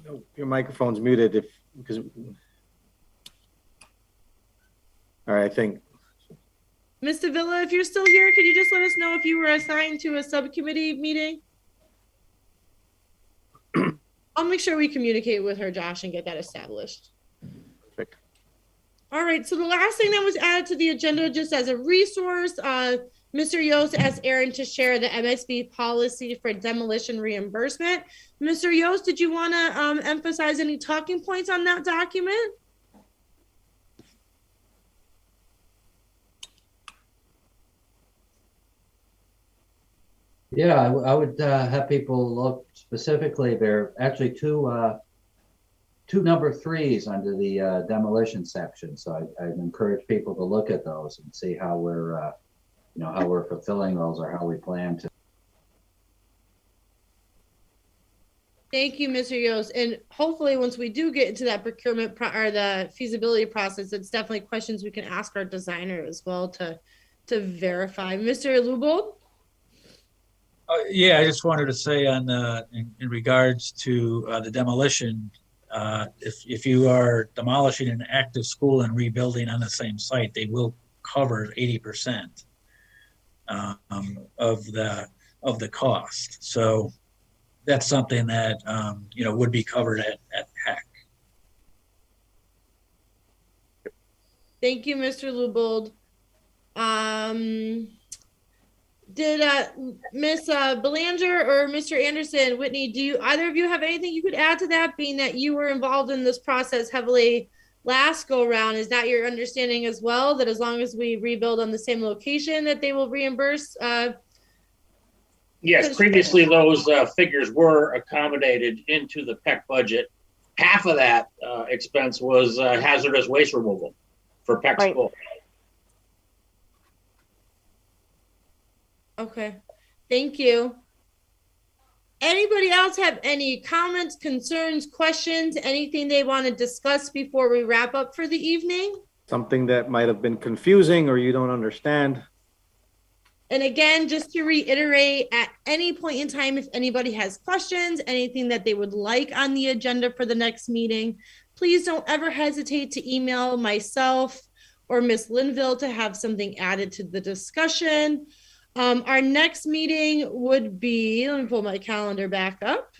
No, your microphone's muted because. All right, I think.
Ms. Davila, if you're still here, could you just let us know if you were assigned to a subcommittee meeting? I'll make sure we communicate with her, Josh, and get that established.
Perfect.
All right, so the last thing that was added to the agenda, just as a resource, Mr. Yost asked Aaron to share the MSB policy for demolition reimbursement. Mr. Yost, did you want to emphasize any talking points on that document?
Yeah, I would have people look specifically. There are actually two number 3s under the demolition section. So I'd encourage people to look at those and see how we're, how we're fulfilling those or how we plan to.
Thank you, Mr. Yost. And hopefully once we do get into that procurement or the feasibility process, it's definitely questions we can ask our designer as well to verify. Mr. Lubold?
Yeah, I just wanted to say on in regards to the demolition, if you are demolishing an active school and rebuilding on the same site, they will cover 80% of the cost. So that's something that would be covered at PEC.
Thank you, Mr. Lubold. Did Miss Belanger or Mr. Anderson, Whitney, do either of you have anything you could add to that, being that you were involved in this process heavily last go around? Is that your understanding as well, that as long as we rebuild on the same location that they will reimburse?
Yes, previously those figures were accommodated into the PEC budget. Half of that expense was hazardous waste removal for PEC school.
Okay, thank you. Anybody else have any comments, concerns, questions, anything they want to discuss before we wrap up for the evening?
Something that might have been confusing or you don't understand?
And again, just to reiterate, at any point in time, if anybody has questions, anything that they would like on the agenda for the next meeting, please don't ever hesitate to email myself or Miss Linville to have something added to the discussion. Our next meeting would be, let me pull my calendar back up.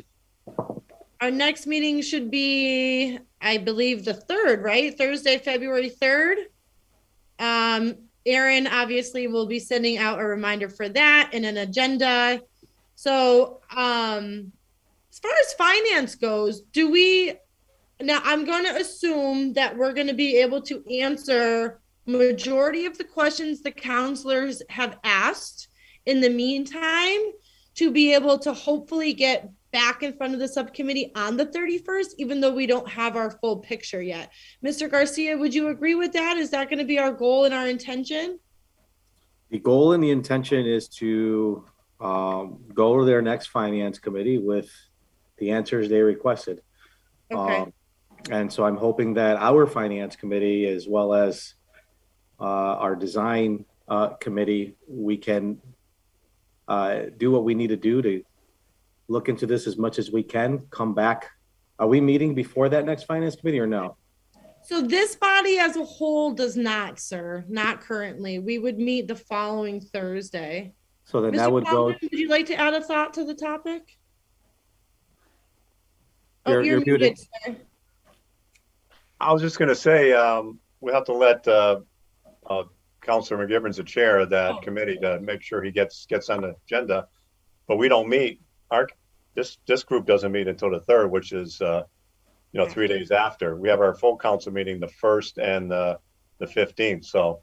Our next meeting should be, I believe, the 3rd, right? Thursday, February 3rd. Aaron obviously will be sending out a reminder for that and an agenda. So as far as finance goes, now I'm going to assume that we're going to be able to answer majority of the questions the counselors have asked in the meantime to be able to hopefully get back in front of the subcommittee on the 31st, even though we don't have our full picture yet. Mr. Garcia, would you agree with that? Is that going to be our goal and our intention?
The goal and the intention is to go to their next finance committee with the answers they requested.
Okay.
And so I'm hoping that our finance committee, as well as our design committee, we can do what we need to do to look into this as much as we can, come back. Are we meeting before that next finance committee or no?
So this body as a whole does not, sir, not currently. We would meet the following Thursday.
So then
Mr.
that would
Baldwin,
go.
would you like to add a thought to the topic? Oh,
You're
you're muted,
muted.
sir.
I was just going to say, we have to let Councilor McGivern's the chair of that committee to make sure he gets on the agenda. But we don't meet. This group doesn't meet until the 3rd, which is 3 days after. We have our full council meeting the 1st and the 15th. So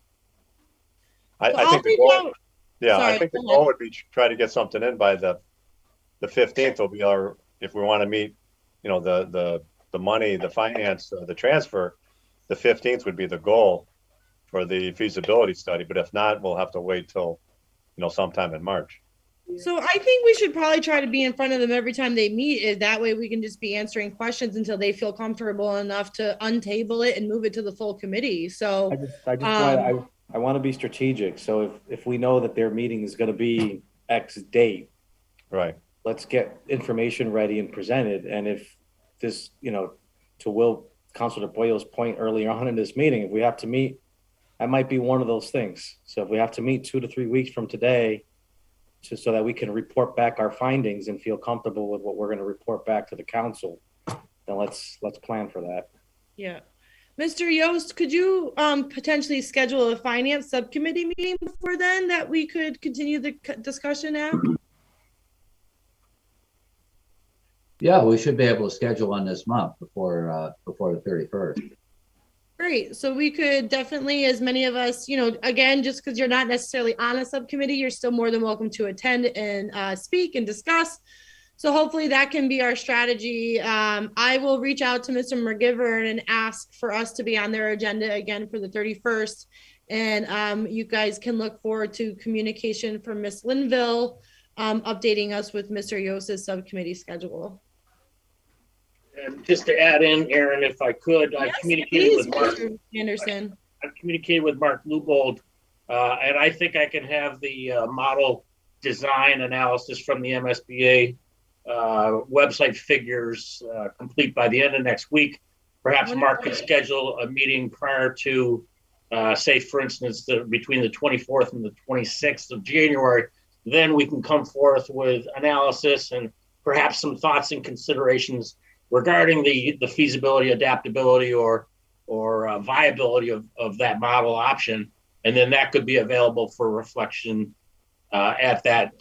I think the goal, I think the goal would be to try to get something in by the 15th. Will be our, if we want to meet, the money, the finance, the transfer, the 15th would be the goal for the feasibility study. But if not, we'll have to wait till, sometime in March.
So I think we should probably try to be in front of them every time they meet. That way we can just be answering questions until they feel comfortable enough to untable it and move it to the full committee. So
I want to be strategic. So if we know that their meeting is going to be X date,
right?
Let's get information ready and presented. And if this, to Councilor Boyle's point earlier on in this meeting, if we have to meet, that might be one of those things. So if we have to meet 2 to 3 weeks from today, so that we can report back our findings and feel comfortable with what we're going to report back to the council, then let's plan for that.
Yeah. Mr. Yost, could you potentially schedule a finance subcommittee meeting before then that we could continue the discussion at?
Yeah, we should be able to schedule one this month before the 31st.
Great. So we could definitely, as many of us, again, just because you're not necessarily on a subcommittee, you're still more than welcome to attend and speak and discuss. So hopefully that can be our strategy. I will reach out to Mr. McGivern and ask for us to be on their agenda again for the 31st. And you guys can look forward to communication from Ms. Linville, updating us with Mr. Yost's subcommittee schedule.
And just to add in, Aaron, if I could, I've communicated with Mark
Anderson.
I've communicated with Mark Lubold, and I think I can have the model design analysis from the MSBA website figures complete by the end of next week. Perhaps Mark could schedule a meeting prior to, say, for instance, between the 24th and the 26th of January. Then we can come forth with analysis and perhaps some thoughts and considerations regarding the feasibility, adaptability, or viability of that model option. And then that could be available for reflection at that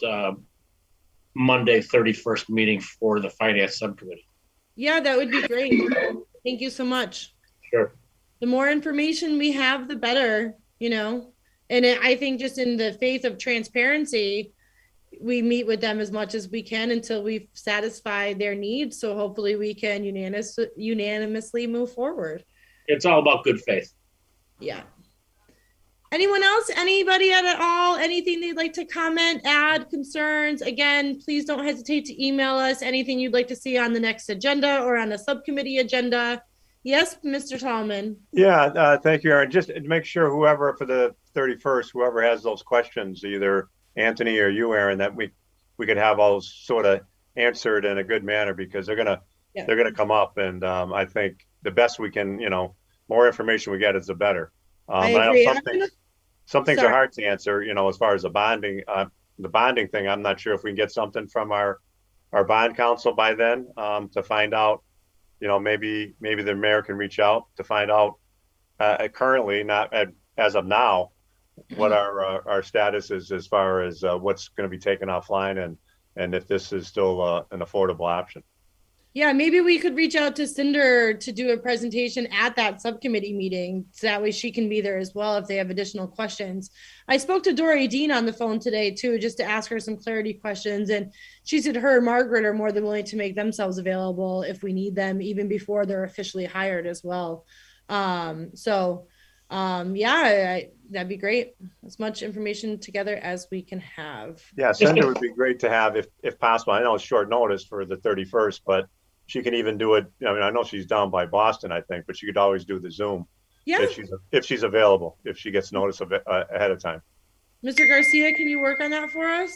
Monday 31st meeting for the finance subcommittee.
Yeah, that would be great. Thank you so much.
Sure.
The more information we have, the better, and I think just in the faith of transparency, we meet with them as much as we can until we've satisfied their needs. So hopefully we can unanimously move forward.
It's all about good faith.
Yeah. Anyone else? Anybody at all? Anything they'd like to comment, add, concerns? Again, please don't hesitate to email us anything you'd like to see on the next agenda or on a subcommittee agenda. Yes, Mr. Tallman.
Yeah, thank you, Aaron. Just to make sure whoever for the 31st, whoever has those questions, either Anthony or you, Aaron, that we could have all sort of answered in a good manner, because they're gonna come up, and I think the best we can, more information we get is the better.
I
but
agree.
I know some things are hard to answer, as far as the bonding thing. I'm not sure if we can get something from our bond counsel by then to find out, maybe the mayor can reach out to find out currently, not as of now, what our status is as far as what's going to be taken offline, and if this is still an affordable option.
Yeah, maybe we could reach out to Cinder to do a presentation at that subcommittee meeting. So that way she can be there as well if they have additional questions. I spoke to Dory Dean on the phone today too, just to ask her some clarity questions. And she said her and Margaret are more than willing to make themselves available if we need them, even before they're officially hired as well. Yeah, that'd be great. As much information together as we can have.
Yeah, Cinder would be great to have if possible. I know it's short notice for the 31st, but she can even do it. I mean, I know she's down by Boston, I think, but she could always do the Zoom
Yeah.
if she's available, if she gets notice of it ahead of time.
Mr. Garcia, can you work on that for us?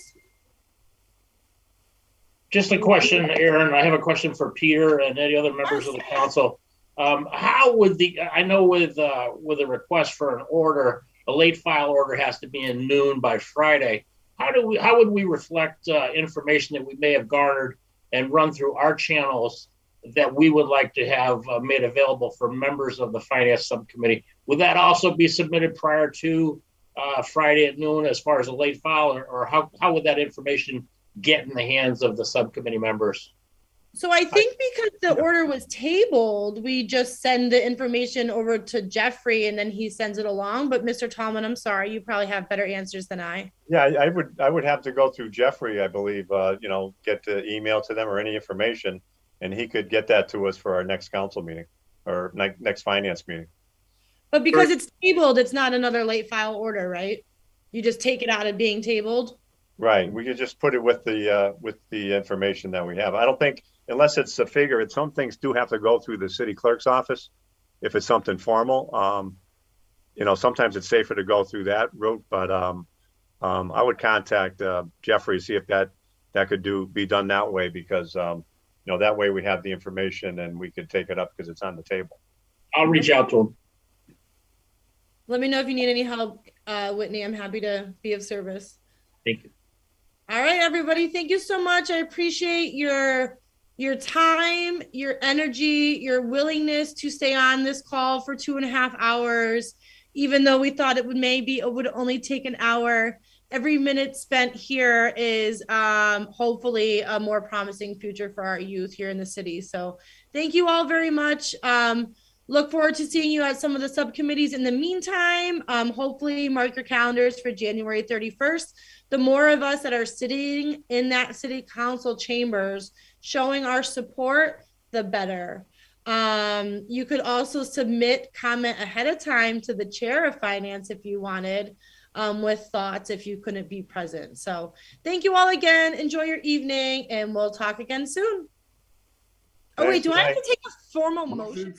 Just a question, Aaron. I have a question for Peter and any other members of the council. How would I know with a request for an order, a late file order has to be in noon by Friday. How would we reflect information that we may have garnered and run through our channels that we would like to have made available for members of the finance subcommittee? Would that also be submitted prior to Friday at noon as far as a late file, or how would that information get in the hands of the subcommittee members?
So I think because the order was tabled, we just send the information over to Jeffrey and then he sends it along. But Mr. Tallman, I'm sorry, you probably have better answers than I.
Yeah, I would have to go through Jeffrey, I believe, get the email to them or any information, and he could get that to us for our next council meeting or next finance meeting.
But because it's tabled, it's not another late file order, right? You just take it out of being tabled.
Right. We could just put it with the information that we have. I don't think, unless it's a figure, some things do have to go through the city clerk's office. If it's something formal, sometimes it's safer to go through that route. But I would contact Jeffrey, see if that could be done that way, because that way we have the information and we could take it up because it's on the table.
I'll reach out to him.
Let me know if you need any help, Whitney. I'm happy to be of service.
Thank you.
All right, everybody. Thank you so much. I appreciate your time, your energy, your willingness to stay on this call for 2.5 hours, even though we thought it would only take an hour. Every minute spent here is hopefully a more promising future for our youth here in the city. So thank you all very much. Look forward to seeing you at some of the subcommittees. In the meantime, hopefully mark your calendars for January 31st. The more of us that are sitting in that city council chambers showing our support, the better. You could also submit comment ahead of time to the chair of finance if you wanted, with thoughts if you couldn't be present. So thank you all again. Enjoy your evening and we'll talk again soon. Oh, wait, do I have to take a formal motion?